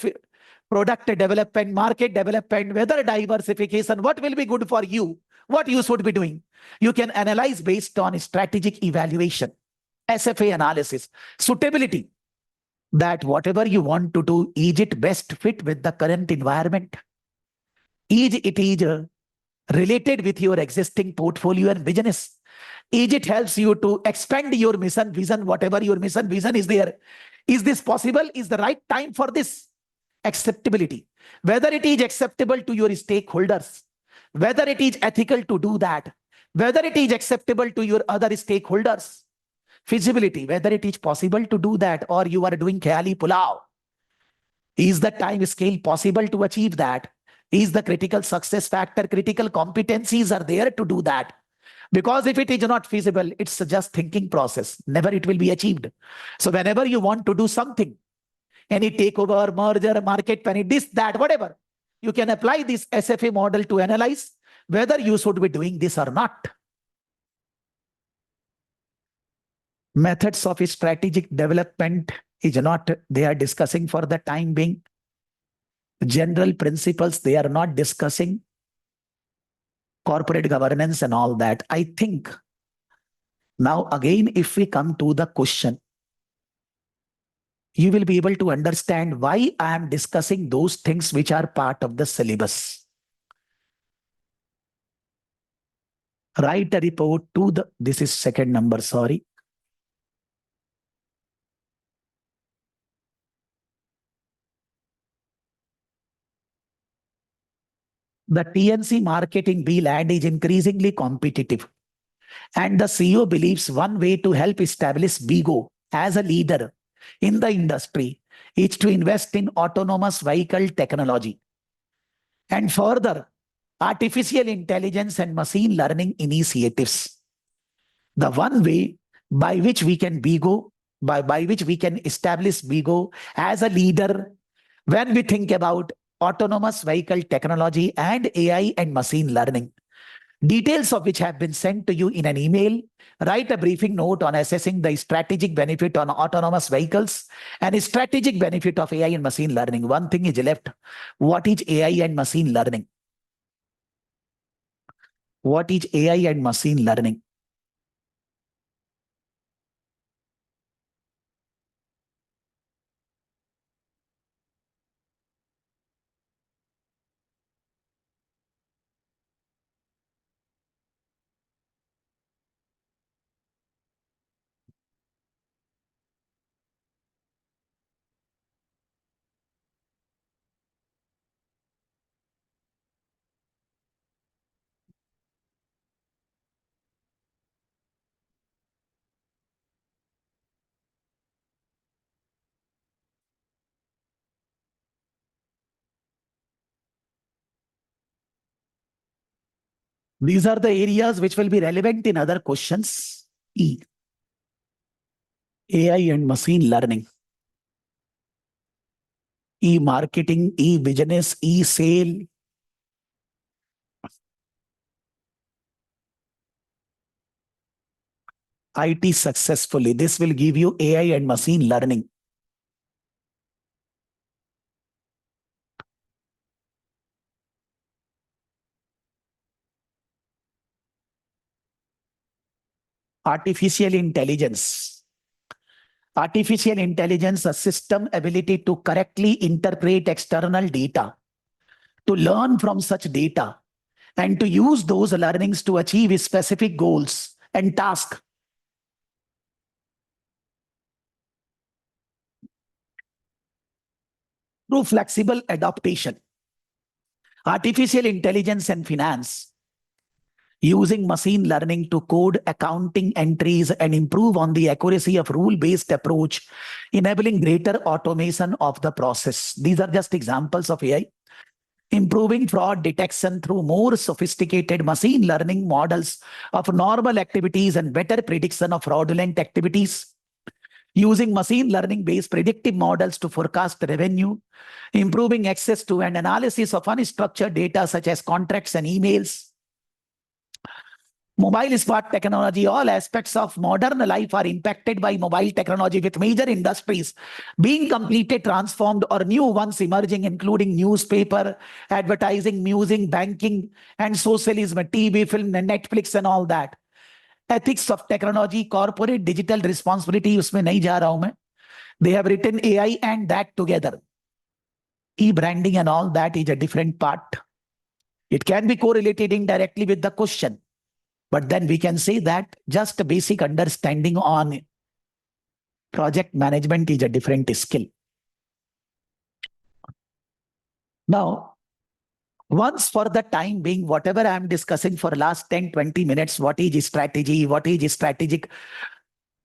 product development, market development, whether diversification, what will be good for you, what you should be doing. You can analyze based on strategic evaluation, SFA analysis, suitability, that whatever you want to do, is it best fit with the current environment? Is it related with your existing portfolio and business? Is it helps you to expand your mission, vision, whatever your mission, vision is there? Is this possible? Is the right time for this? Acceptability. Whether it is acceptable to your stakeholders, whether it is ethical to do that, whether it is acceptable to your other stakeholders. Feasibility, whether it is possible to do that or you are doing khayali pulao. Is the time scale possible to achieve that? Is the critical success factor, critical competencies are there to do that? Because if it is not feasible, it's just thinking process. Never it will be achieved. So whenever you want to do something, any takeover, merger, market penny, this, that, whatever, you can apply this SFA model to analyze whether you should be doing this or not. Methods of strategic development is not, they are discussing for the time being. General principles, they are not discussing. Corporate governance and all that. I think now again, if we come to the question, you will be able to understand why I am discussing those things which are part of the syllabus. Write a report to the, this is second number, sorry. The TNC marketing B land is increasingly competitive. And the CEO believes one way to help establish BIGO as a leader in the industry is to invest in autonomous vehicle technology. And further, artificial intelligence and machine learning initiatives. The one way by which we can BIGO, by which we can establish BIGO as a leader when we think about autonomous vehicle technology and AI and machine learning. Details of which have been sent to you in an email. Write a briefing note on assessing the strategic benefit on autonomous vehicles and strategic benefit of AI and machine learning. One thing is left. What is AI and machine learning? What is AI and machine learning? These are the areas which will be relevant in other questions. E. AI and machine learning. E-marketing, e-business, e-sale. IT successfully. This will give you AI and machine learning. Artificial intelligence. Artificial intelligence, a system ability to correctly interpret external data, to learn from such data, and to use those learnings to achieve specific goals and tasks. Through flexible adaptation. Artificial intelligence and finance. Using machine learning to code accounting entries and improve on the accuracy of rule-based approach, enabling greater automation of the process. These are just examples of AI. Improving fraud detection through more sophisticated machine learning models of normal activities and better prediction of fraudulent activities. Using machine learning-based predictive models to forecast revenue. Improving access to and analysis of unstructured data such as contracts and emails. Mobile smart technology, all aspects of modern life are impacted by mobile technology, with major industries being completely transformed or new ones emerging, including newspaper, advertising, music, banking, and socialism, TV, film, and Netflix, and all that. Ethics of technology, corporate digital responsibility, उसमें नहीं जा रहा हूं मैं. They have written AI and that together. E-branding and all that is a different part. It can be correlated indirectly with the question. But then we can say that just a basic understanding on project management is a different skill. Now, once for the time being, whatever I am discussing for last 10-20 minutes, what is strategy, what is strategic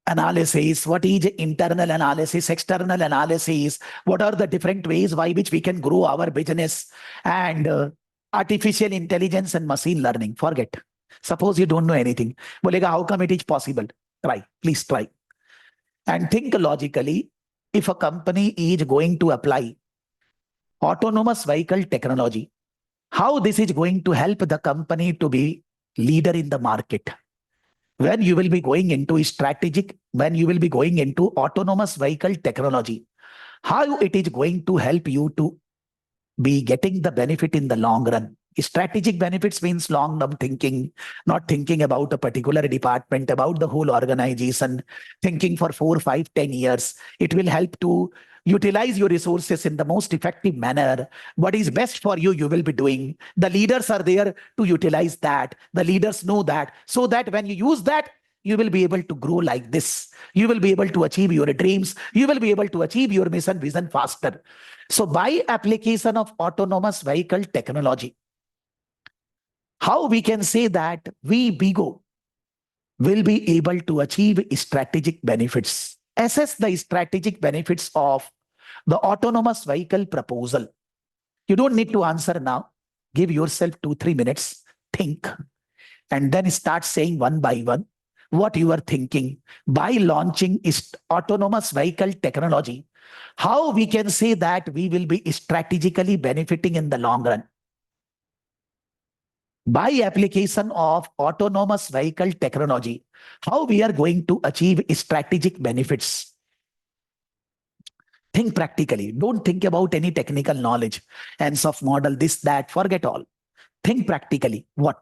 analysis, what is internal analysis, external analysis, what are the different ways by which we can grow our business, and artificial intelligence and machine learning. Forget. Suppose you don't know anything. Bolega, how come it is possible? Try, please try. And think logically, if a company is going to apply autonomous vehicle technology, how this is going to help the company to be leader in the market. When you will be going into strategic, when you will be going into autonomous vehicle technology, how it is going to help you to be getting the benefit in the long run. Strategic benefits means long-term thinking, not thinking about a particular department, about the whole organization, thinking for 4, 5, 10 years. It will help to utilize your resources in the most effective manner. What is best for you, you will be doing. The leaders are there to utilize that. The leaders know that. So that when you use that, you will be able to grow like this. You will be able to achieve your dreams. You will be able to achieve your mission vision faster. So by application of autonomous vehicle technology, how we can say that we, BIGO, will be able to achieve strategic benefits. Assess the strategic benefits of the autonomous vehicle proposal. You don't need to answer now. Give yourself 2-3 minutes, think, and then start saying one by one what you are thinking. By launching autonomous vehicle technology, how we can say that we will be strategically benefiting in the long run. By application of autonomous vehicle technology, how we are going to achieve strategic benefits. Think practically. Don't think about any technical knowledge, Ansoff model, this, that, forget all. Think practically. What?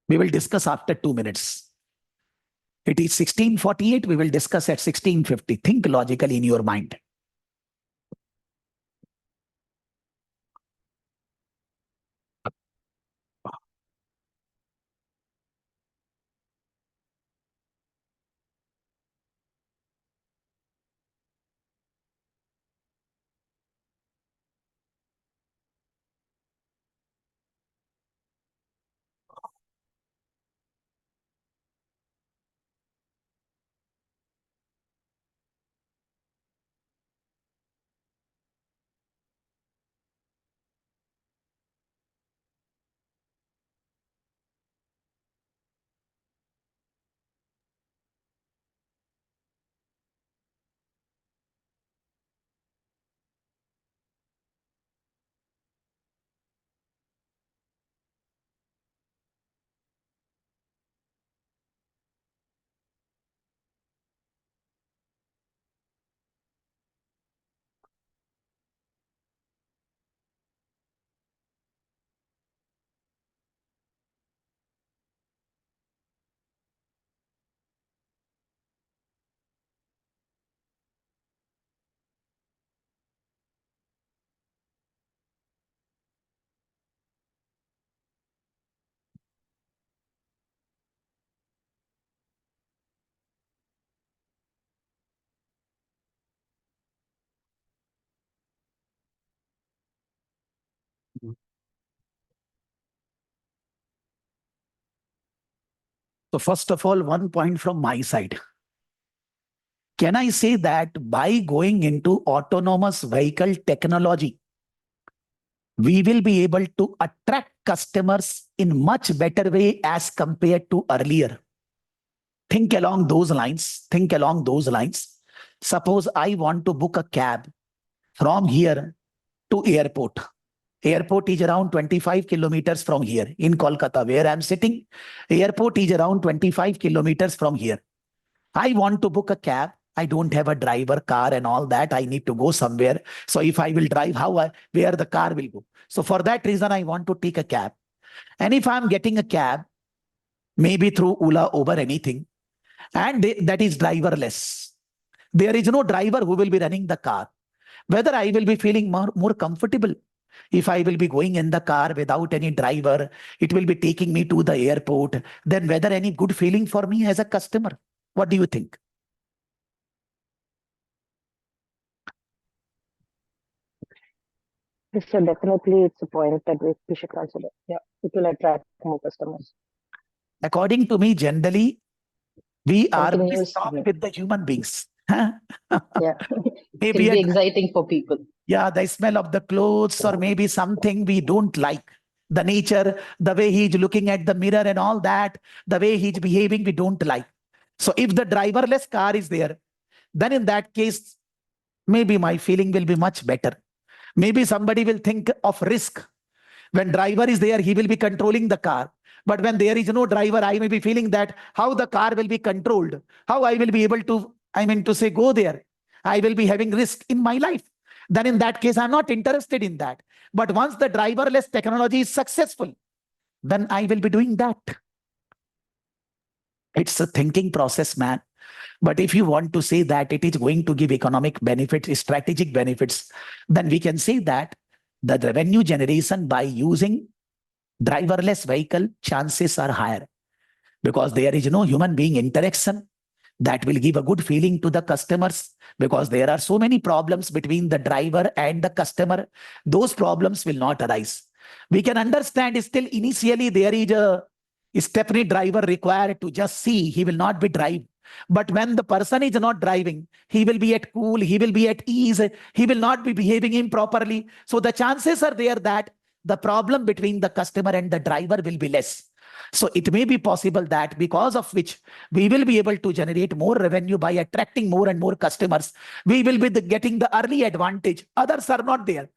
We will discuss after 2 minutes. It is 16:48. We will discuss at 16:50. Think logically in your mind. So first of all, one point from my side. Can I say that by going into autonomous vehicle technology, we will be able to attract customers in much better way as compared to earlier? Think along those lines. Think along those lines. Suppose I want to book a cab from here to airport. Airport is around 25 kilometers from here in Kolkata, where I'm sitting. Airport is around 25 kilometers from here. I want to book a cab. I don't have a driver, car and all that. I need to go somewhere. So if I will drive, where the car will go? So for that reason, I want to take a cab. And if I'm getting a cab, maybe through Ola, Uber, anything, and that is driverless, there is no driver who will be running the car. Whether I will be feeling more comfortable if I will be going in the car without any driver, it will be taking me to the airport, then whether any good feeling for me as a customer? What do you think? So definitely it's a point that we should consider. Yeah, it will attract more customers. According to me, generally, we are Something new pissed off with the human beings. Yeah, it will be exciting for people. Yeah, the smell of the clothes or maybe something we don't like. The nature, the way he's looking at the mirror and all that, the way he's behaving, we don't like. So if the driverless car is there, then in that case, maybe my feeling will be much better. Maybe somebody will think of risk. When driver is there, he will be controlling the car. But when there is no driver, I may be feeling that how the car will be controlled, how I will be able to, go there. I will be having risk in my life. Then in that case, I'm not interested in that. But once the driverless technology is successful, then I will be doing that. It's a thinking process, man. But if you want to say that it is going to give economic benefits, strategic benefits, then we can say that the revenue generation by using driverless vehicle chances are higher because there is no human being interaction. That will give a good feeling to the customers because there are so many problems between the driver and the customer. Those problems will not arise. We can understand still initially there is a stepney driver required to just see, he will not be driving. But when the person is not driving, he will be at cool, he will be at ease, he will not be behaving improperly. So the chances are there that the problem between the customer and the driver will be less. So it may be possible that because of which we will be able to generate more revenue by attracting more and more customers. We will be getting the early advantage. Others are not there.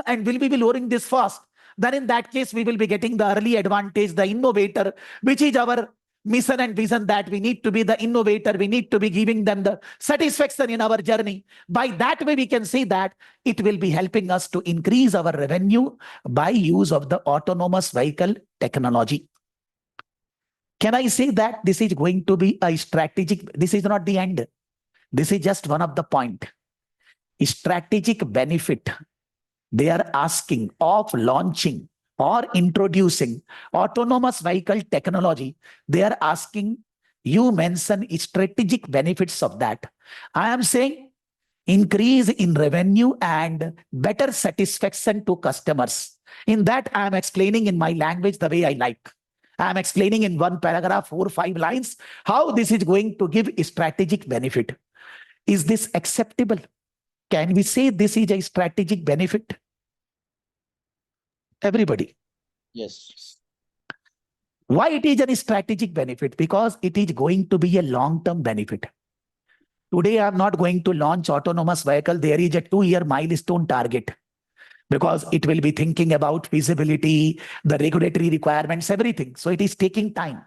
And will we be lowering this fast? Then in that case, we will be getting the early advantage, the innovator, which is our mission and vision, that we need to be the innovator. We need to be giving them the satisfaction in our journey. By that way, we can say that it will be helping us to increase our revenue by use of the autonomous vehicle technology. Can I say that this is going to be a strategic? This is not the end. This is just one of the point. Strategic benefit they are asking of launching or introducing autonomous vehicle technology. They are asking, you mention strategic benefits of that. I am saying increase in revenue and better satisfaction to customers. In that, I am explaining in my language the way I like. I am explaining in one paragraph, 4 or 5 lines, how this is going to give a strategic benefit. Is this acceptable? Can we say this is a strategic benefit? Everybody. Yes. Why it is a strategic benefit? Because it is going to be a long-term benefit. Today, I am not going to launch autonomous vehicle. There is a 2-year milestone target. Because it will be thinking about feasibility, the regulatory requirements, everything. So it is taking time.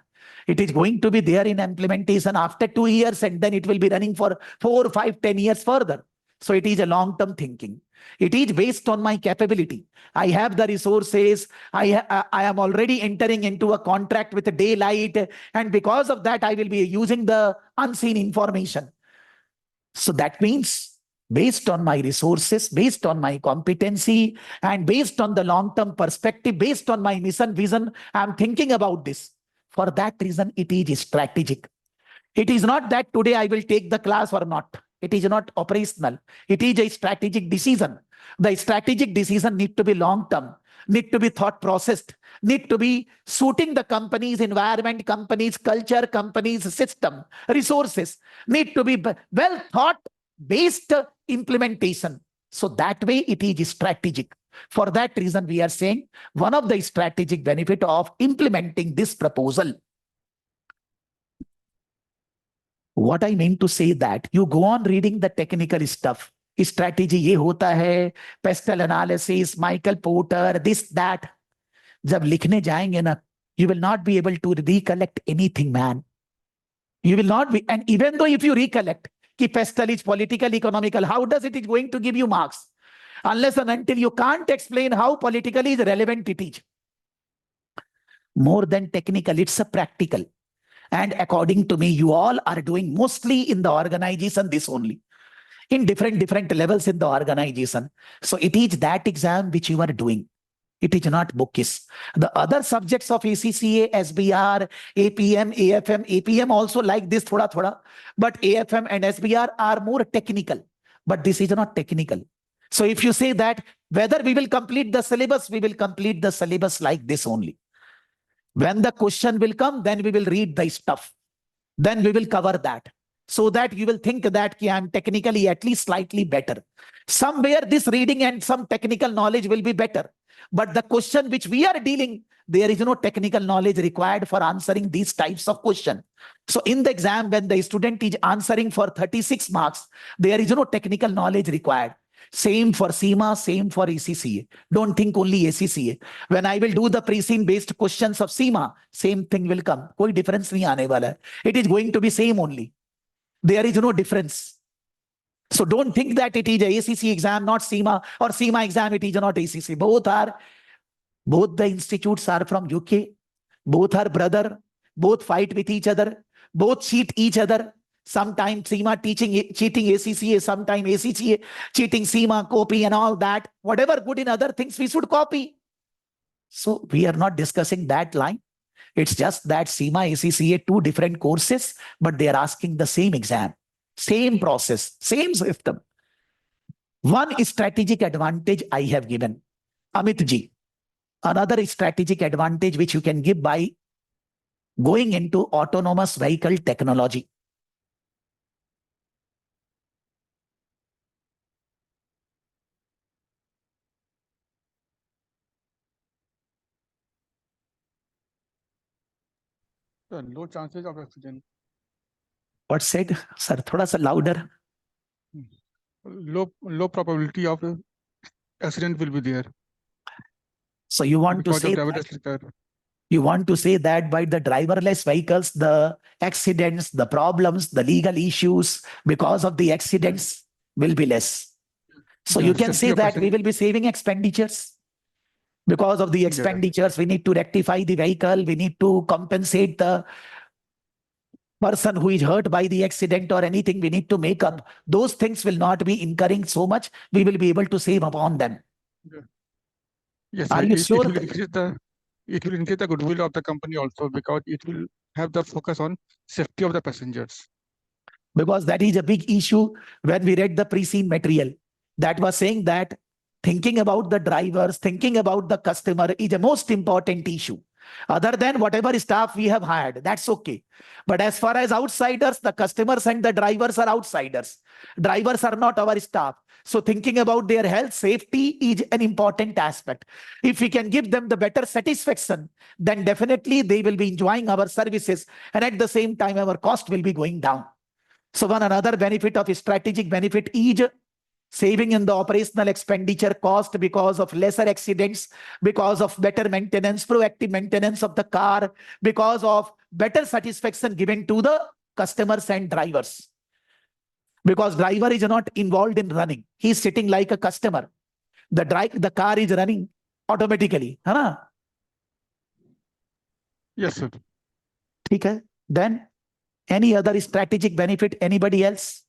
It is going to be there in implementation after 2 years, and then it will be running for 4, 5, 10 years further. So it is a long-term thinking. It is based on my capability. I have the resources. I am already entering into a contract with the daylight. And because of that, I will be using the unseen information. So that means based on my resources, based on my competency, and based on the long-term perspective, based on my mission, vision, I'm thinking about this. For that reason, it is strategic. It is not that today I will take the class or not. It is not operational. It is a strategic decision. The strategic decision need to be long-term, need to be thought processed, need to be suiting the company's environment, company's culture, company's system, resources, need to be well thought based implementation. So that way it is strategic. For that reason, we are saying one of the strategic benefit of implementing this proposal. What I mean to say that you go on reading the technical stuff. Strategy ये होता है, pestle analysis, Michael Porter, this that. जब लिखने जाएंगे ना, you will not be able to recollect anything, man. You will not be, and even though if you recollect, कि pestle is political, economical, how does it is going to give you marks? Unless and until you can't explain how politically is relevant it is. More than technical, it's a practical. And according to me, you all are doing mostly in the organization this only, in different levels in the organization. So it is that exam which you are doing. It is not bookish. The other subjects of ACCA, SBR, APM, AFM, APM also like this thoda, but AFM and SBR are more technical. But this is not technical. So if you say that whether we will complete the syllabus, we will complete the syllabus like this only. When the question will come, then we will read the stuff. Then we will cover that. So that you will think that I am technically at least slightly better. Somewhere this reading and some technical knowledge will be better. But the question which we are dealing, there is no technical knowledge required for answering these types of questions. So in the exam, when the student is answering for 36 marks, there is no technical knowledge required. Same for CIMA, same for ACCA. Don't think only ACCA. When I will do the pre-scene based questions of CIMA, same thing will come. कोई difference नहीं आने वाला है. It is going to be same only. There is no difference. So don't think that it is a ACC exam, not CIMA, or CIMA exam, it is not ACC. Both the institutes are from UK. Both are brother. Both fight with each other. Both cheat each other. Sometimes CIMA cheating ACCA, sometimes ACCA cheating CIMA, copy and all that. Whatever good in other things, we should copy. So we are not discussing that line. It's just that CIMA, ACCA, two different courses, but they are asking the same exam, same process, same system. One strategic advantage I have given. Amit ji, another strategic advantage which you can give by going into autonomous vehicle technology. Low chances of accident. What said, sir? Thoda sa louder. Low probability of accident will be there. So you want to say that, you want to say that by the driverless vehicles, the accidents, the problems, the legal issues because of the accidents will be less. So you can say that we will be saving expenditures. Because of the expenditures, we need to rectify the vehicle, we need to compensate the person who is hurt by the accident or anything, we need to make up. Those things will not be incurring so much. We will be able to save upon them. Yes, are you sure? It will increase the goodwill of the company also, because it will have the focus on safety of the passengers. Because that is a big issue when we read the pre-scene material. That was saying that thinking about the drivers, thinking about the customer is the most important issue. Other than whatever staff we have hired, that's okay. But as far as outsiders, the customers and the drivers are outsiders. Drivers are not our staff. So thinking about their health, safety is an important aspect. If we can give them the better satisfaction, then definitely they will be enjoying our services. And at the same time, our cost will be going down. So one another benefit of strategic benefit is saving in the operational expenditure cost because of lesser accidents, because of better maintenance, proactive maintenance of the car, because of better satisfaction given to the customers and drivers. Because driver is not involved in running. He is sitting like a customer. The car is running automatically. Hai? Yes, sir. Okay. Then any other strategic benefit, anybody else?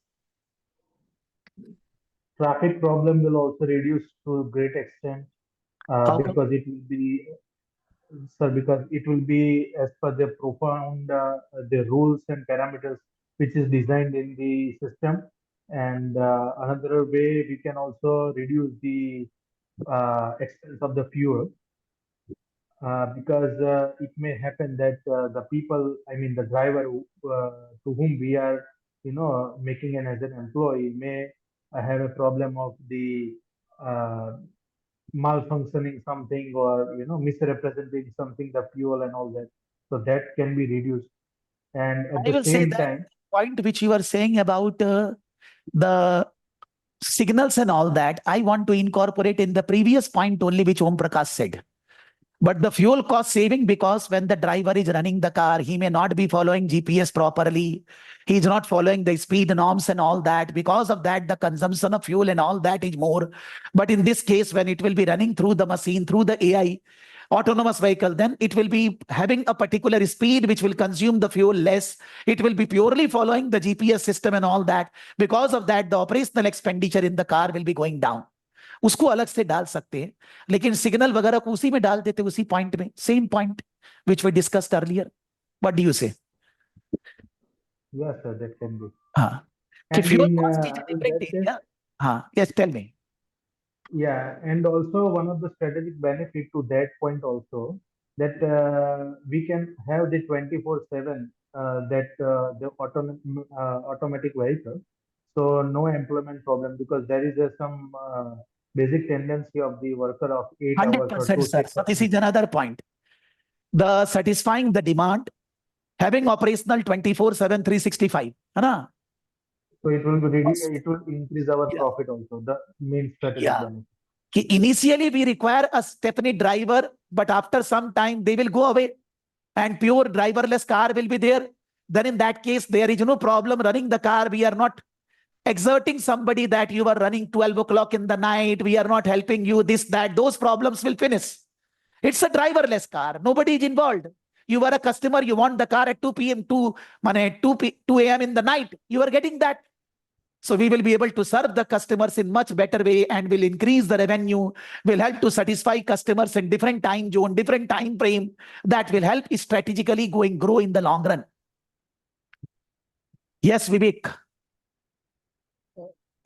Traffic problem will also reduce to a great extent because it will be, sir, because it will be as per the profound the rules and parameters which is designed in the system. And another way we can also reduce the expense of the fuel, because it may happen that the people, I mean the driver to whom we are, making an as an employee may have a problem of the uh, malfunctioning something, or misrepresenting something, the fuel and all that. So that can be reduced. And at I the will say same that time, point which you are saying about the signals and all that, I want to incorporate in the previous point only which Om Prakash said. But the fuel cost saving, because when the driver is running the car, he may not be following GPS properly. He's not following the speed norms and all that. Because of that, the consumption of fuel and all that is more. But in this case, when it will be running through the machine, through the AI, autonomous vehicle, then it will be having a particular speed which will consume the fuel less. It will be purely following the GPS system and all that. Because of that, the operational expenditure in the car will be going down. उसको अलग से डाल सकते हैं, लेकिन signal वगैरह को उसी में डाल देते, उसी पॉइंट में, same point which we discussed earlier. What do you say? yes, sir, that can be. हाँ, कि And fuel in cost is a in different that case, area. हाँ, yes, tell me. yeah, and also one of the strategic benefit to that point also, that we can have the 24/7 that the automatic vehicle, so no employment problem, because there is some basic tendency of the worker of 8 hours or 100%, sir. So this is another point. The satisfying the demand, having operational 24/7, 365. है ना? So it will it will increase our Yeah. profit also, the main strategic Yeah. benefit. कि initially we require a Stepney driver, but after some time they will go away and pure driverless car will be there. Then in that case, there is no problem running the car. We are not exerting somebody that you are running 12 o'clock in the night. We are not helping you, this, that. Those problems will finish. It's a driverless car. Nobody is involved. You are a customer. You want the car at 2 p.m. 2 a.m. in the night. You are getting that. So we will be able to serve the customers in much better way and will increase the revenue, will help to satisfy customers in different time zone, different time frame. That will help strategically grow in the long run. Yes, Vivek.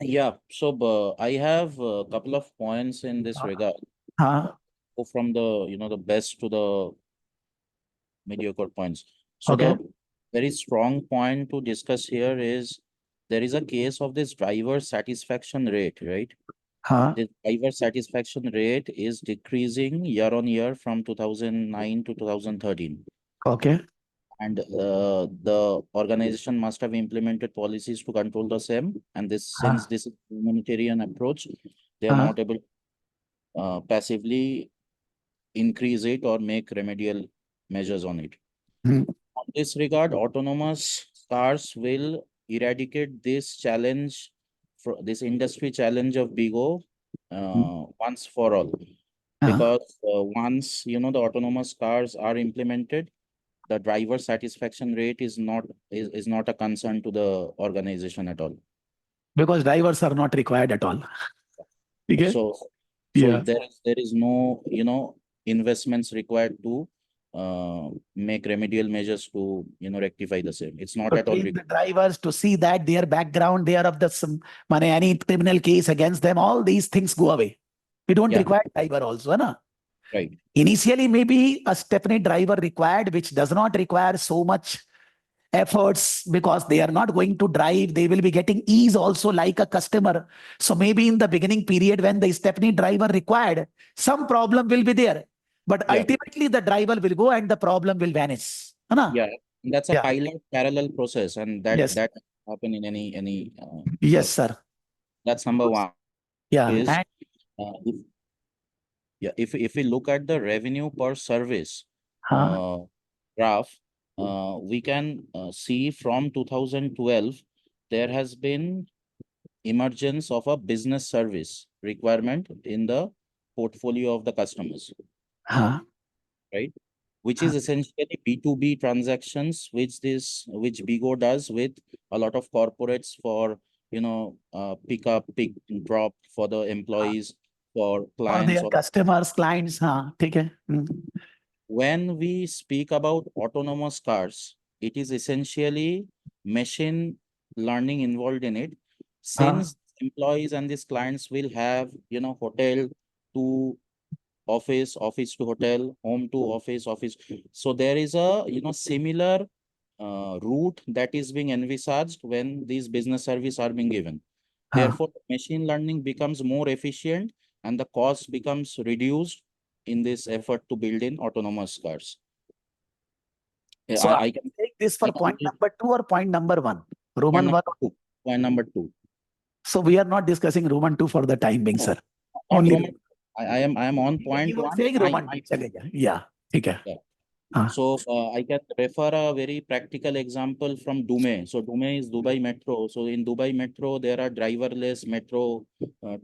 Yeah, so I have a couple of points in this regard. Go from the the best to the mediocre points. So Okay. the very strong point to discuss here is there is a case of this driver satisfaction rate, right? The driver satisfaction rate is decreasing year on year from 2009 to 2013. Okay. And the organization must have implemented policies to control the same. And since this is a humanitarian approach, they are not able to passively increase it or make remedial measures on it. In this regard, autonomous cars will eradicate this challenge, this industry challenge of BIGO once for all. Because once the autonomous cars are implemented, the driver satisfaction rate is not a concern to the organization at all. Because drivers are not required at all. Okay? So Yeah. there is no investments required to make remedial measures to rectify the same. It's not To at all train the drivers to see that their background, they are of the any criminal case against them, all these things go away. We don't require driver also, na? Right. Initially, maybe a Stepney driver required, which does not require so much efforts because they are not going to drive. They will be getting ease also like a customer. So maybe in the beginning period when the Stepney driver required, some problem will be there. But ultimately the driver will go and the problem will vanish. Ana? Yeah, that's a pilot parallel process, and that happen in any. Yes, sir. That's number one. Yeah. Is if we look at the revenue per service graph, we can see from 2012 there has been emergence of a business service requirement in the portfolio of the customers. Right, which is essentially B2B transactions, which BIGO does with a lot of corporates for pick up, pick, drop for the employees, for clients, or their customers, clients. Okay. When we speak about autonomous cars, it is essentially machine learning involved in it, since employees and these clients will have, hotel to office, office to hotel, home to office, office. So there is a, similar route that is being envisaged when these business services are being given. Therefore, machine learning becomes more efficient and the cost becomes reduced in this effort to build in autonomous cars. So I can take this for point number 2 or point number 1? point Roman 1. number 2. Point number 2. So we are not discussing Roman 2 for the time being, sir. Not Only Roman. I am on point you are 1. saying Roman 2. Yeah. Okay. So I can refer a very practical example from Dume. So Dume is Dubai Metro. So in Dubai Metro, there are driverless metro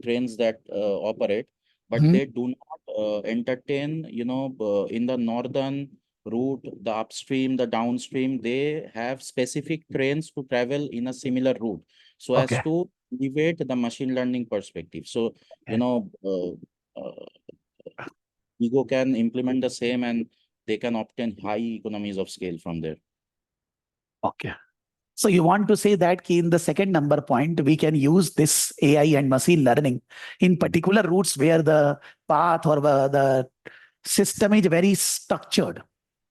trains that operate, but they do not entertain, in the northern route, the upstream, the downstream, they have specific trains to travel in a similar route. So as to elevate the machine learning perspective. So, Ego can implement the same and they can obtain high economies of scale from there. Okay. So you want to say that in the second number point, we can use this AI and machine learning in particular routes where the path or the system is very structured.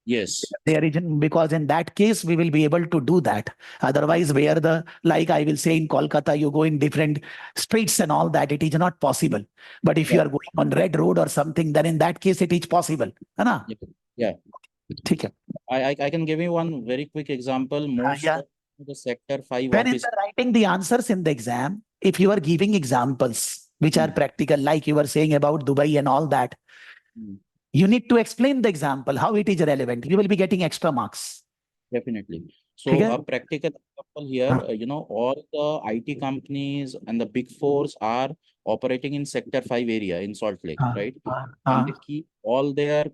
Yes. Because in that case, we will be able to do that. Otherwise, where like I will say in Kolkata, you go in different streets and all that, it is not possible. But if you are going on Red Road or something, then in that case, it is possible. Yeah. Okay. I can give you one very quick example. Most of the sector 5 when office. in the writing the answers in the exam, if you are giving examples which are practical, like you were saying about Dubai and all that, you need to explain the example, how it is relevant. You will be getting extra marks. Definitely. So a practical example here, all the IT companies and the big fours are operating in sector 5 area in Salt Lake, right? And they keep all their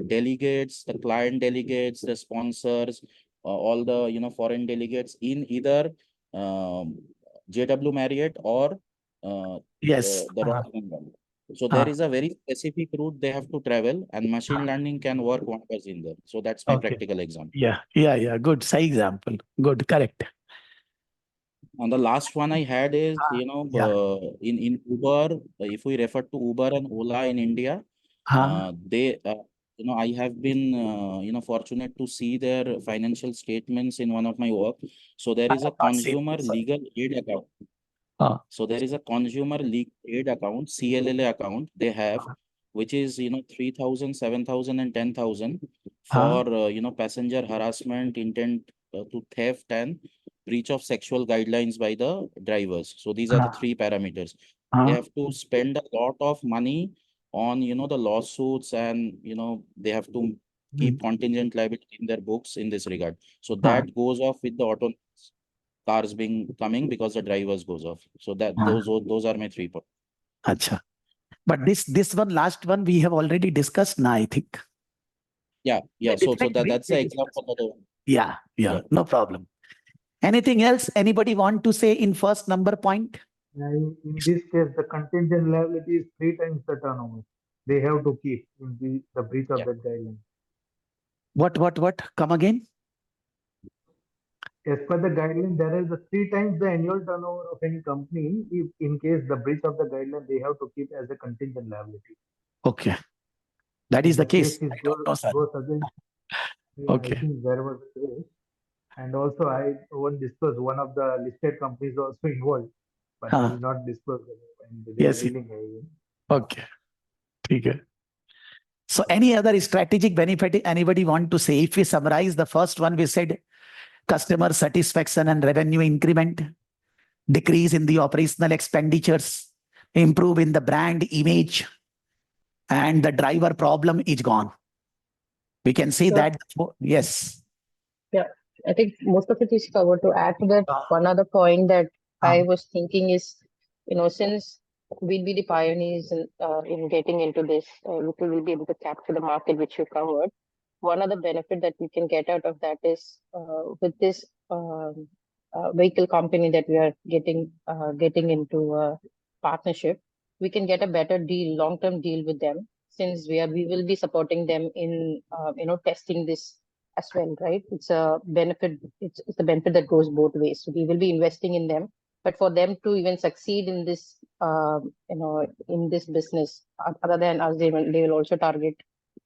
delegates, the client delegates, the sponsors, all the, foreign delegates in either JW Marriott or the Royal Bengal. So there is a very specific route they have to travel and machine learning can work wonders in there. So that's my practical example. Yeah. Good. Say example. Good. Correct. And the last one I had is, in Uber, if we refer to Uber and Ola in India, they, I have been, fortunate to see their financial statements in one of my work. So there is a consumer legal aid account. So there is a consumer legal aid account, CLLA account they have, which is, 3,000, 7,000 and 10,000 for, passenger harassment, intent to theft and breach of sexual guidelines by the drivers. So these are the 3 parameters. They have to spend a lot of money on, the lawsuits and, they have to keep contingent liability in their books in this regard. So that goes off with the autonomous cars coming because the drivers goes off. So that those are my 3 points. Acha. But this one, last one, we have already discussed now, I think. Yeah. So that's the example. Yeah. No problem. Anything else anybody want to say in first number point? In this case, the contingent liability is 3 times the turnover. They have to keep in the breach of that guideline. What? Come again? As per the guideline, there is a 3 times the annual turnover of any company. If in case the breach of the guideline, they have to keep as a contingent liability. Okay. That is the case. I don't know, sir. Okay. I think there was a case. And also, I won't disclose one of the listed companies also involved, but I will not disclose them. And they are dealing again. Okay. Okay. So any other strategic benefit anybody want to say? If we summarize the first one, we said customer satisfaction and revenue increment, decrease in the operational expenditures, improve in the brand image, and the driver problem is gone. We can say that. Yes. Yeah, I think most of it is covered. To add to that, one other point that I was thinking is, since we'll be the pioneers in getting into this, we will be able to capture the market which you covered. One other benefit that we can get out of that is with this vehicle company that we are getting into a partnership, we can get a better deal, long-term deal with them, since we will be supporting them in testing this as well, right? It's a benefit. It's the benefit that goes both ways. So we will be investing in them, But for them to even succeed in this, in this business, other than us, they will also target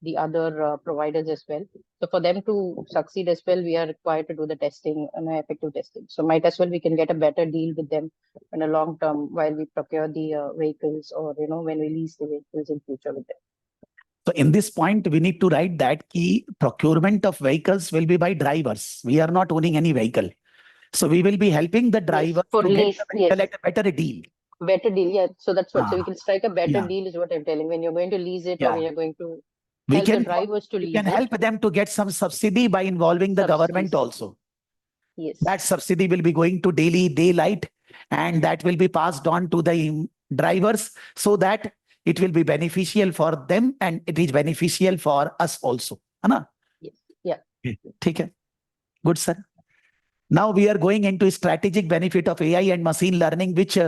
the other providers as well. So for them to succeed as well, we are required to do the testing and effective testing. So might as well we can get a better deal with them in a long term while we procure the vehicles, or when we lease the vehicles in future with them. So in this point, we need to write that key procurement of vehicles will be by drivers. We are not owning any vehicle. So we will be helping the driver for to lease, get the vehicle at a better deal. Better deal, yeah. So that's what. So we can strike a better yeah. deal is what I'm telling. When you're going to lease it, Yeah. or when you're going to We help the can, drivers to we lease can it. help them to get some subsidy by involving the government Subsidies. also. Yes. That subsidy will be going to daily daylight, and that will be passed on to the drivers so that it will be beneficial for them and it is beneficial for us also. Anna? Yes. Yeah. Okay. Good, sir. Now we are going into strategic benefit of AI and machine learning, which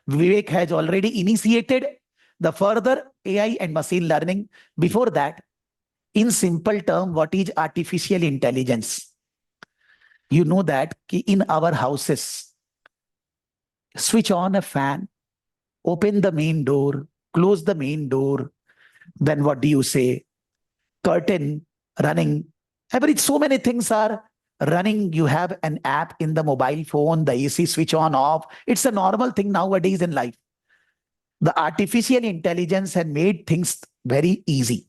Vivek has already initiated. The further AI and machine learning. Before that, in simple term, what is artificial intelligence? You know that in our houses, switch on a fan, open the main door, close the main door, then what do you say? Curtain running. So many things are running. You have an app in the mobile phone, the AC switch on off. It's a normal thing nowadays in life. The artificial intelligence had made things very easy,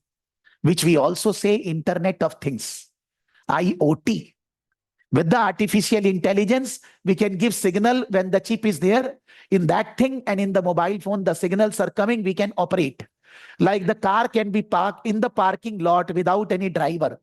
which we also say Internet of Things, IoT. With the artificial intelligence, we can give signal when the chip is there in that thing, and in the mobile phone, the signals are coming, we can operate. Like the car can be parked in the parking lot without any driver.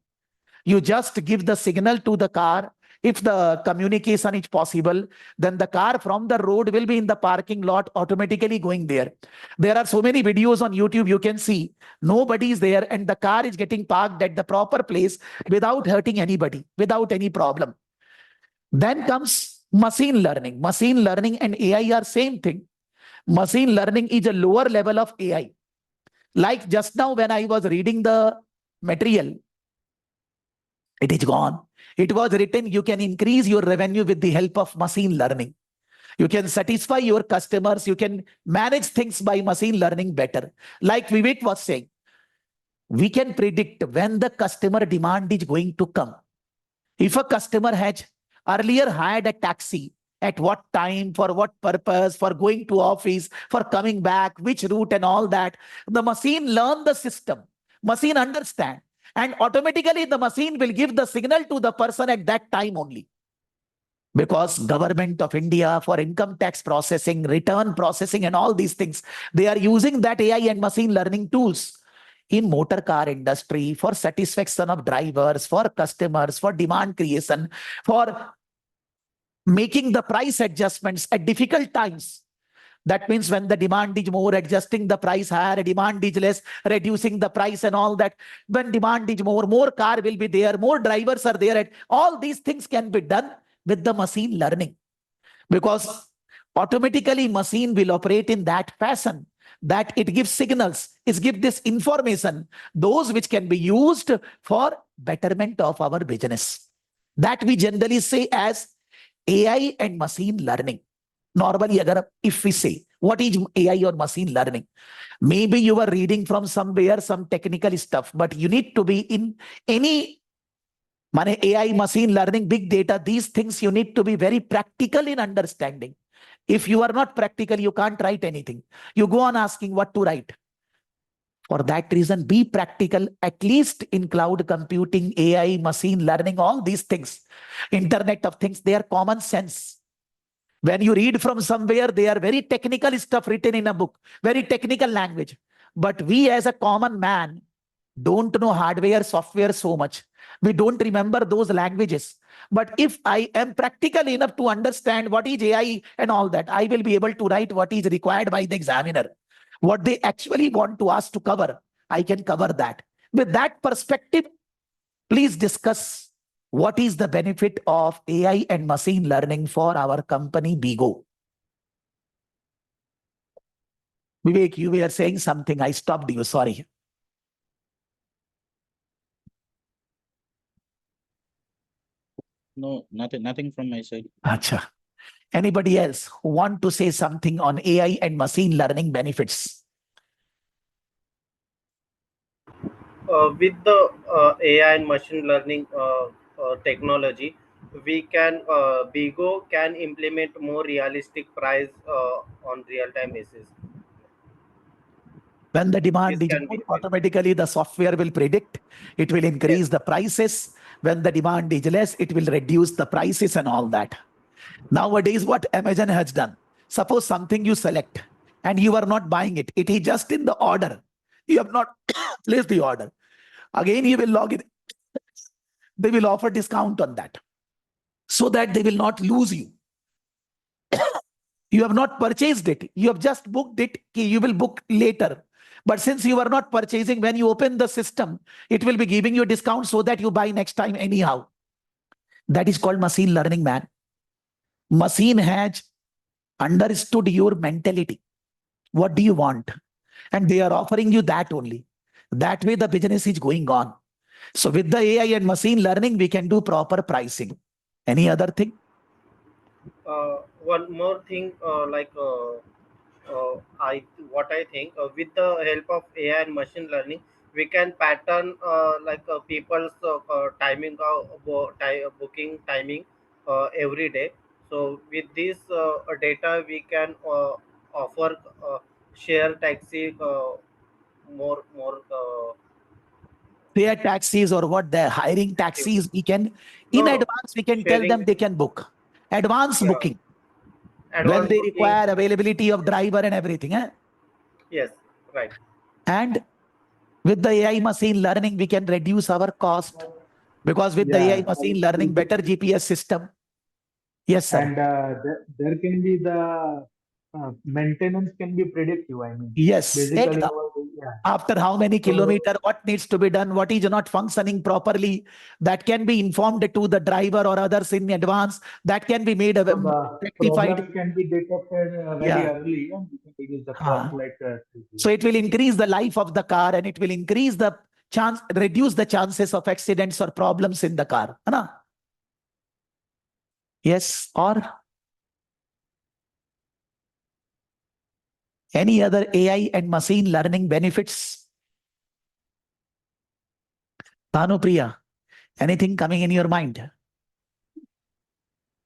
You just give the signal to the car. If the communication is possible, then the car from the road will be in the parking lot automatically going there. There are so many videos on YouTube you can see. Nobody is there and the car is getting parked at the proper place without hurting anybody, without any problem. Then comes machine learning. Machine learning and AI are same thing. Machine learning is a lower level of AI. Like just now when I was reading the material, it is gone. It was written, you can increase your revenue with the help of machine learning. You can satisfy your customers. You can manage things by machine learning better. Like Vivek was saying, we can predict when the customer demand is going to come. If a customer has earlier hired a taxi, at what time, for what purpose, for going to office, for coming back, which route and all that, the machine learn the system. Machine understand. And automatically the machine will give the signal to the person at that time only. Because government of India for income tax processing, return processing and all these things, they are using that AI and machine learning tools. In motor car industry, for satisfaction of drivers, for customers, for demand creation, for making the price adjustments at difficult times. That means when the demand is more, adjusting the price higher, demand is less, reducing the price and all that. When demand is more car will be there, more drivers are there. All these things can be done with the machine learning. Because automatically machine will operate in that fashion that it gives signals, it gives this information, those which can be used for betterment of our business. That we generally say as AI and machine learning. Normally, if we say, what is AI or machine learning? Maybe you are reading from somewhere some technical stuff, but you need to be in any AI, machine learning, big data, these things you need to be very practical in understanding. If you are not practical, you can't write anything. You go on asking what to write. For that reason, be practical, at least in cloud computing, AI, machine learning, all these things. Internet of Things, they are common sense. When you read from somewhere, they are very technical stuff written in a book, very technical language. But we as a common man don't know hardware, software so much. We don't remember those languages. But if I am practical enough to understand what is AI and all that, I will be able to write what is required by the examiner. What they actually want to ask to cover, I can cover that. With that perspective, please discuss what is the benefit of AI and machine learning for our company Bigo. Vivek, you were saying something. I stopped you. Sorry. No, nothing from my side. Acha. Anybody else who want to say something on AI and machine learning benefits? With the AI and machine learning technology, we can Bigo can implement more realistic price on real time basis. When the demand This is can more, be automatically the software will predict, it will increase the prices. When the demand is less, it will reduce the prices and all that. Nowadays, what Amazon has done, suppose something you select and you are not buying it, it is just in the order. You have not placed the order. Again, you will log in. They will offer discount on that so that they will not lose you. You have not purchased it. You have just booked it. You will book later. But since you are not purchasing, when you open the system, it will be giving you a discount so that you buy next time anyhow. That is called machine learning, man. Machine has understood your mentality. What do you want? And they are offering you that only. That way the business is going on. So with the AI and machine learning, we can do proper pricing. Any other thing? One more thing, what I think, with the help of AI and machine learning, we can pattern people's timing, booking timing every day. So with this data, we can offer share taxi more. Their taxis or what they're hiring taxis, we can, in No, advance, we can tell sharing. them they can book. Advance Yeah, booking. When advance they booking. require availability of driver and everything. Yes, right. And with the AI machine learning, we can reduce our cost. Because with the AI machine learning, better GPS system. Yes, sir. And there can be the maintenance can be predictive. I mean, Yes. basically, After how many kilometers, what needs to be done, what is not functioning properly, that can be informed to the driver or others in advance. That can be made rectified. Problems can be detected very early, and we can reduce the cost. So it will increase the life of the car, and it will increase the chance, reduce the chances of accidents or problems in the car. Yes, or any other AI and machine learning benefits? Dhanupriya, anything coming in your mind?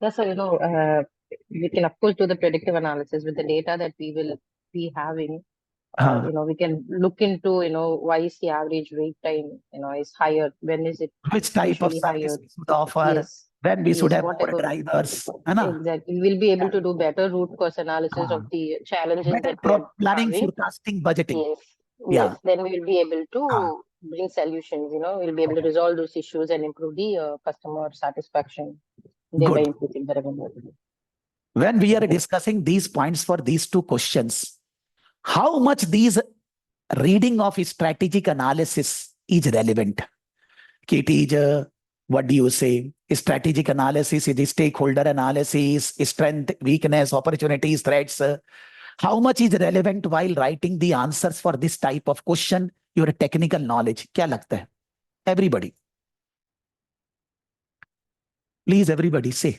Yes, sir, we can of course do the predictive analysis with the data that we will be having. We can look into, why is the average wait time, is higher? When is it Which type of usually service higher? we should offer? Yes. When we should have what more type of drivers? exactly. We'll be able to do better root cause analysis of the challenges Better that we are planning, having. forecasting, budgeting. Yes. Yeah. Yes. Then we will be able to bring solutions. We'll be able to resolve those issues and improve the customer satisfaction, thereby Good. increasing the revenue. When we are discussing these points for these two questions, how much these reading of strategic analysis is relevant? It is, what do you say? Strategic analysis is stakeholder analysis, strength, weakness, opportunities, threats. How much is relevant while writing the answers for this type of question? Your technical knowledge. क्या लगता है? Everybody. Please, everybody say.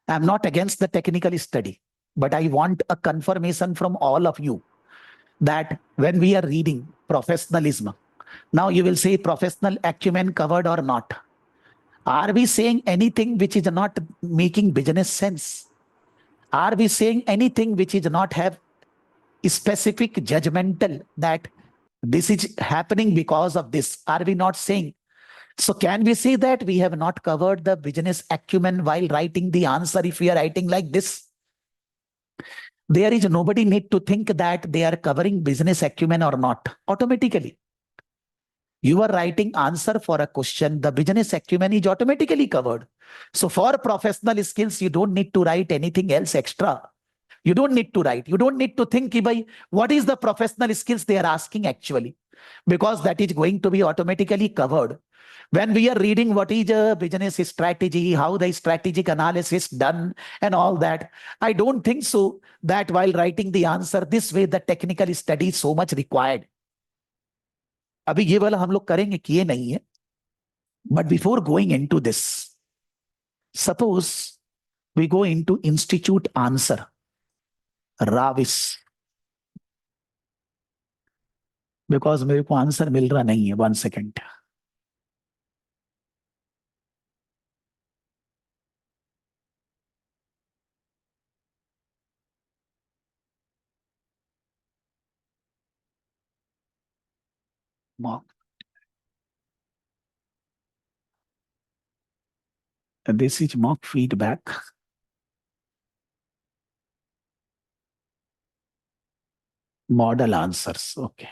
I'm not against the technical study, but I want a confirmation from all of you that when we are reading professionalism, now you will say professional acumen covered or not. Are we saying anything which is not making business sense? Are we saying anything which is not have specific judgmental that this is happening because of this? Are we not saying? So can we say that we have not covered the business acumen while writing the answer if we are writing like this? There is nobody need to think that they are covering business acumen or not. Automatically. You are writing answer for a question, the business acumen is automatically covered. So for professional skills, you don't need to write anything else extra. You don't need to write. You don't need to think, what is the professional skills they are asking actually? Because that is going to be automatically covered. When we are reading what is a business strategy, how the strategic analysis done and all that, I don't think so that while writing the answer this way, the technical study is so much required. अभी ये वाला हम लोग करेंगे, किए नहीं है. But before going into this, suppose We go into institute answer. Ravis. Because मेरे को आंसर मिल रहा नहीं है. 1 second. Mock. This is mock feedback. Model answers. Okay.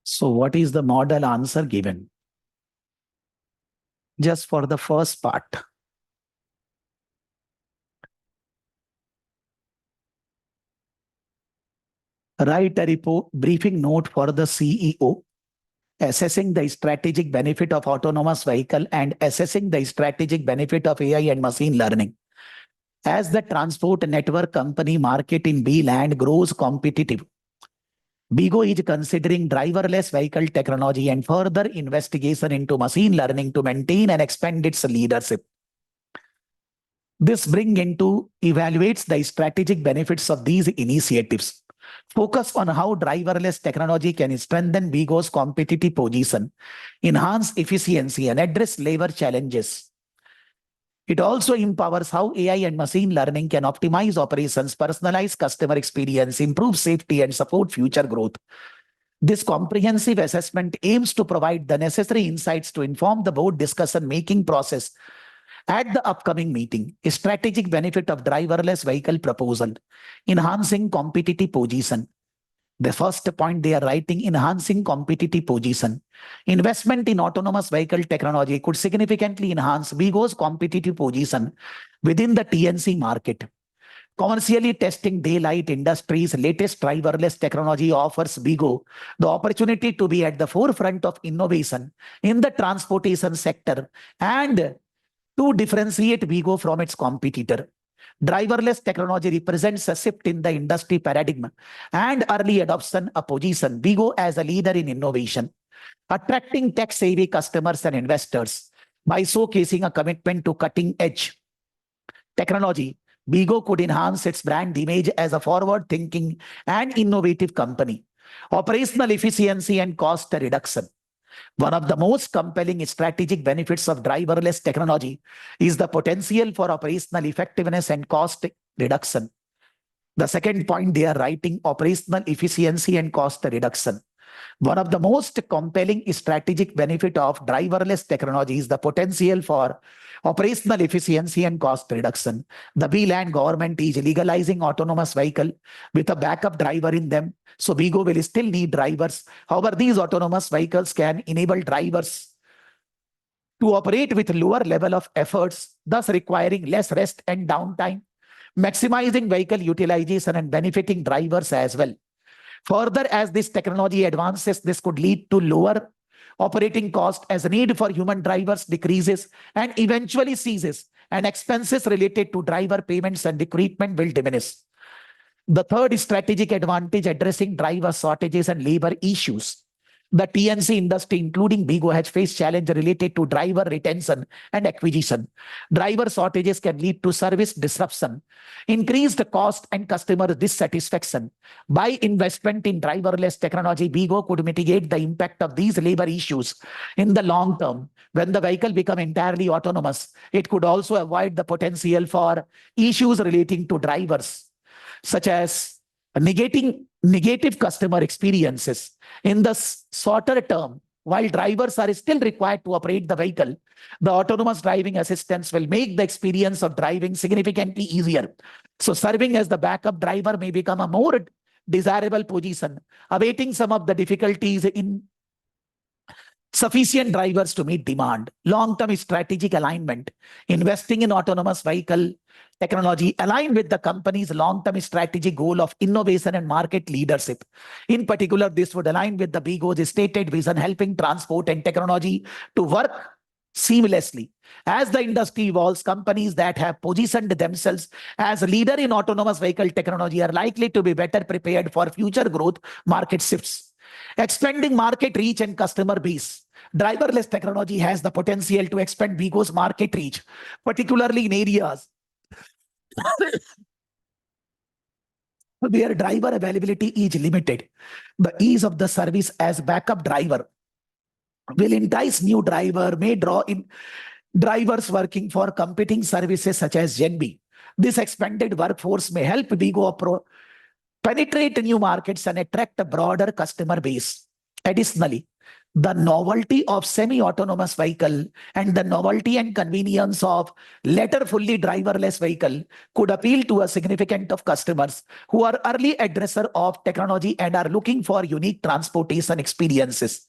So what is the model answer given? Just for the first part. Write a report, briefing note for the CEO, assessing the strategic benefit of autonomous vehicle and assessing the strategic benefit of AI and machine learning. As the transport network company market in B land grows competitive, BIGO is considering driverless vehicle technology and further investigation into machine learning to maintain and expand its leadership. This evaluates the strategic benefits of these initiatives. Focus on how driverless technology can strengthen BIGO's competitive position, enhance efficiency, and address labor challenges. It also empowers how AI and machine learning can optimize operations, personalize customer experience, improve safety, and support future growth. This comprehensive assessment aims to provide the necessary insights to inform the board decision-making process at the upcoming meeting. A strategic benefit of driverless vehicle proposal, enhancing competitive position. The first point they are writing, enhancing competitive position. Investment in autonomous vehicle technology could significantly enhance BIGO's competitive position within the TNC market. Commercially testing daylight industry's latest driverless technology offers BIGO the opportunity to be at the forefront of innovation in the transportation sector and to differentiate BIGO from its competitor. Driverless technology represents a shift in the industry paradigm and early adoption a position BIGO as a leader in innovation, attracting tech-savvy customers and investors. By showcasing a commitment to cutting-edge technology, BIGO could enhance its brand image as a forward-thinking and innovative company. Operational efficiency and cost reduction. One of the most compelling strategic benefits of driverless technology is the potential for operational effectiveness and cost reduction. The second point they are writing, operational efficiency and cost reduction. One of the most compelling strategic benefit of driverless technology is the potential for operational efficiency and cost reduction. The B-land government is legalizing autonomous vehicle with a backup driver in them. So BIGO will still need drivers. However, these autonomous vehicles can enable drivers to operate with lower level of efforts, thus requiring less rest and downtime, maximizing vehicle utilization and benefiting drivers as well. Further, as this technology advances, this could lead to lower operating cost as the need for human drivers decreases and eventually ceases, and expenses related to driver payments and equipment will diminish. The third strategic advantage, addressing driver shortages and labor issues. The TNC industry, including BIGO, has faced challenges related to driver retention and acquisition. Driver shortages can lead to service disruption, increased cost, and customer dissatisfaction. By investment in driverless technology, BIGO could mitigate the impact of these labor issues in the long term. When the vehicle becomes entirely autonomous, it could also avoid the potential for issues relating to drivers, such as negative customer experiences. In the shorter term, while drivers are still required to operate the vehicle, the autonomous driving assistance will make the experience of driving significantly easier. So serving as the backup driver may become a more desirable position, awaiting some of the difficulties in sufficient drivers to meet demand, long-term strategic alignment, investing in autonomous vehicle technology aligned with the company's long-term strategic goal of innovation and market leadership. In particular, this would align with the BIGO's stated vision, helping transport and technology to work seamlessly. As the industry evolves, companies that have positioned themselves as a leader in autonomous vehicle technology are likely to be better prepared for future growth market shifts. Expanding market reach and customer base. Driverless technology has the potential to expand BIGO's market reach, particularly in areas where driver availability is limited. The ease of the service as backup driver will entice new may draw in drivers working for competing services such as GenB. This expanded workforce may help BIGO penetrate new markets and attract a broader customer base. Additionally, the novelty of semi-autonomous vehicle and the novelty and convenience of later fully driverless vehicle could appeal to a significant of customers who are early addresser of technology and are looking for unique transportation experiences.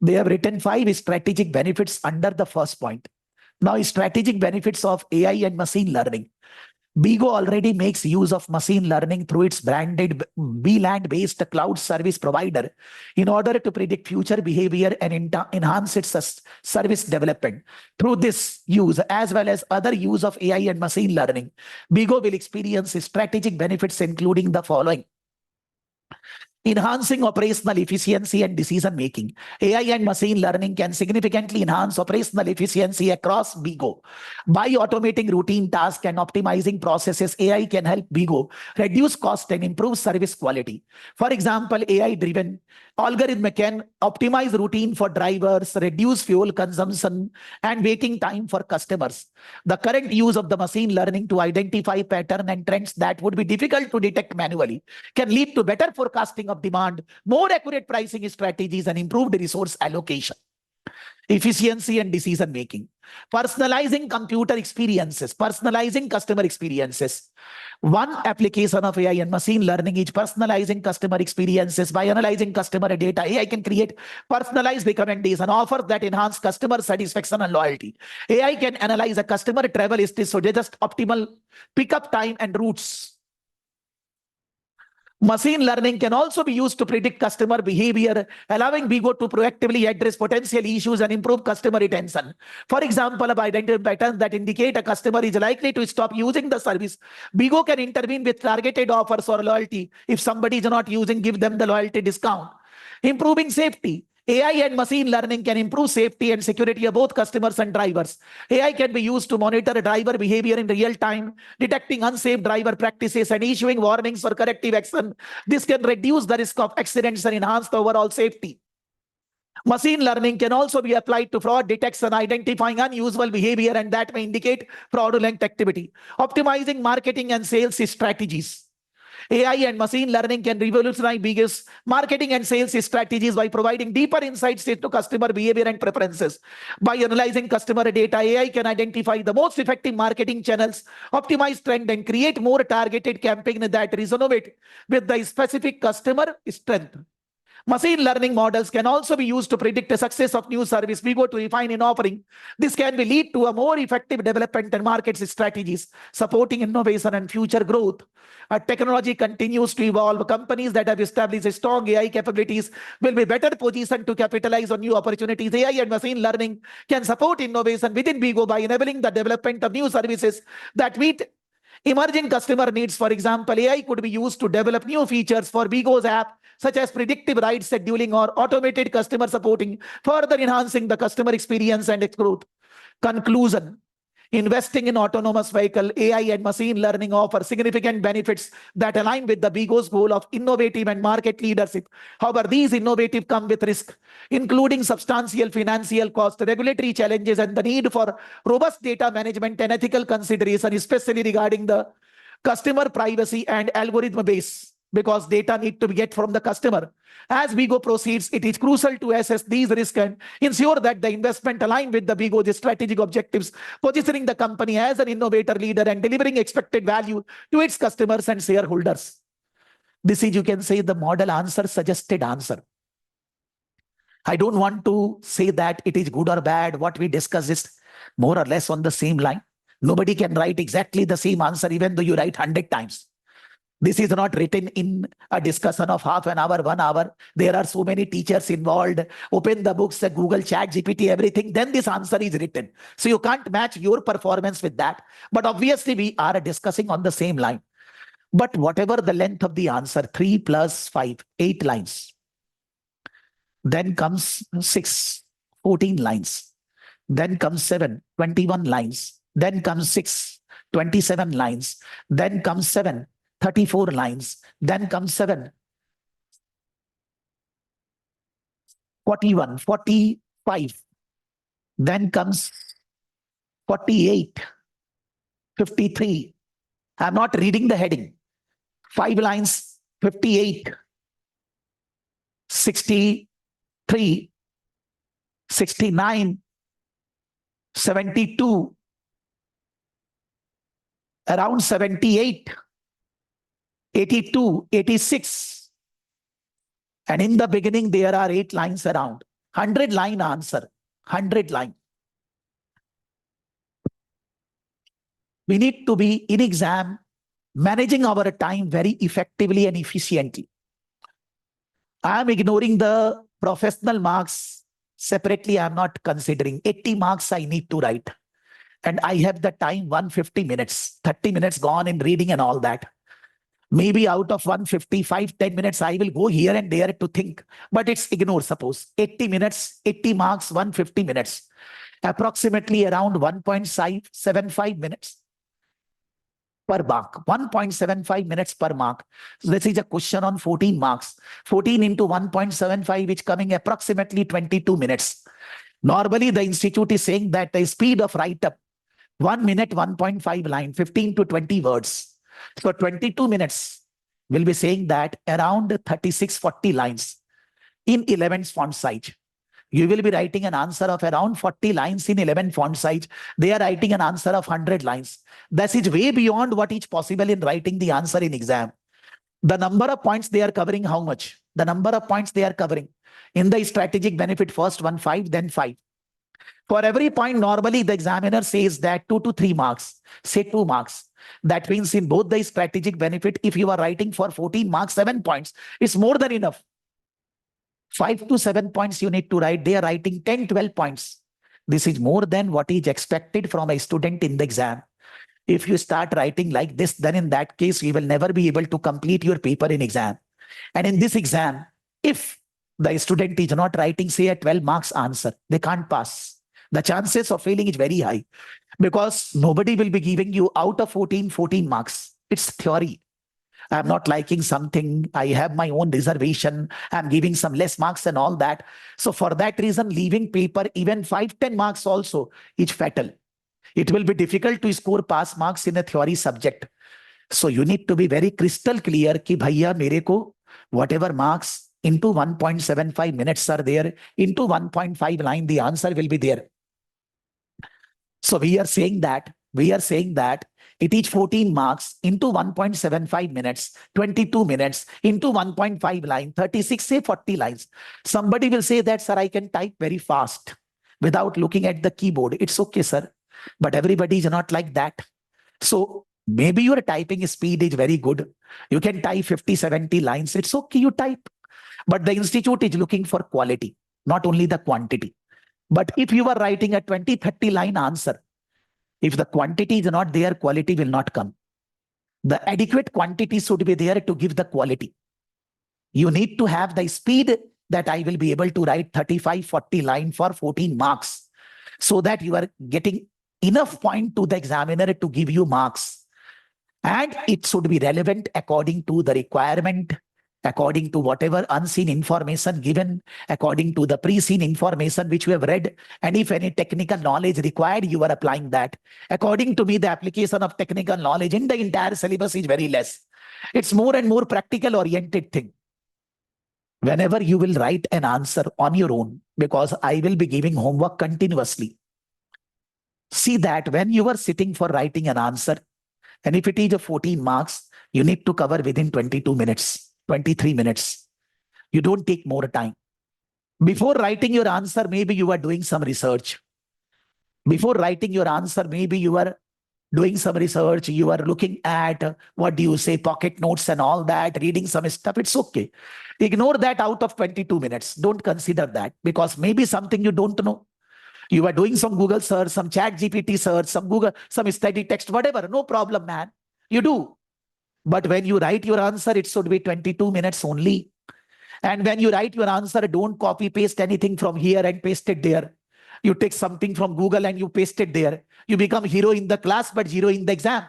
They have written 5 strategic benefits under the first point. Now, strategic benefits of AI and machine learning. BIGO already makes use of machine learning through its branded VLAN-based cloud service provider in order to predict future behavior and enhance its service development. Through this use, as well as other use of AI and machine learning, BIGO will experience strategic benefits including the following. Enhancing operational efficiency and decision-making. AI and machine learning can significantly enhance operational efficiency across BIGO. By automating routine tasks and optimizing processes, AI can help BIGO reduce cost and improve service quality. For example, AI-driven algorithm can optimize routine for drivers, reduce fuel consumption, and waiting time for customers. The current use of the machine learning to identify patterns and trends that would be difficult to detect manually can lead to better forecasting of demand, more accurate pricing strategies, and improved resource allocation. Efficiency and decision making. Personalizing computer experiences, personalizing customer experiences. One application of AI and machine learning is personalizing customer experiences. By analyzing customer data, AI can create personalized recommendation offers that enhance customer satisfaction and loyalty. AI can analyze a customer travel history so they just optimal pickup time and routes. Machine learning can also be used to predict customer behavior, allowing BIGO to proactively address potential issues and improve customer retention. For example, by identifying patterns that indicate a customer is likely to stop using the service, BIGO can intervene with targeted offers or loyalty. If somebody is not using, give them the loyalty discount. Improving safety. AI and machine learning can improve safety and security of both customers and drivers. AI can be used to monitor driver behavior in real time, detecting unsafe driver practices and issuing warnings for corrective action. This can reduce the risk of accidents and enhance the overall safety. Machine learning can also be applied to fraud detection, identifying unusual behavior and that may indicate fraudulent activity. Optimizing marketing and sales strategies. AI and machine learning can revolutionize BIGO's marketing and sales strategies by providing deeper insights into customer behavior and preferences. By analyzing customer data, AI can identify the most effective marketing channels, optimize trend, and create more targeted campaigns that resonate with the specific customer strength. Machine learning models can also be used to predict the success of new service BIGO to refine in offering. This can be lead to a more effective development and market strategies, supporting innovation and future growth. As technology continues to evolve, companies that have established strong AI capabilities will be better positioned to capitalize on new opportunities. AI and machine learning can support innovation within BIGO by enabling the development of new services that meet emerging customer needs. For example, AI could be used to develop new features for BIGO's app, such as predictive ride scheduling or automated customer supporting, further enhancing the customer experience and its growth. Conclusion. Investing in autonomous vehicle, AI and machine learning offer significant benefits that align with the BIGO's goal of innovative and market leadership. However, these innovative come with risk, including substantial financial cost, regulatory challenges, and the need for robust data management and ethical consideration, especially regarding the customer privacy and algorithm base, because data need to be get from the customer. As BIGO proceeds, it is crucial to assess these risks and ensure that the investment align with the BIGO's strategic objectives, positioning the company as an innovator leader and delivering expected value to its customers and shareholders. This is, you can say, the model answer, suggested answer. I don't want to say that it is good or bad. What we discuss is more or less on the same line. Nobody can write exactly the same answer, even though you write 100 times. This is not written in a discussion of half an hour, 1 hour. There are so many teachers involved. Open the books, the Google Chat, GPT, everything. Then this answer is written. So you can't match your performance with that. But obviously we are discussing on the same line. But whatever the length of the answer, 3 plus 5, 8 lines. Then comes 6, 14 lines. Then comes 7, 21 lines. Then comes 6, 27 lines. Then comes 7, 34 lines. Then comes 7, 41, 45. Then comes 48, 53. I'm not reading the heading. 5 lines, 58, 63, 69, 72, around 78, 82, 86. And in the beginning, there are 8 lines around. 100 line answer, 100 line. We need to be in exam, managing our time very effectively and efficiently. I am ignoring the professional marks separately. I am not considering 80 marks I need to write. And I have the time 150 minutes, 30 minutes gone in reading and all that. Maybe out of 155, 10 minutes, I will go here and there to think. But it's ignored, suppose. 80 minutes, 80 marks, 150 minutes. Approximately around 1.75 minutes per mark. 1.75 minutes per mark. So this is a question on 14 marks. 14 into 1.75, which coming approximately 22 minutes. Normally, the institute is saying that the speed of write-up, 1 minute, 1.5 line, 15 to 20 words. So 22 minutes will be saying that around 36, 40 lines in 11 font size. You will be writing an answer of around 40 lines in 11 font size. They are writing an answer of 100 lines. That is way beyond what is possible in writing the answer in exam. The number of points they are covering, how much? The number of points they are covering. In the strategic benefit, first one 5, then 5. For every point, normally the examiner says that 2 to 3 marks, say 2 marks. That means in both the strategic benefit, if you are writing for 14 marks, 7 points, it's more than enough. 5 to 7 points you need to write. They are writing 10, 12 points. This is more than what is expected from a student in the exam. If you start writing like this, then in that case, you will never be able to complete your paper in exam. And in this exam, if the student is not writing, say, a 12 marks answer, they can't pass. The chances of failing is very high because nobody will be giving you out of 14 marks. It's theory. I'm not liking something. I have my own reservation. I'm giving some less marks and all that. So for that reason, leaving paper, even 5, 10 marks also is fatal. It will be difficult to score pass marks in a theory subject. So you need to be very crystal clear ki bhaiya mere ko whatever marks into 1.75 minutes are there, into 1.5 line, the answer will be there. So we are saying that it is 14 marks into 1.75 minutes, 22 minutes into 1.5 line, 36, say 40 lines. Somebody will say that, sir, I can type very fast without looking at the keyboard. It's okay, sir. But everybody is not like that. So maybe your typing speed is very good. You can type 50, 70 lines. It's okay, you type. But the institute is looking for quality, not only the quantity. But if you are writing a 20, 30 line answer, if the quantity is not there, quality will not come. The adequate quantity should be there to give the quality. You need to have the speed that I will be able to write 35, 40 line for 14 marks so that you are getting enough point to the examiner to give you marks. And it should be relevant according to the requirement, according to whatever unseen information given, according to the pre-seen information which we have read. And if any technical knowledge required, you are applying that. According to me, the application of technical knowledge in the entire syllabus is very less. It's more and more practical oriented thing. Whenever you will write an answer on your own, because I will be giving homework continuously, see that when you are sitting for writing an answer, and if it is a 14 marks, you need to cover within 22 minutes. 23 minutes. You don't take more time. Before writing your answer, maybe you are doing some research. Before writing your answer, maybe you are doing some research, you are looking at, what do you say, pocket notes and all that, reading some stuff, it's okay. Ignore that out of 22 minutes. Don't consider that, because maybe something you don't know. You are doing some Google search, some chat GPT search, some Google, some study text, whatever, no problem, man. You do. But when you write your answer, it should be 22 minutes only. And when you write your answer, don't copy paste anything from here and paste it there. You take something from Google and you paste it there. You become hero in the class, but zero in the exam.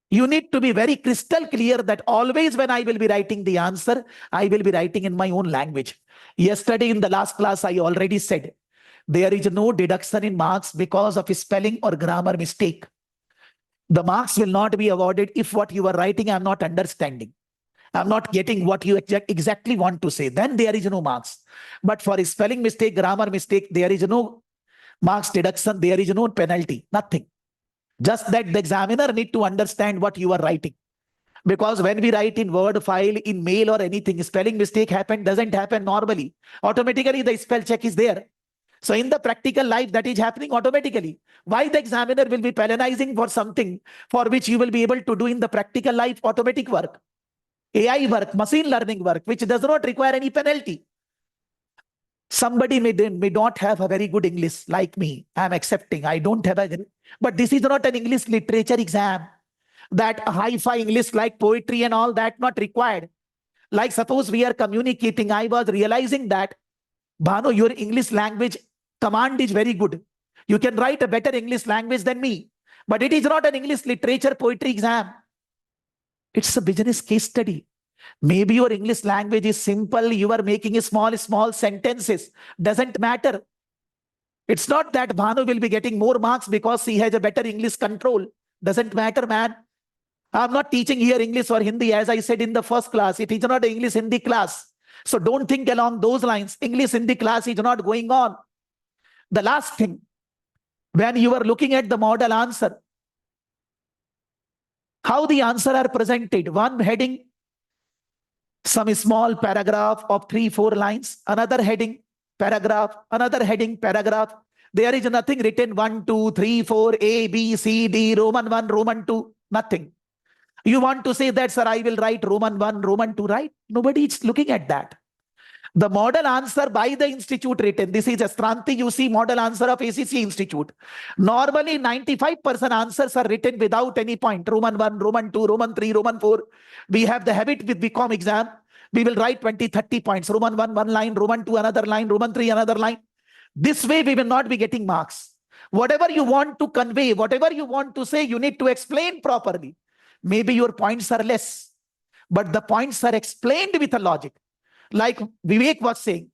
You need to be very crystal clear that always when I will be writing the answer, I will be writing in my own language. Yesterday in the last class, I already said, there is no deduction in marks because of spelling or grammar mistake. The marks will not be awarded if what you are writing, I'm not understanding. I'm not getting what you exactly want to say. Then there is no marks. But for a spelling mistake, grammar mistake, there is no marks deduction. There is no penalty. Nothing. Just that the examiner need to understand what you are writing. Because when we write in Word file, in mail or anything, spelling mistake doesn't happen normally. Automatically the spell check is there. So in the practical life, that is happening automatically. Why the examiner will be penalizing for something for which you will be able to do in the practical life automatic work? AI work, machine learning work, which does not require any penalty. Somebody may not have a very good English like me. I'm accepting. I don't have a... But this is not an English literature exam. That hi-fi English like poetry and all that not required. Like suppose we are communicating, I was realizing that, Bhanu, your English language command is very good. You can write a better English language than me. But it is not an English literature poetry exam. It's a business case study. Maybe your English language is simple. You are making small sentences. Doesn't matter. It's not that Bhanu will be getting more marks because he has a better English control. Doesn't matter, man. I'm not teaching here English or Hindi. As I said in the first class, it is not an English Hindi class. So don't think along those lines. English Hindi class is not going on. The last thing, when you are looking at the model answer, how the answer are presented. One heading, some small paragraph of 3-4 lines, another heading, paragraph, another heading, paragraph. There is nothing written 1, 2, 3, 4, A, B, C, D, Roman 1, Roman 2, nothing. You want to say that, sir, I will write Roman 1, Roman 2, right? Nobody is looking at that. The model answer by the institute written. This is Astranti UC model answer of ACCA Institute. Normally 95% answers are written without any point. Roman 1, Roman 2, Roman 3, Roman 4. We have the habit with BCom exam. We will write 20, 30 points. Roman 1, one line, Roman 2, another line, Roman 3, another line. This way we will not be getting marks. Whatever you want to convey, whatever you want to say, you need to explain properly. Maybe your points are less, but the points are explained with a logic. Like Vivek was saying,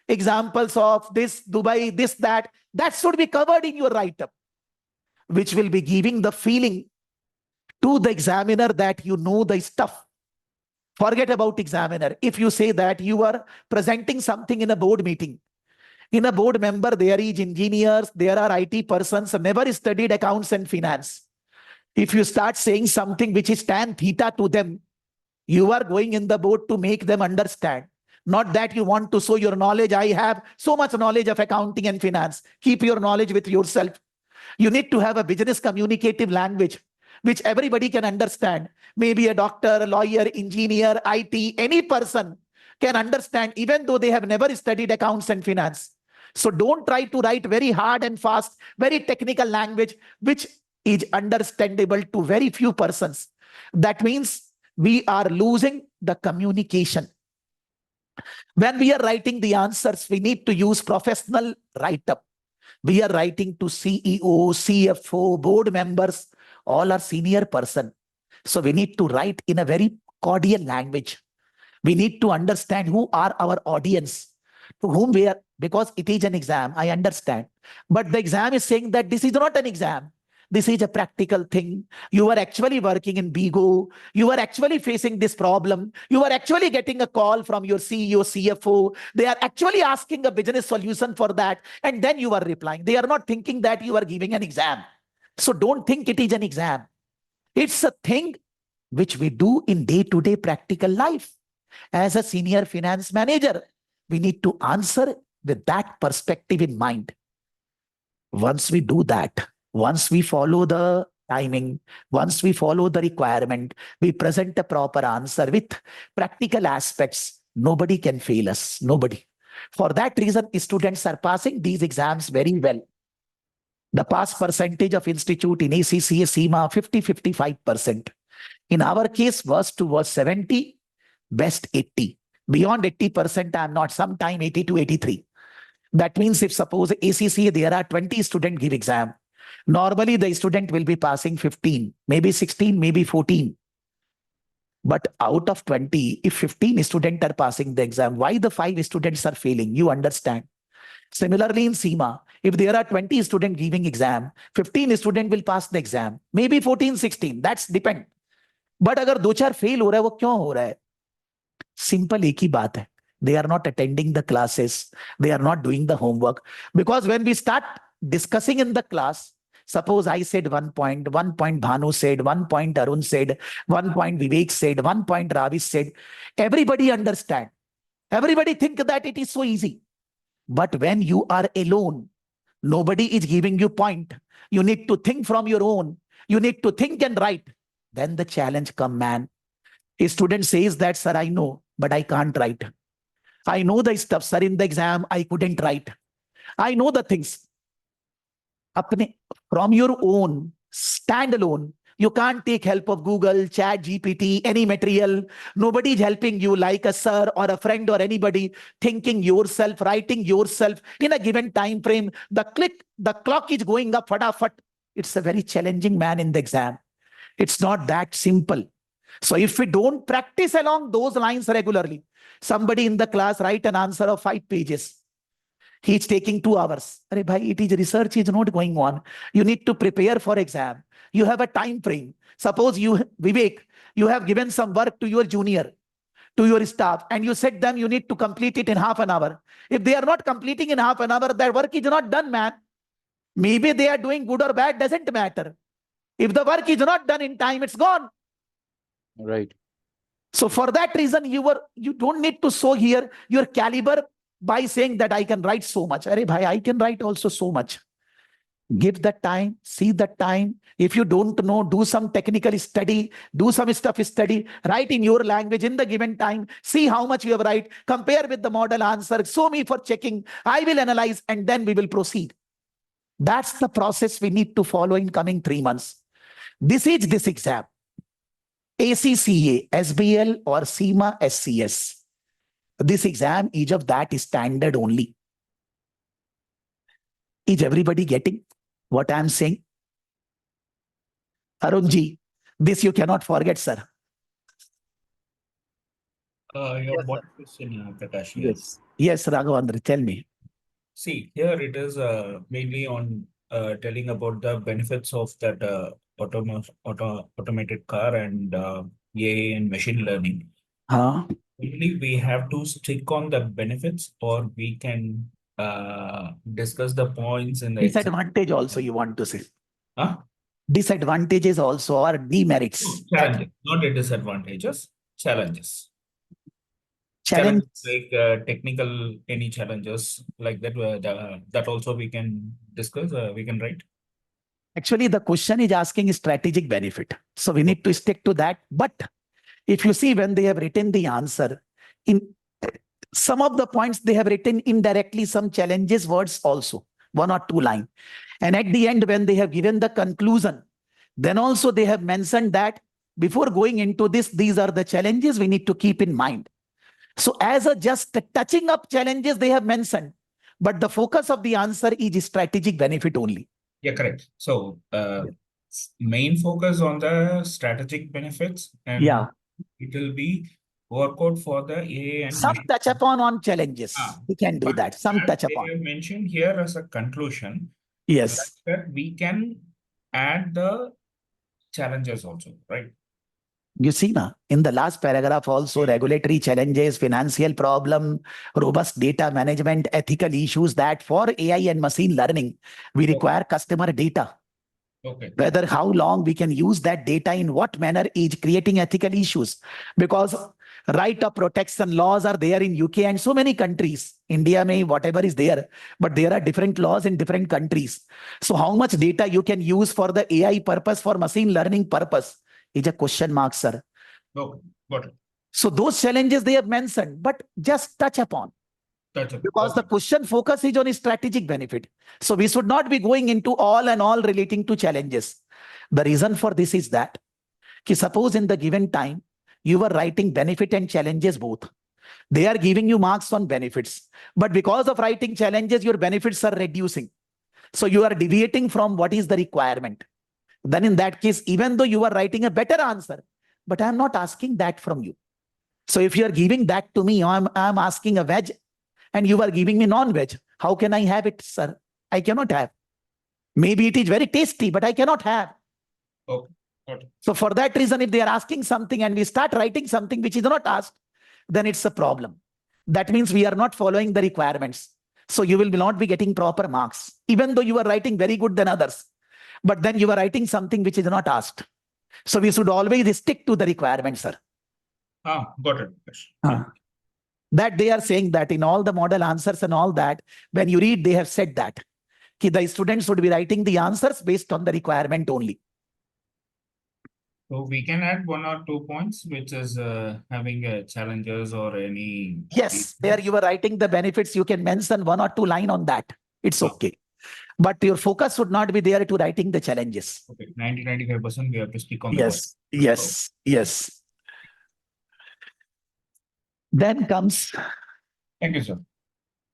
examples of this, Dubai, this, that should be covered in your write-up, which will be giving the feeling to the examiner that you know the stuff. Forget about examiner. If you say that you are presenting something in a board meeting, in a board member, there is engineers, there are IT persons, never studied accounts and finance. If you start saying something which is tan theta to them, you are going in the board to make them understand. Not that you want to show your knowledge. I have so much knowledge of accounting and finance. Keep your knowledge with yourself. You need to have a business communicative language which everybody can understand. Maybe a doctor, a lawyer, engineer, IT, any person can understand even though they have never studied accounts and finance. So don't try to write very hard and fast, very technical language which is understandable to very few persons. That means we are losing the communication. When we are writing the answers, we need to use professional write-up. We are writing to CEO, CFO, board members, all are senior person. So we need to write in a very cordial language. We need to understand who are our audience, to whom we are, because it is an exam, I understand. But the exam is saying that this is not an exam. This is a practical thing. You are actually working in BGO. You are actually facing this problem. You are actually getting a call from your CEO, CFO. They are actually asking a business solution for that. And then you are replying. They are not thinking that you are giving an exam. So don't think it is an exam. It's a thing which we do in day-to-day practical life. As a senior finance manager, we need to answer with that perspective in mind. Once we do that, once we follow the timing, once we follow the requirement, we present a proper answer with practical aspects, nobody can fail us, nobody. For that reason, students are passing these exams very well. The pass percentage of institute in ACCA, CIMA, 50-55%. In our case, worst to worst 70, best 80. Beyond 80%, I am not, sometime 80 to 83. That means if suppose ACCA, there are 20 students give exam, normally the student will be passing 15, maybe 16, maybe 14. But out of 20, if 15 students are passing the exam, why the 5 students are failing? You understand. Similarly in CIMA, if there are 20 students giving exam, 15 students will pass the exam, maybe 14, 16, that's depend. But अगर 2-4 fail हो रहा है, वो क्यों हो रहा है? Simple एक ही बात है. They are not attending the classes. They are not doing the homework. Because when we start discussing in the class, suppose I said 1 point Bhanu said, 1 point Arun said, 1 point Vivek said, 1 point Ravi said, everybody understand. Everybody think that it is so easy. But when you are alone, nobody is giving you point. You need to think from your own. You need to think and write. Then the challenge come, man. A student says that, sir, I know, but I can't write. I know the stuff, sir, in the exam, I couldn't write. I know the things. From your own, stand alone. You can't take help of Google, Chat, GPT, any material. Nobody is helping you like a sir or a friend or anybody. Thinking yourself, writing yourself in a given time frame. The clock is going up, fadafat. It's a very challenging man in the exam. It's not that simple. So if we don't practice along those lines regularly, somebody in the class write an answer of 5 pages. He's taking 2 hours. Arey bhai, it is research is not going on. You need to prepare for exam. You have a time frame. Suppose you, Vivek, you have given some work to your junior, to your staff, and you said them you need to complete it in half an hour. If they are not completing in half an hour, their work is not done, man. Maybe they are doing good or bad, doesn't matter. If the work is not done in time, it's gone. Right. So for that reason, you don't need to show here your caliber by saying that I can write so much. Arey bhai, I can write also so much. Give the time, see the time. If you don't know, do some technical study, do some stuff study, write in your language in the given time, see how much you have write, compare with the model answer, show me for checking, I will analyze, and then we will proceed. That's the process we need to follow in coming 3 months. This is this exam. ACCA, SBL or CIMA, SCS. This exam is of that standard only. Is everybody getting what I am saying? Arunji, this you cannot forget, sir. Your Yes, one question, Prakash. Yes, Raghavendra, tell me. See, here it is mainly on telling about the benefits of that automated car and AI and machine learning. Only we have to stick on the benefits, or we can discuss the points in the Disadvantage also you want to say. Huh? Disadvantages also or demerits. Challenges, not the disadvantages, challenges. Challenge. Like technical, any challenges like that, that also we can discuss, we can write. Actually, the question is asking strategic benefit. So we need to stick to that. But if you see when they have written the answer, in some of the points they have written indirectly some challenges words also, 1 or 2 lines. And at the end, when they have given the conclusion, then also they have mentioned that before going into this, these are the challenges we need to keep in mind. So as a just touching up challenges they have mentioned, but the focus of the answer is strategic benefit only. Yeah, correct. So main focus on the strategic benefits, and it will be workout for the AI and some touch upon on challenges. We can do that. Some touch upon. They have mentioned here as a conclusion. Yes. That we can add the challenges also, right? You see, in the last paragraph also, regulatory challenges, financial problem, robust data management, ethical issues that for AI and machine learning, we require customer data. Okay. Whether how long we can use that data in what manner is creating ethical issues. Because right of protection laws are there in UK and so many countries. India may whatever is there, but there are different laws in different countries. So how much data you can use for the AI purpose, for machine learning purpose is a question mark, sir. Okay. Got it. So those challenges they have mentioned, but just touch upon. Because the question focus is on strategic benefit. So we should not be going into all and all relating to challenges. The reason for this is that, suppose in the given time, you were writing benefit and challenges both. They are giving you marks on benefits. But because of writing challenges, your benefits are reducing. So you are deviating from what is the requirement. Then in that case, even though you are writing a better answer, but I am not asking that from you. So if you are giving that to me, I am asking a veg, and you are giving me non-veg. How can I have it, sir? I cannot have. Maybe it is very tasty, but I cannot have. Okay. Okay. So for that reason, if they are asking something and we start writing something which is not asked, then it's a problem. That means we are not following the requirements. So you will not be getting proper marks, even though you are writing very good than others. But then you are writing something which is not asked. So we should always stick to the requirements, sir. Got it. That they are saying that in all the model answers and all that, when you read, they have said that the students should be writing the answers based on the requirement only. So we can add 1 or 2 points, which is having challenges or any. Yes, there you are writing the benefits. You can mention 1 or 2 lines on that. It's okay. But your focus should not be there to writing the challenges. Okay, 90-95% we have to stick on the Yes, yes, yes. Then comes. Thank you, sir.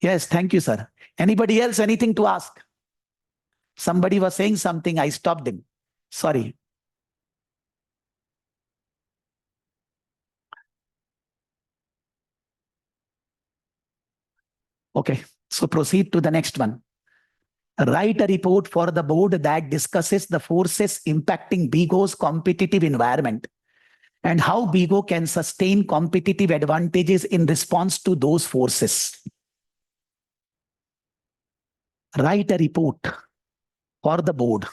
Yes, thank you, sir. Anybody else, anything to ask? Somebody was saying something, I stopped him. Sorry. Okay, so proceed to the next one. Write a report for the board that discusses the forces impacting BIGO's competitive environment and how BIGO can sustain competitive advantages in response to those forces. Write a report for the board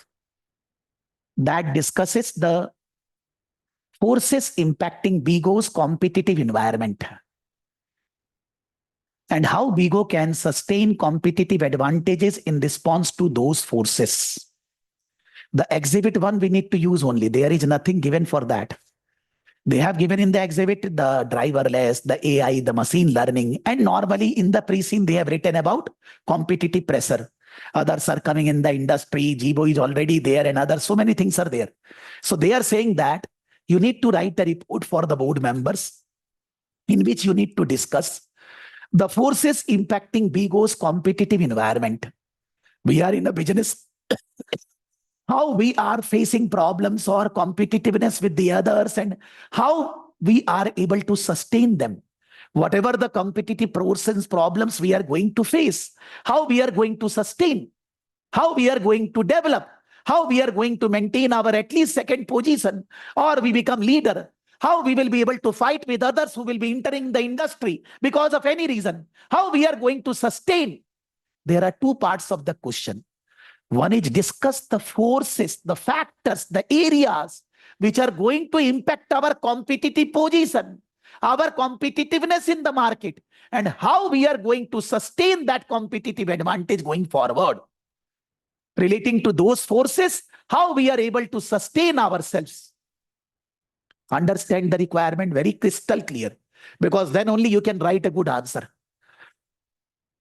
that discusses the forces impacting BIGO's competitive environment and how BIGO can sustain competitive advantages in response to those forces. The exhibit 1 we need to use only. There is nothing given for that. They have given in the exhibit the driverless, the AI, the machine learning, and normally in the pre-scene they have written about competitive pressure. Others are coming in the industry, Jibo is already there, and others, so many things are there. So they are saying that you need to write a report for the board members in which you need to discuss the forces impacting BIGO's competitive environment. We are in a business. How we are facing problems or competitiveness with the others and how we are able to sustain them. Whatever the competitive problems we are going to face, how we are going to sustain, how we are going to develop, how we are going to maintain our at least second position or we become leader, how we will be able to fight with others who will be entering the industry because of any reason, how we are going to sustain. There are 2 parts of the question. One is discuss the forces, the factors, the areas which are going to impact our competitive position, our competitiveness in the market, and how we are going to sustain that competitive advantage going forward. Relating to those forces, how we are able to sustain ourselves. Understand the requirement very crystal clear, because then only you can write a good answer.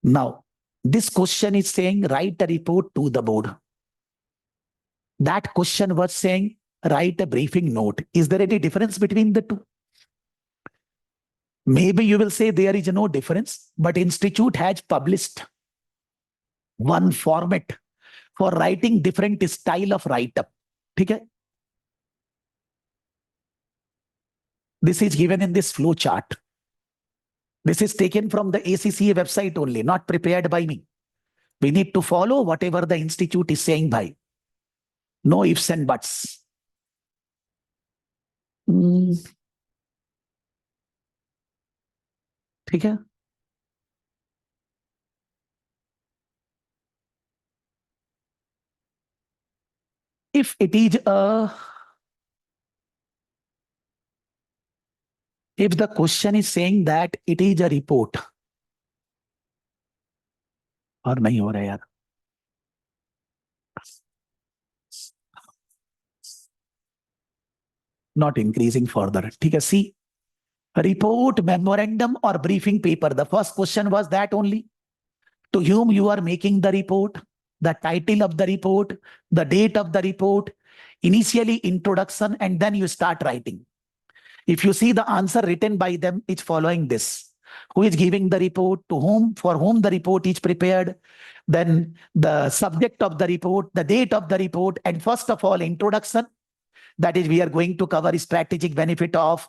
Now, this question is saying write a report to the board. That question was saying write a briefing note. Is there any difference between the two? Maybe you will say there is no difference, but institute has published one format for writing different style of write-up. Okay? This is given in this flow chart. This is taken from the ACCA website only, not prepared by me. We need to follow whatever the institute is saying by. No ifs and buts. ठीक है? if it is a, if the question is saying that it is a report, और नहीं हो रहा यार, not increasing further. ठीक है, see, report, memorandum or briefing paper. The first question was that only. To whom you are making the report, the title of the report, the date of the report, initially introduction, and then you start writing. If you see the answer written by them, it's following this. Who is giving the report, to whom, for whom the report is prepared, then the subject of the report, the date of the report, and first of all, introduction. That is, we are going to cover strategic benefit of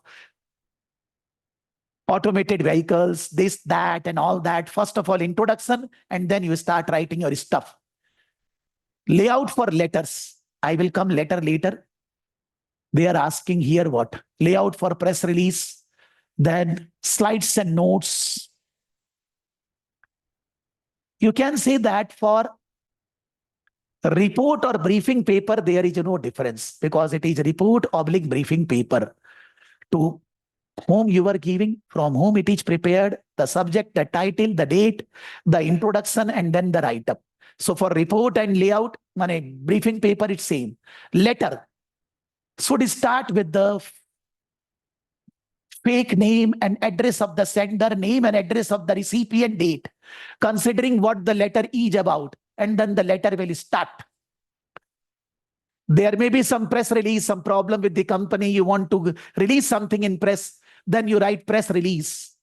automated vehicles, this, that, and all that. First of all, introduction, and then you start writing your stuff. Layout for letters. I will come later. They are asking here what? Layout for press release, then slides and notes. You can say that for report or briefing paper, there is no difference because it is report / briefing paper. To whom you are giving, from whom it is prepared, the subject, the title, the date, the introduction, and then the write-up. So for report and layout, briefing paper, it's same. Letter should start with the fake name and address of the sender, name and address of the recipient, date, considering what the letter is about, and then the letter will start. There may be some press release, some problem with the company, you want to release something in press, then you write press release,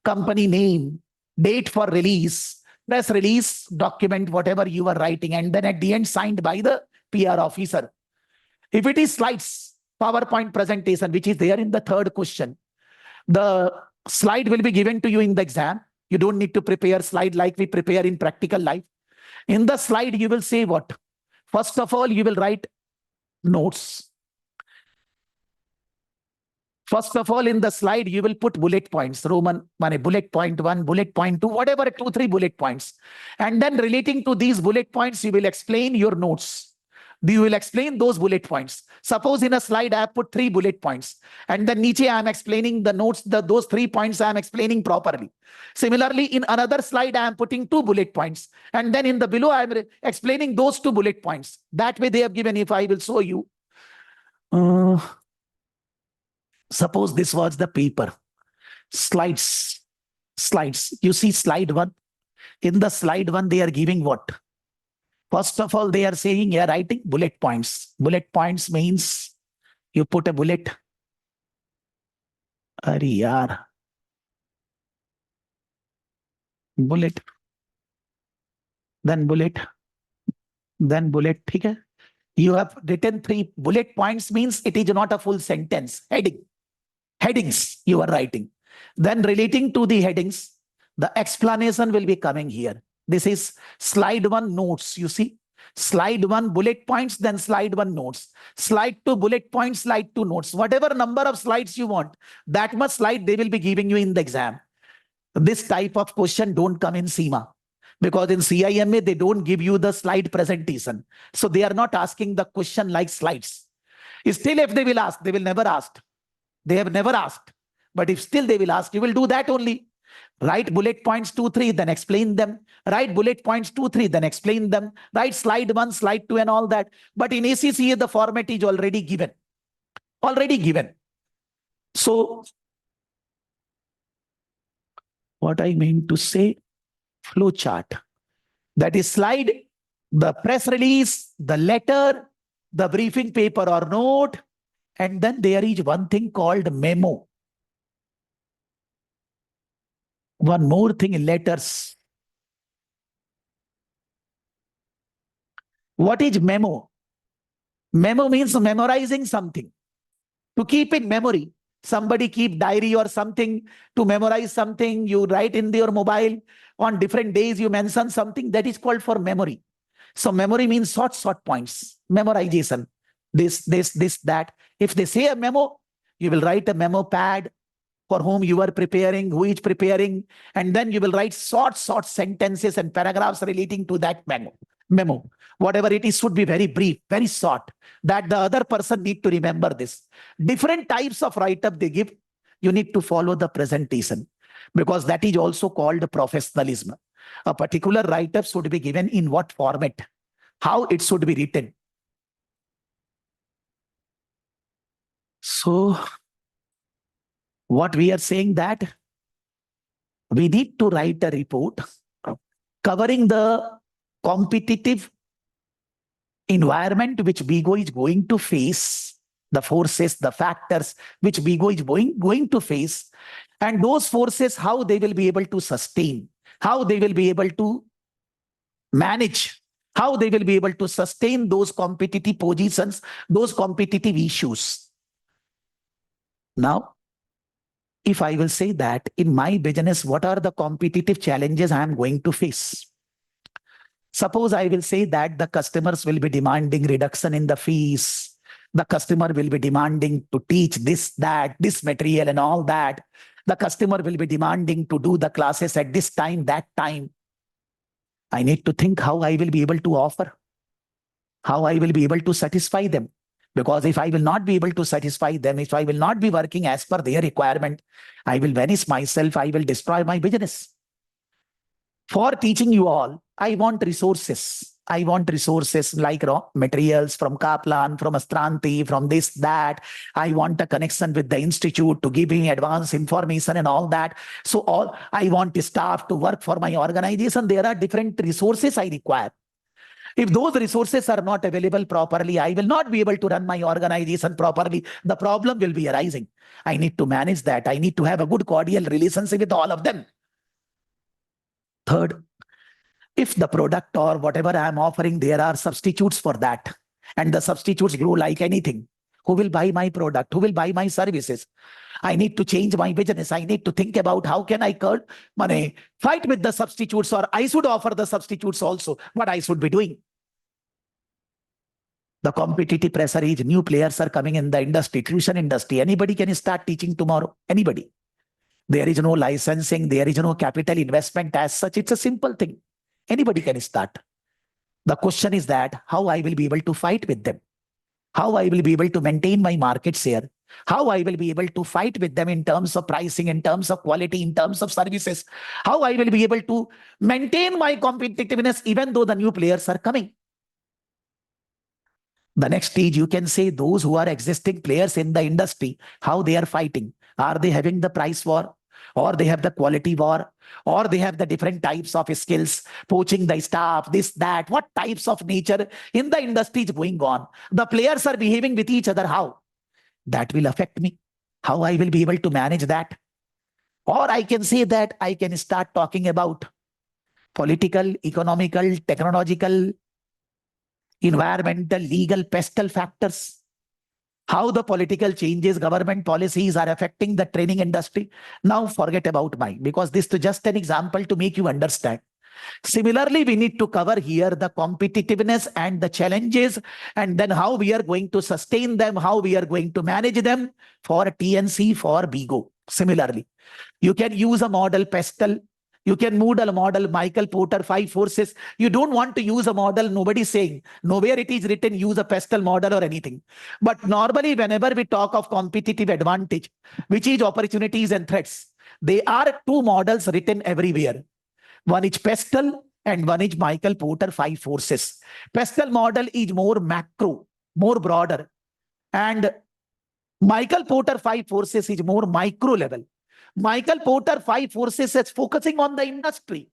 company name, date for release, press release, document, whatever you are writing, and then at the end signed by the PR officer. If it is slides, PowerPoint presentation, which is there in the third question, the slide will be given to you in the exam. You don't need to prepare slide like we prepare in practical life. In the slide, you will say what? First of all, you will write notes. First of all, in the slide, you will put bullet points, Roman, bullet point 1, bullet point 2, whatever, 2, 3 bullet points. And then relating to these bullet points, you will explain your notes. You will explain those bullet points. Suppose in a slide, I have put 3 bullet points. And then niche, I am explaining the notes, those 3 points I am explaining properly. Similarly, in another slide, I am putting 2 bullet points. And then in the below, I am explaining those 2 bullet points. That way they have given, if I will show you. Suppose this was the paper. Slides. You see slide 1. In the slide 1, they are giving what? First of all, they are saying, yeah, writing bullet points. Bullet points means you put a bullet. Bullet. Then bullet. Then bullet. Okay? You have written 3 bullet points means it is not a full sentence. Headings you are writing. Then relating to the headings, the explanation will be coming here. This is slide 1 notes, you see. Slide 1 bullet points, then slide 1 notes. Slide 2 bullet points, slide 2 notes. Whatever number of slides you want, that much slide they will be giving you in the exam. This type of question don't come in CIMA. Because in CIMA, they don't give you the slide presentation. So they are not asking the question like slides. Still, if they will ask, they will never ask. They have never asked. But if still they will ask, you will do that only. Write bullet points 2, 3, then explain them. Write bullet points 2, 3, then explain them. Write slide 1, slide 2, and all that. But in ACCA, the format is already given. So, what I mean to say, flow chart. That is slide, the press release, the letter, the briefing paper or note, and then there is one thing called memo. One more thing, letters. What is memo? Memo means memorizing something. To keep in memory. Somebody keep diary or something to memorize something. You write in your mobile. On different days you mention something. That is called for memory. So memory means short points. Memorization. This, that. If they say a memo, you will write a memo pad for whom you are preparing, who is preparing, and then you will write short sentences and paragraphs relating to that memo. memo, whatever it is, should be very brief, very short, that the other person need to remember this. Different types of write-up they give, you need to follow the presentation, because that is also called professionalism. A particular write-up should be given in what format, how it should be written. So what we are saying, that we need to write a report covering the competitive environment which BGO is going to face, the forces, the factors which BGO is going to face, and those forces, how they will be able to sustain, how they will be able to manage, how they will be able to sustain those competitive positions, those competitive issues. Now, if I will say that in my business, what are the competitive challenges I am going to face? Suppose I will say that the customers will be demanding reduction in the fees. The customer will be demanding to teach this, that, this material and all that. The customer will be demanding to do the classes at this time, that time. I need to think how I will be able to offer, how I will be able to satisfy them. Because if I will not be able to satisfy them, if I will not be working as per their requirement, I will vanish myself, I will destroy my business. For teaching you all, I want resources. I want resources like raw materials from Kaplan, from Astranti, from this, that. I want a connection with the institute to give me advanced information and all that. So I want staff to work for my organization. There are different resources I require. If those resources are not available properly, I will not be able to run my organization properly. The problem will be arising. I need to manage that. I need to have a good cordial relationship with all of them. Third, if the product or whatever I am offering, there are substitutes for that, and the substitutes grow like anything. Who will buy my product? Who will buy my services? I need to change my business. I need to think about how can I fight with the substitutes, or I should offer the substitutes also. What I should be doing? The competitive pressure is new players are coming in the industry, tuition industry. Anybody can start teaching tomorrow. Anybody. There is no licensing. There is no capital investment as such. It's a simple thing. Anybody can start. The question is that how I will be able to fight with them, how I will be able to maintain my market share, how I will be able to fight with them in terms of pricing, in terms of quality, in terms of services, how I will be able to maintain my competitiveness even though the new players are coming. The next stage, you can say those who are existing players in the industry, how they are fighting. Are they having the price war? Or they have the quality war? Or they have the different types of skills, poaching the staff, this, that. What types of nature in the industry is going on? The players are behaving with each other. How? That will affect me. How I will be able to manage that? Or I can say that I can start talking about political, economical, technological, environmental, legal, pestle factors. How the political changes, government policies are affecting the training industry. Now forget about mine, because this is just an example to make you understand. Similarly, we need to cover here the competitiveness and the challenges, and then how we are going to sustain them, how we are going to manage them for TNC, for BGO. Similarly, you can use a model pestle. You can Moodle model, Michael Porter, 5 forces. You don't want to use a model, nobody's saying. Nowhere it is written use a pestle model or anything. But normally, whenever we talk of competitive advantage, which is opportunities and threats, there are 2 models written everywhere. One is pestle and one is Michael Porter, 5 forces. Pestle model is more macro, more broader. And Michael Porter, 5 forces is more micro level. Michael Porter, 5 forces is focusing on the industry,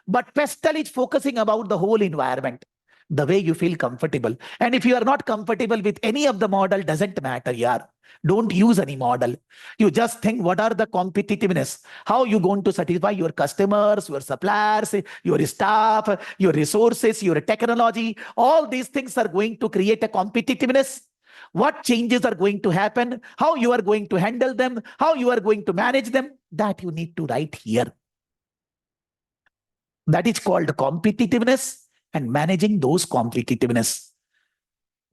but pestle is focusing about the whole environment, the way you feel comfortable. And if you are not comfortable with any of the model, doesn't matter, yaar. Don't use any model. You just think what are the competitiveness, how you going to satisfy your customers, your suppliers, your staff, your resources, your technology. All these things are going to create a competitiveness. What changes are going to happen, how you are going to handle them, how you are going to manage them, that you need to write here. That is called competitiveness and managing those competitiveness.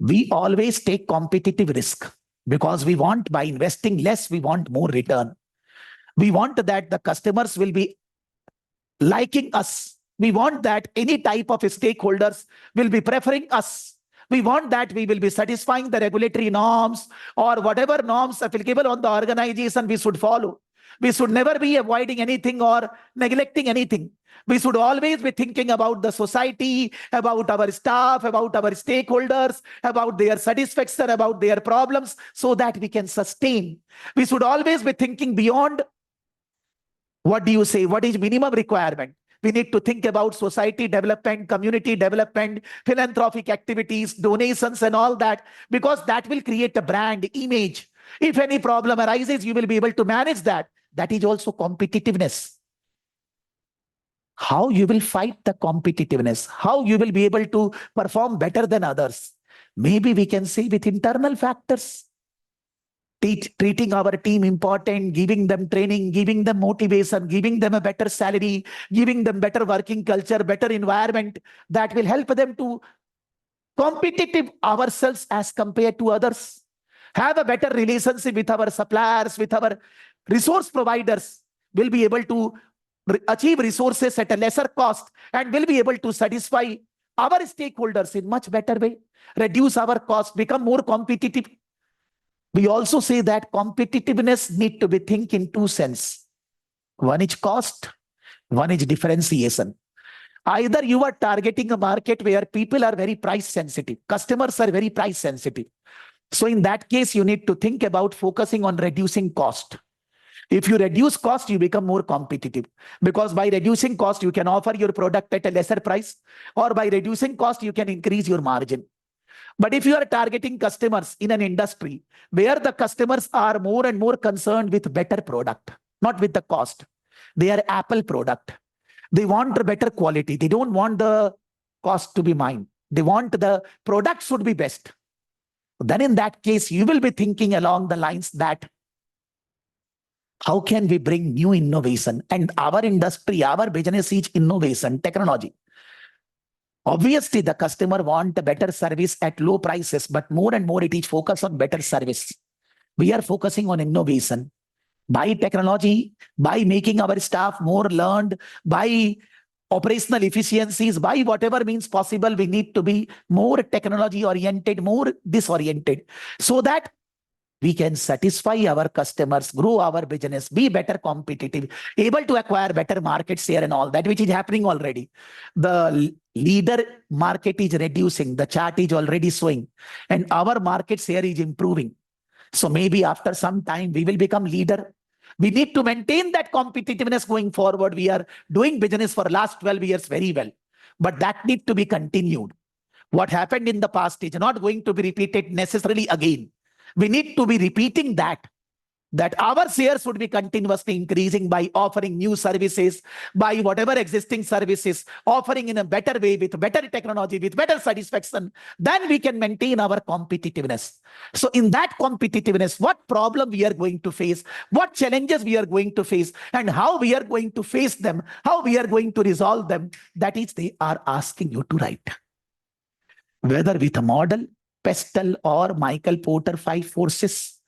We always take competitive risk because we want, by investing less, we want more return. We want that the customers will be liking us We want that any type of stakeholders will be preferring us. We want that we will be satisfying the regulatory norms or whatever norms applicable on the organization we should follow. We should never be avoiding anything or neglecting anything. We should always be thinking about the society, about our staff, about our stakeholders, about their satisfaction, about their problems, so that we can sustain. We should always be thinking beyond, what do you say, what is minimum requirement. We need to think about society development, community development, philanthropic activities, donations and all that, because that will create a brand image. If any problem arises, you will be able to manage that. That is also competitiveness. How you will fight the competitiveness, how you will be able to perform better than others. Maybe we can say with internal factors. Treating our team important, giving them training, giving them motivation, giving them a better salary, giving them better working culture, better environment, that will help them to competitive ourselves as compared to others. Have a better relationship with our suppliers, with our resource providers. Will be able to achieve resources at a lesser cost and will be able to satisfy our stakeholders in much better way, reduce our cost, become more competitive. We also say that competitiveness need to be think in two sense. One is cost, one is differentiation. Either you are targeting a market where people are very price sensitive, customers are very price sensitive. So in that case, you need to think about focusing on reducing cost. If you reduce cost, you become more competitive, because by reducing cost, you can offer your product at a lesser price, or by reducing cost, you can increase your margin. But if you are targeting customers in an industry where the customers are more and more concerned with better product, not with the cost, they are Apple product. They want the better quality. They don't want the cost to be mine. They want the product should be best. Then in that case, you will be thinking along the lines that how can we bring new innovation? And our industry, our business is innovation, technology. Obviously, the customer want a better service at low prices, but more and more it is focused on better service. We are focusing on innovation. By technology, by making our staff more learned, by operational efficiencies, by whatever means possible, we need to be more technology oriented, more disoriented, so that we can satisfy our customers, grow our business, be better competitive, able to acquire better market share and all that, which is happening already. The leader market is reducing, the chart is already showing, and our market share is improving. So maybe after some time, we will become leader. We need to maintain that competitiveness going forward. We are doing business for last 12 years very well, but that needs to be continued. What happened in the past is not going to be repeated necessarily again. We need to be repeating that our shares would be continuously increasing by offering new services, by whatever existing services, offering in a better way, with better technology, with better satisfaction. Then we can maintain our competitiveness. So in that competitiveness, what problem we are going to face, what challenges we are going to face, and how we are going to face them, how we are going to resolve them, that is, they are asking you to write. Whether with a model, Pestle or Michael Porter 5 forces,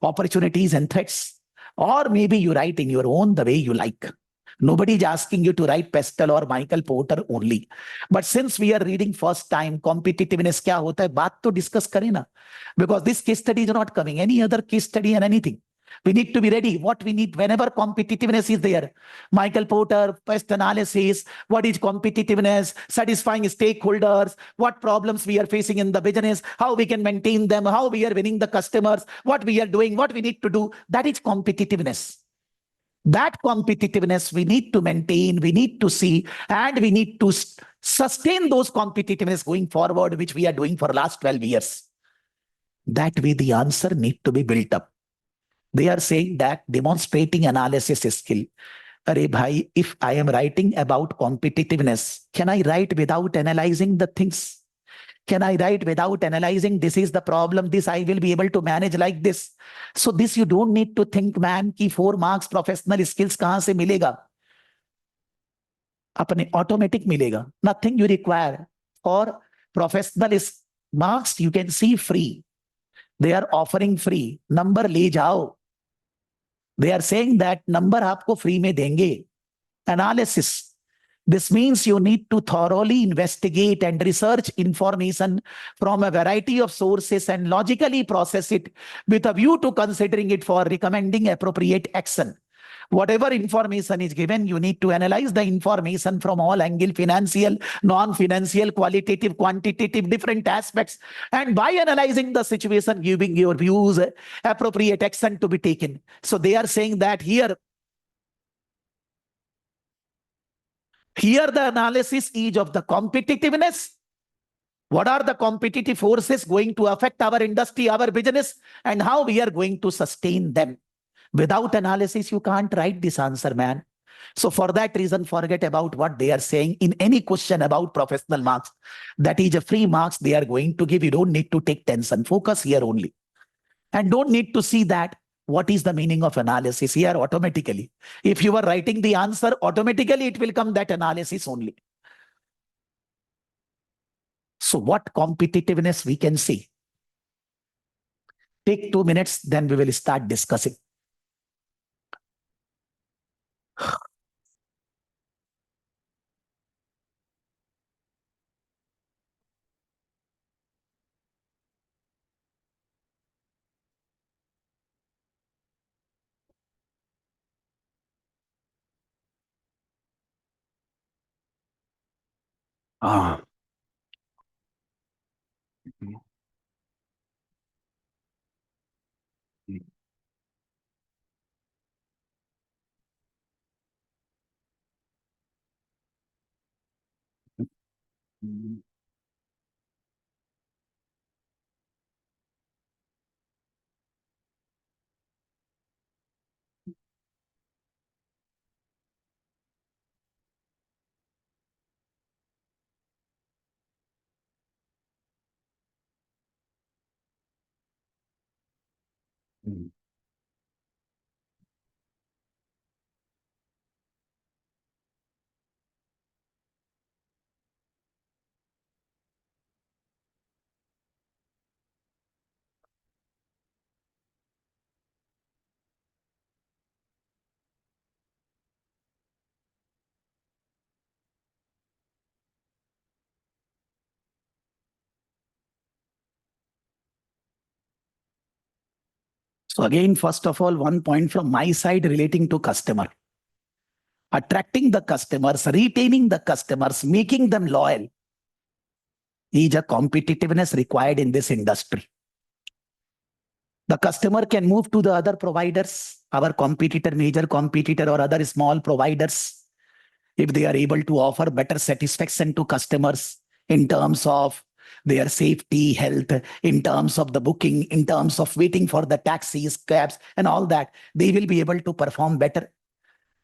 opportunities and threats, or maybe you write in your own the way you like. Nobody is asking you to write Pestle or Michael Porter only. But since we are reading first time, competitiveness kya hota hai, baat to discuss kare na. Because this case study is not coming, any other case study and anything. We need to be ready. What we need whenever competitiveness is there. Michael Porter, Pest analysis, what is competitiveness, satisfying stakeholders, what problems we are facing in the business, how we can maintain them, how we are winning the customers, what we are doing, what we need to do. That is competitiveness. That competitiveness we need to maintain, we need to see, and we need to sustain those competitiveness going forward, which we are doing for last 12 years. That way the answer need to be built up. They are saying that demonstrating analysis skill. Arey bhai, if I am writing about competitiveness, can I write without analyzing the things? Can I write without analyzing this is the problem, this I will be able to manage like this? So this you don't need to think, man, ki 4 marks professional skills kahan se milega? Apne automatic milega. Nothing you require. For professional marks, you can see free. They are offering free. Number le jao. They are saying that number आपको free में देंगे. Analysis. This means you need to thoroughly investigate and research information from a variety of sources and logically process it with a view to considering it for recommending appropriate action. Whatever information is given, you need to analyze the information from all angles: financial, non-financial, qualitative, quantitative, different aspects. And by analyzing the situation, giving your views, appropriate action to be taken. So they are saying that here the analysis is of the competitiveness. What are the competitive forces going to affect our industry, our business, and how we are going to sustain them. Without analysis, you can't write this answer, man. So for that reason, forget about what they are saying in any question about professional marks. That is a free marks they are going to give. You don't need to take tension. Focus here only. And don't need to see that what is the meaning of analysis here automatically. If you are writing the answer, automatically it will come that analysis only. So what competitiveness we can see? Take 2 minutes, then we will start discussing. Ah. So again, first of all, one point from my side relating to customer. Attracting the customers, retaining the customers, making them loyal is a competitiveness required in this industry. The customer can move to the other providers, our competitor, major competitor, or other small providers, if they are able to offer better satisfaction to customers in terms of their safety, health, in terms of the booking, in terms of waiting for the taxis, cabs, and all that, they will be able to perform better.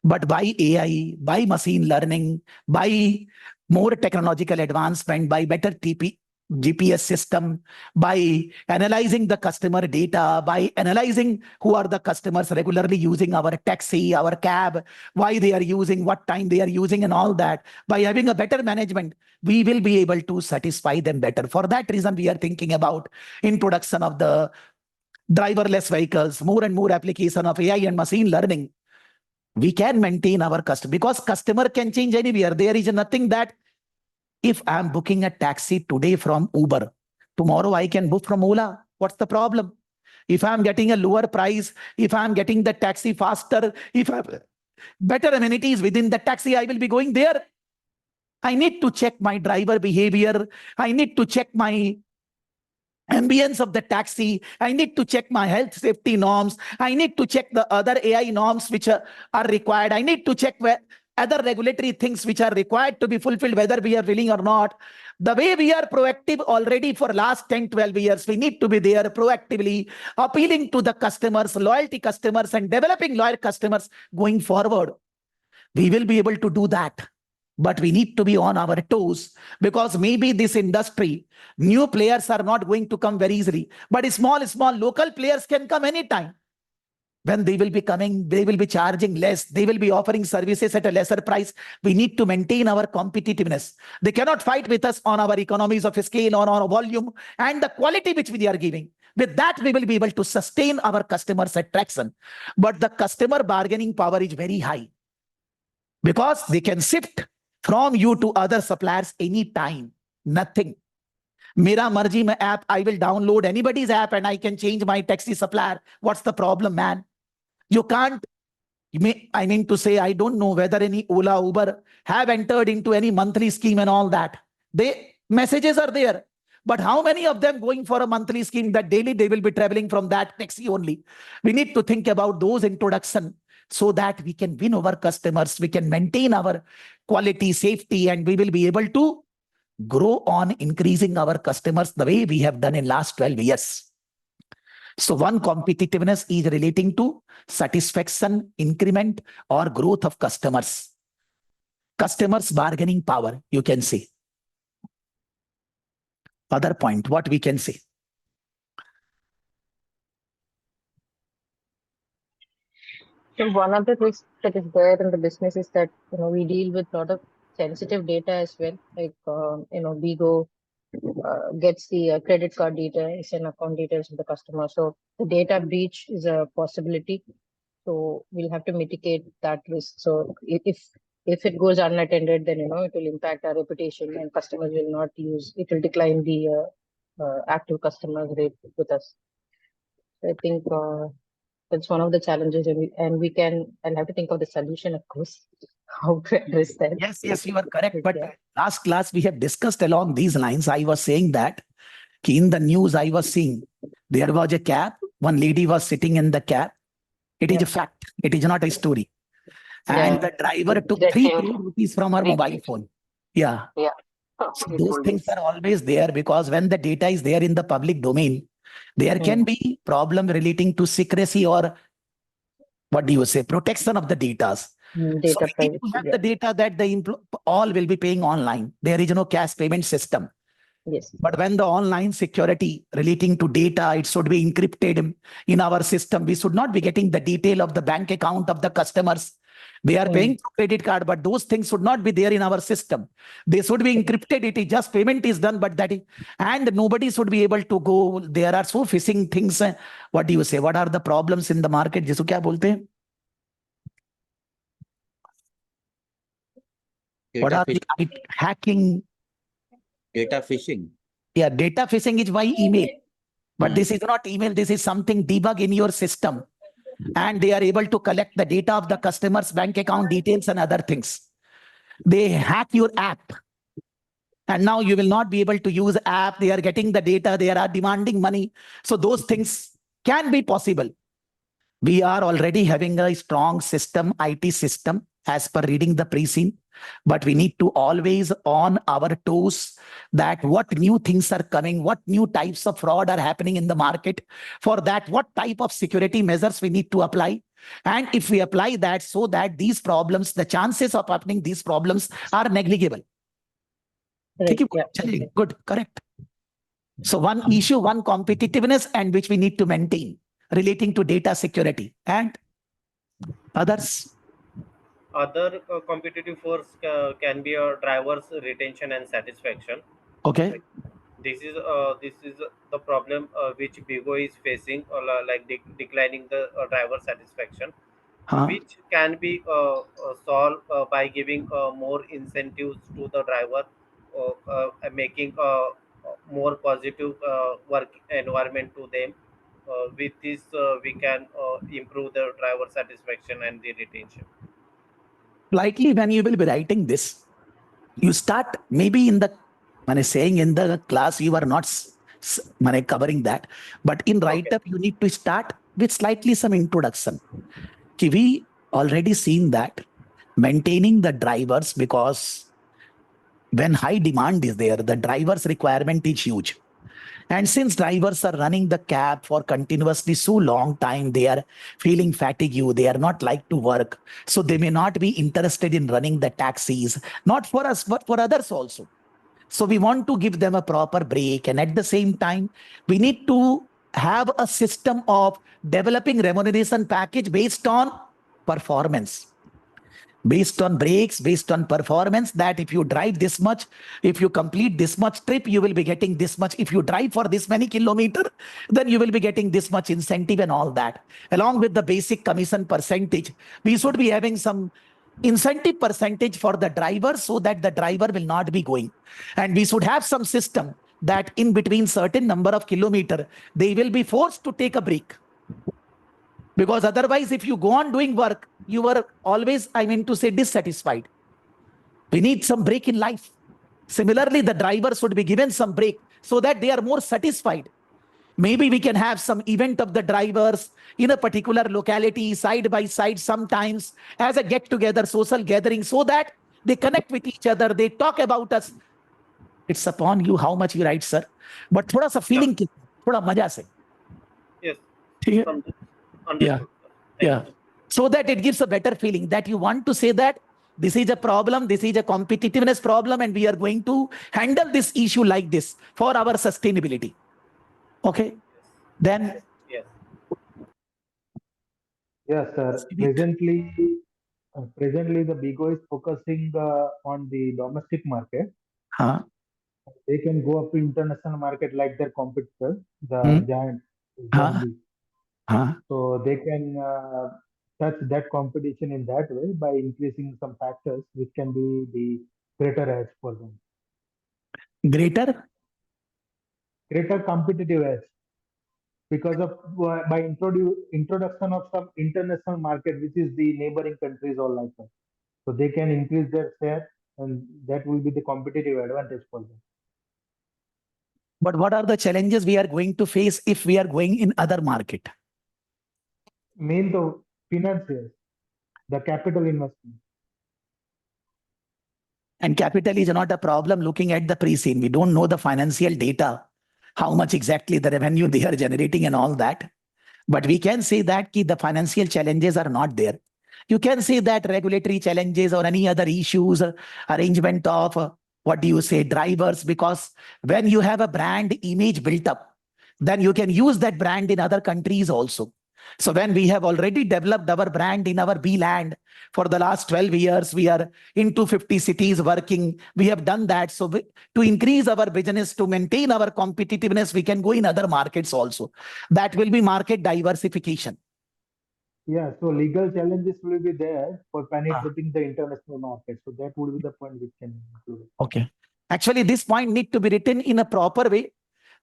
But by AI, by machine learning, by more technological advancement, by better GPS system, by analyzing the customer data, by analyzing who are the customers regularly using our taxi, our cab, why they are using, what time they are using, and all that, by having a better management, we will be able to satisfy them better. For that reason, we are thinking about introduction of the driverless vehicles, more and more application of AI and machine learning. We can maintain our customer, because customer can change anywhere. There is nothing that if I'm booking a taxi today from Uber, tomorrow I can book from Ola. What's the problem? If I'm getting a lower price, if I'm getting the taxi faster, if I have better amenities within the taxi, I will be going there. I need to check my driver behavior. I need to check my ambience of the taxi. I need to check my health safety norms. I need to check the other AI norms which are required. I need to check where other regulatory things which are required to be fulfilled, whether we are willing or not. The way we are proactive already for last 10, 12 years, we need to be there proactively, appealing to the customers, loyalty customers, and developing loyal customers going forward. We will be able to do that. But we need to be on our toes, because maybe this industry, new players are not going to come very easily. But small local players can come anytime. When they will be coming, they will be charging less. They will be offering services at a lesser price. We need to maintain our competitiveness. They cannot fight with us on our economies of scale, on our volume, and the quality which we are giving. With that, we will be able to sustain our customers' attraction. But the customer bargaining power is very high, because they can shift from you to other suppliers anytime. Nothing. Mera marji mein app, I will download anybody's app and I can change my taxi supplier. What's the problem, man? You can't. I mean to say, I don't know whether any Ola, Uber have entered into any monthly scheme and all that. Messages are there. But how many of them going for a monthly scheme that daily they will be traveling from that taxi only? We need to think about those introduction so that we can win our customers, we can maintain our quality, safety, and we will be able to grow on increasing our customers the way we have done in last 12 years. So one, competitiveness is relating to satisfaction, increment, or growth of customers. Customers' bargaining power, you can say. Other point, what we can say? So one of the risks that is there in the business is that we deal with a lot of sensitive data as well. Like Bigo gets the credit card details and account details of the customer. So the data breach is a possibility. So we'll have to mitigate that risk. So if it goes unattended, then it will impact our reputation and customers will not use. It will decline the active customers rate with us. So I think that's one of the challenges, and I'll have to think of the solution, of course, how to address that. Yes, you are correct. But last class we have discussed along these lines. I was saying that in the news I was seeing there was a cab. One lady was sitting in the cab. It is a fact. It is not a story. And the driver took 3 crore rupees from her mobile phone. Yeah. So those things are always there because when the data is there in the public domain, there can be problem relating to secrecy or what do you say, protection of the data. So we need to have the data that the all will be paying online. There is no cash payment system. Yes. But when the online security relating to data, it should be encrypted in our system. We should not be getting the detail of the bank account of the customers. They are paying through credit card, but those things should not be there in our system. They should be encrypted. It is just payment is done, but and nobody should be able to go. There are so phishing things. What do you say? What are the problems in the market? जिसको क्या बोलते हैं? What are the hacking? Data phishing. Yeah, data phishing is by email. But this is not email. This is something debug in your system. And they are able to collect the data of the customer's bank account details and other things. They hack your app. And now you will not be able to use app. They are getting the data. They are demanding money. So those things can be possible. We are already having a strong system, IT system, as per reading the pre-scene. But we need to always on our toes that what new things are coming, what new types of fraud are happening in the market. For that, what type of security measures we need to apply. And if we apply that so that these problems, the chances of happening these problems are negligible. Right. Good, correct. So one issue, one competitiveness, and which we need to maintain relating to data security and others. Other competitive force can be a driver's retention and satisfaction. Okay. This is the problem which Bigo is facing, like declining the driver satisfaction, which can be solved by giving more incentives to the driver, making more positive work environment to them. With this, we can improve the driver satisfaction and the retention. Likely when you will be writing this, you start maybe in the, saying in the class you are not covering that, but in write-up you need to start with slightly some introduction. We already seen that maintaining the drivers, because when high demand is there, the drivers requirement is huge. And since drivers are running the cab for continuously so long time, they are feeling fatigue, they are not like to work. So they may not be interested in running the taxis, not for us, but for others also. So we want to give them a proper break. And at the same time, we need to have a system of developing remuneration package based on performance. Based on breaks, based on performance, that if you drive this much, if you complete this much trip, you will be getting this much. If you drive for this many kilometers, then you will be getting this much incentive and all that. Along with the basic commission percentage, we should be having some incentive percentage for the driver so that the driver will not be going. And we should have some system that in between certain number of kilometers, they will be forced to take a break. Because otherwise, if you go on doing work, you are always, dissatisfied. We need some break in life. Similarly, the drivers should be given some break so that they are more satisfied. Maybe we can have some event of the drivers in a particular locality, side by side, sometimes as a get-together, social gathering, so that they connect with each other, they talk about us. It's upon you how much you write, sir. But thoda sa feeling, thoda maja se. Yes. Yeah. Understood. Yeah. Thank Yeah. you. So that it gives a better feeling that you want to say that this is a problem, this is a competitiveness problem, and we are going to handle this issue like this for our sustainability. Okay. Then. Yes. Yes, sir. Presently, the BIGO is focusing on the domestic market. They can go up to international market like their competitors, the giant. So they can touch that competition in that way by increasing some factors, which can be the greater edge for them. Greater competitive edge. Because of by introduction of some international market, which is the neighboring countries all like that. So they can increase their share, and that will be the competitive advantage for them. But what are the challenges we are going to face if we are going in other market? Main the financiers, the capital investment. And capital is not a problem looking at the pre-scene. We don't know the financial data, how much exactly the revenue they are generating and all that. But we can say that the financial challenges are not there. You can say that regulatory challenges or any other issues, arrangement of, drivers, because when you have a brand image built up, then you can use that brand in other countries also. So when we have already developed our brand in our B land for the last 12 years, we are in 250 cities working. We have done that. So to increase our business, to maintain our competitiveness, we can go in other markets also. That will be market diversification. Yeah, so legal challenges will be there for penetrating the international market. So that would be the point which can include. Okay. Actually, this point need to be written in a proper way,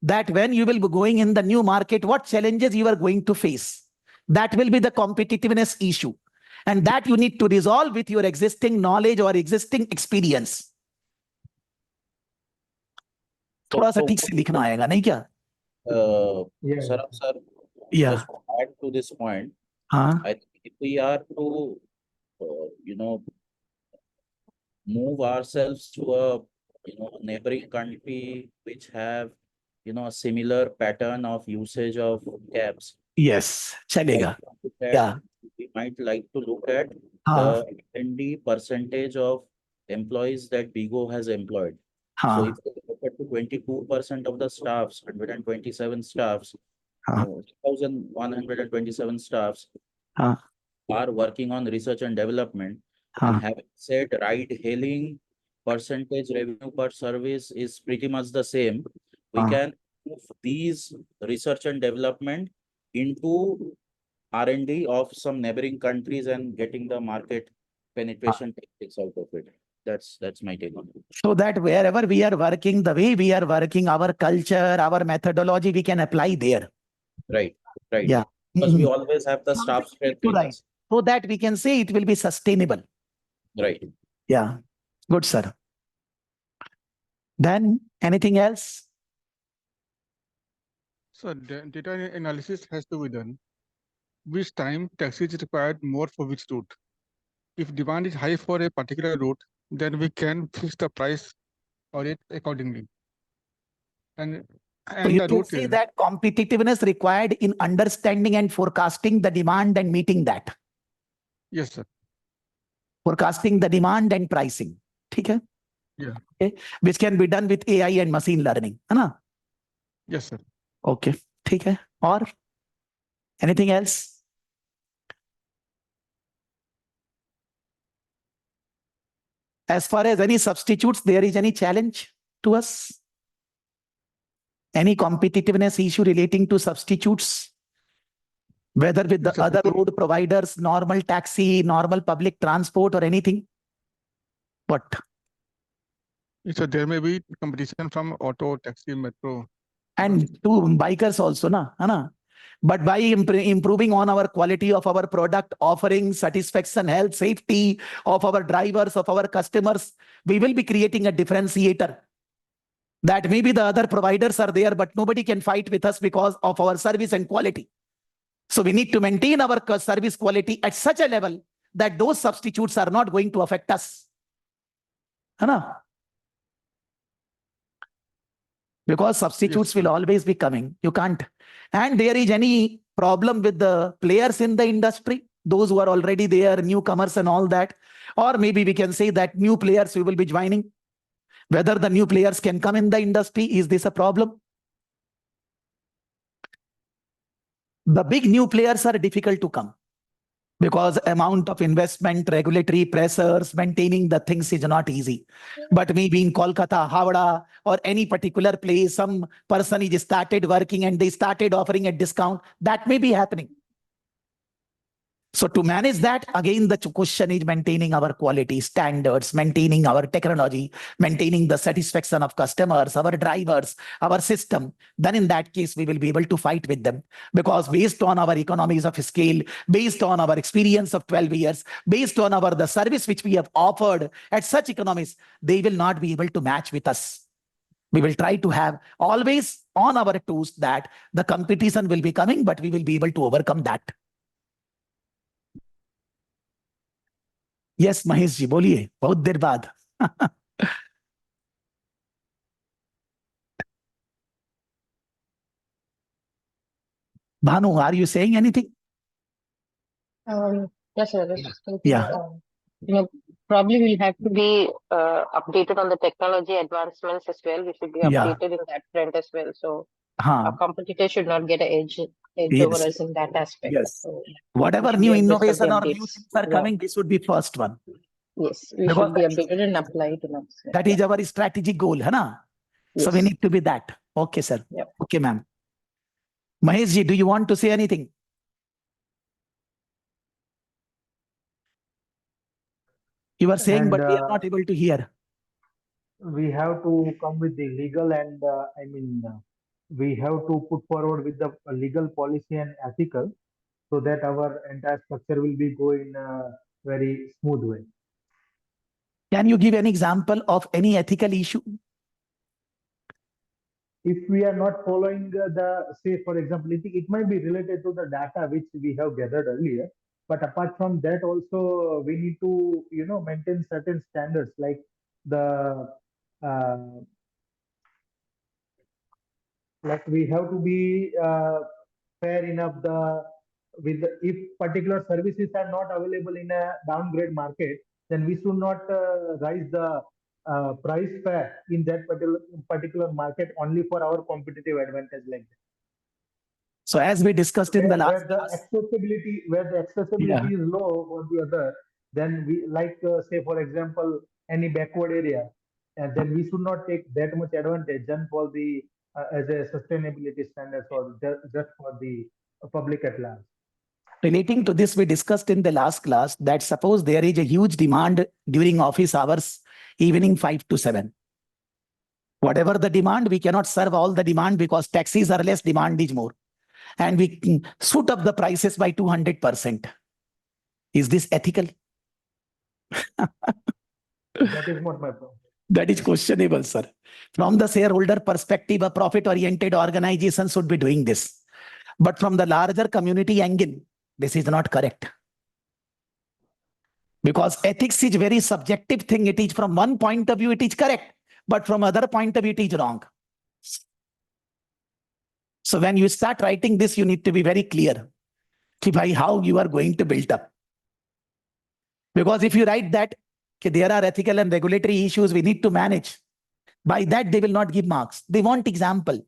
that when you will be going in the new market, what challenges you are going to face. That will be the competitiveness issue. And that you need to resolve with your existing knowledge or existing experience. थोड़ा सा ठीक से लिखना आएगा नहीं क्या? Saraf sir, just to add to this point, I think if we are to, move ourselves to a, neighboring country which have, a similar pattern of usage of cabs. Yes, chalega. Yeah. We might like to look at the R&D percentage of employees that BIGO has employed. So if we look at 22% of the staffs, 127 staffs, 1,127 staffs are working on research and development. And having said ride-hailing percentage revenue per service is pretty much the same, we can move these research and development into R&D of some neighboring countries and getting the market penetration tactics out of it. That's my take on it. So that wherever we are working, the way we are working, our culture, our methodology, we can apply there. Right. Yeah. Because we always have the staff strength with us. So that we can say it will be sustainable. Right. Yeah. Good, sir. Then anything else? So data analysis has to be done. Which time taxi is required more for which route? If demand is high for a particular route, then we can fix the price or it accordingly. And so you can say that competitiveness required in understanding and forecasting the demand and meeting that. Yes, sir. Forecasting the demand and pricing. Okay? Yeah. Okay. Which can be done with AI and machine learning. Hai? Yes, sir. Okay. Okay. Or anything else? As far as any substitutes, there is any challenge to us? Any competitiveness issue relating to substitutes? Whether with the It's a other good- road providers, normal taxi, normal public transport or anything. What? So there may be competition from auto, taxi, metro. And to bikers also, na, है ना? But by improving on our quality of our product, offering satisfaction, health, safety of our drivers, of our customers, we will be creating a differentiator. That maybe the other providers are there, but nobody can fight with us because of our service and quality. So we need to maintain our service quality at such a level that those substitutes are not going to affect us. है ना? Because substitutes will always be coming. You can't. And there is any problem with the players in the industry, those who are already there, newcomers and all that. Or maybe we can say that new players we will be joining. Whether the new players can come in the industry, is this a problem? The big new players are difficult to come because amount of investment, regulatory pressures, maintaining the things is not easy. But maybe in Kolkata, Howrah, or any particular place, some person is started working and they started offering a discount. That may be happening. So to manage that, again, the question is maintaining our quality standards, maintaining our technology, maintaining the satisfaction of customers, our drivers, our system. Then in that case, we will be able to fight with them. Because based on our economies of scale, based on our experience of 12 years, based on the service which we have offered at such economies, they will not be able to match with us. We will try to have always on our toes that the competition will be coming, but we will be able to overcome that. Yes, Mahesh ji, बोलिए, बहुत देर बाद. Bhanu, are you saying anything? Yes, sir. Yeah. Probably we'll have to be updated on the technology advancements as well. We should be updated in that front as well. So our competitors should not get an edge over us in that aspect. Yes. So whatever new innovation or new things are coming, this would be first one. Yes, we should be updated and applied. That is our strategic goal, hai na? Yes. So we need to be that. Okay, sir. Yep. Okay, ma'am. Mahesh ji, do you want to say anything? You are saying, but we are not able to hear. We have to come with the legal and we have to put forward with the legal policy and ethical so that our entire structure will be going a very smooth way. Can you give an example of any ethical issue? If we are not following say, for example, it might be related to the data which we have gathered earlier. But apart from that, also we need to, maintain certain standards like like we have to be fair enough. If particular services are not available in a downgrade market, then we should not rise the price fair in that particular market only for our competitive advantage like that. So as we discussed in the last where the accessibility is low on the other, then we say for example any backward area, and then we should not take that much advantage than for the as a sustainability standards or just for the public at large. Relating to this, we discussed in the last class that suppose there is a huge demand during office hours, evening 5 to 7. Whatever the demand, we cannot serve all the demand because taxis are less, demand is more. And we shoot up the prices by 200%. Is this ethical? That is not my problem. That is questionable, sir. From the shareholder perspective, a profit-oriented organization should be doing this. But from the larger community angle, this is not correct. Because ethics is very subjective thing. It is from one point of view, it is correct. But from other point of view, it is wrong. So when you start writing this, you need to be very clear how you are going to build up. Because if you write that there are ethical and regulatory issues we need to manage, by that they will not give marks. They want example.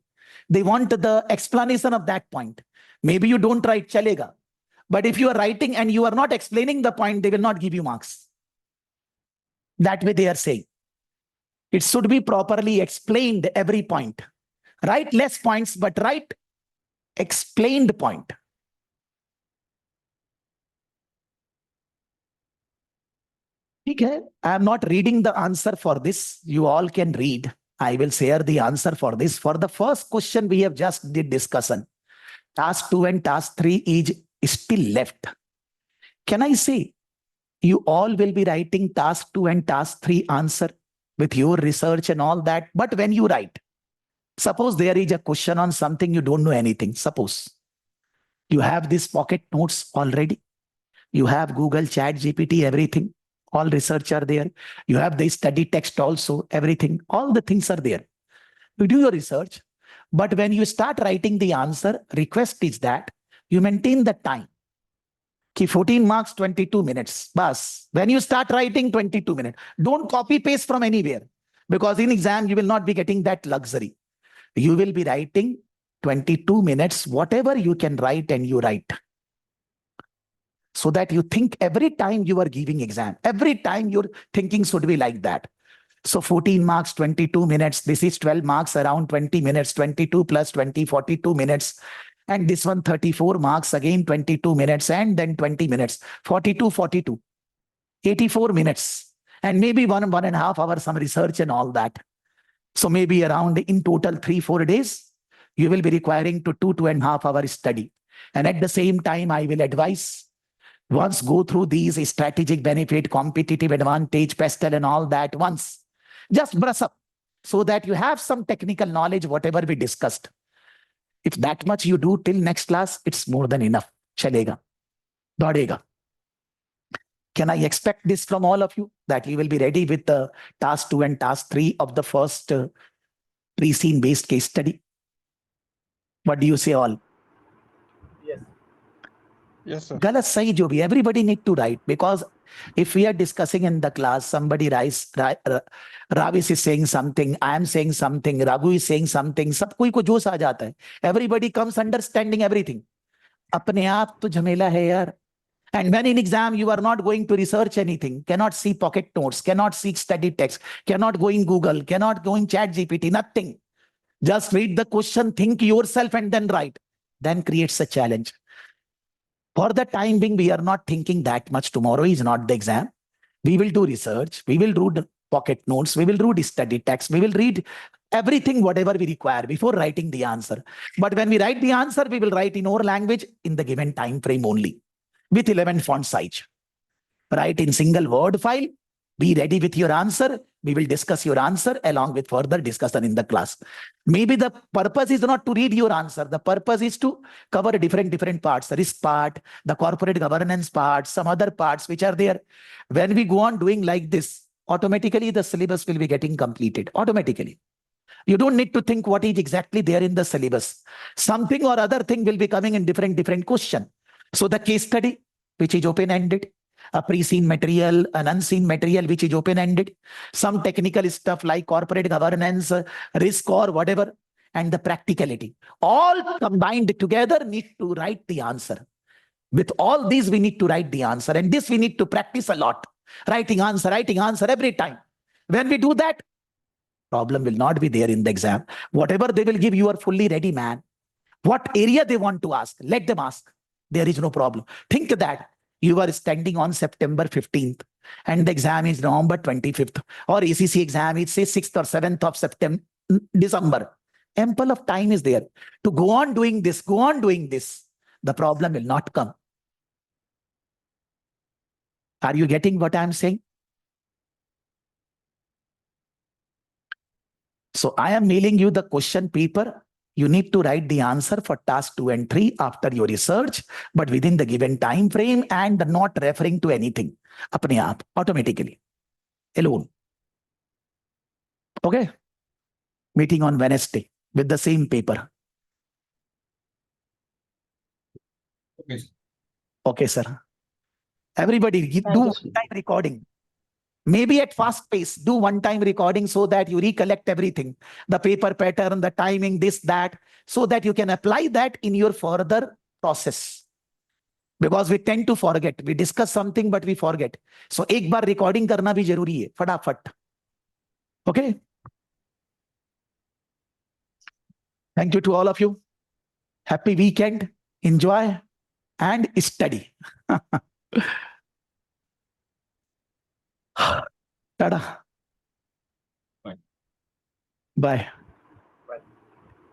They want the explanation of that point. Maybe you don't write chalega. But if you are writing and you are not explaining the point, they will not give you marks. That way they are saying. It should be properly explained every point. Write less points, but write explained point. ठीक है, I am not reading the answer for this. You all can read. I will share the answer for this. For the first question, we have just did discussion. Task 2 and task 3 is still left. Can I say you all will be writing task 2 and task 3 answer with your research and all that? But when you write, suppose there is a question on something you don't know anything. Suppose you have this pocket notes already. You have Google, Chat, GPT, everything. All research are there. You have the study text also, everything. All the things are there. You do your research. But when you start writing the answer, request is that you maintain the time. Ki 14 marks, 22 minutes. Bas. When you start writing 22 minutes, don't copy paste from anywhere. Because in exam, you will not be getting that luxury. You will be writing 22 minutes, whatever you can write and you write. So that you think every time you are giving exam, every time your thinking should be like that. So 14 marks, 22 minutes. This is 12 marks, around 20 minutes, 22 plus 20, 42 minutes. And this one 34 marks, again 22 minutes, and then 20 minutes, 42, 42, 84 minutes. And maybe 1.5 hours, some research and all that. So maybe around in total 3-4 days, you will be requiring to 2.5 hours study. And at the same time, I will advise, once go through these strategic benefit, competitive advantage, pestle and all that once. Just brush up so that you have some technical knowledge, whatever we discussed. If that much you do till next class, it's more than enough. Chalega. Daudega. Can I expect this from all of you? That you will be ready with the task 2 and task 3 of the first pre-scene based case study? What do you say all? Yes. Yes, sir. Galat sahi jo bhi, everybody need to write, because if we are discussing in the class, somebody writes, Ravis is saying something, I am saying something, Raghu is saying something, sab koi ko josh aa jata hai. Everybody comes understanding everything. Apne aap to jhamela hai yaar. And when in exam, you are not going to research anything, cannot see pocket notes, cannot see study text, cannot go in Google, cannot go in Chat GPT, nothing. Just read the question, think yourself and then write. Then creates a challenge. For the time being, we are not thinking that much. Tomorrow is not the exam. We will do research. We will do the pocket notes. We will do the study text. We will read everything, whatever we require before writing the answer. But when we write the answer, we will write in our language in the given time frame only with 11 font size. Write in single word file. Be ready with your answer. We will discuss your answer along with further discussion in the class. Maybe the purpose is not to read your answer. The purpose is to cover different parts, the risk part, the corporate governance part, some other parts which are there. When we go on doing like this, automatically the syllabus will be getting completed. Automatically. You don't need to think what is exactly there in the syllabus. Something or other thing will be coming in different question. So the case study, which is open-ended, a pre-seen material, an unseen material, which is open-ended, some technical stuff like corporate governance, risk or whatever, and the practicality. All combined together need to write the answer. With all these, we need to write the answer. And this we need to practice a lot. Writing answer every time. When we do that, problem will not be there in the exam. Whatever they will give, you are fully ready, man. What area they want to ask, let them ask. There is no problem. Think that you are standing on September 15th and the exam is November 25th, or ACCA exam is say 6th or 7th of September, December. Ample of time is there to go on doing this, The problem will not come. Are you getting what I'm saying? So I am mailing you the question paper. You need to write the answer for task 2 and 3 after your research, but within the given time frame and not referring to anything. Apne aap, automatically. Alone. Okay? Meeting on Wednesday with the same paper. Okay. Okay, sir. Everybody do one-time recording. Maybe at fast pace, do one-time recording so that you recollect everything. The paper pattern, the timing, this, that, so that you can apply that in your further process. Because we tend to forget. We discuss something, but we forget. So, एक बार recording करना भी जरूरी है, फटाफट. Okay? Thank you to all of you. Happy weekend. Enjoy and study. Tada. Bye. Bye.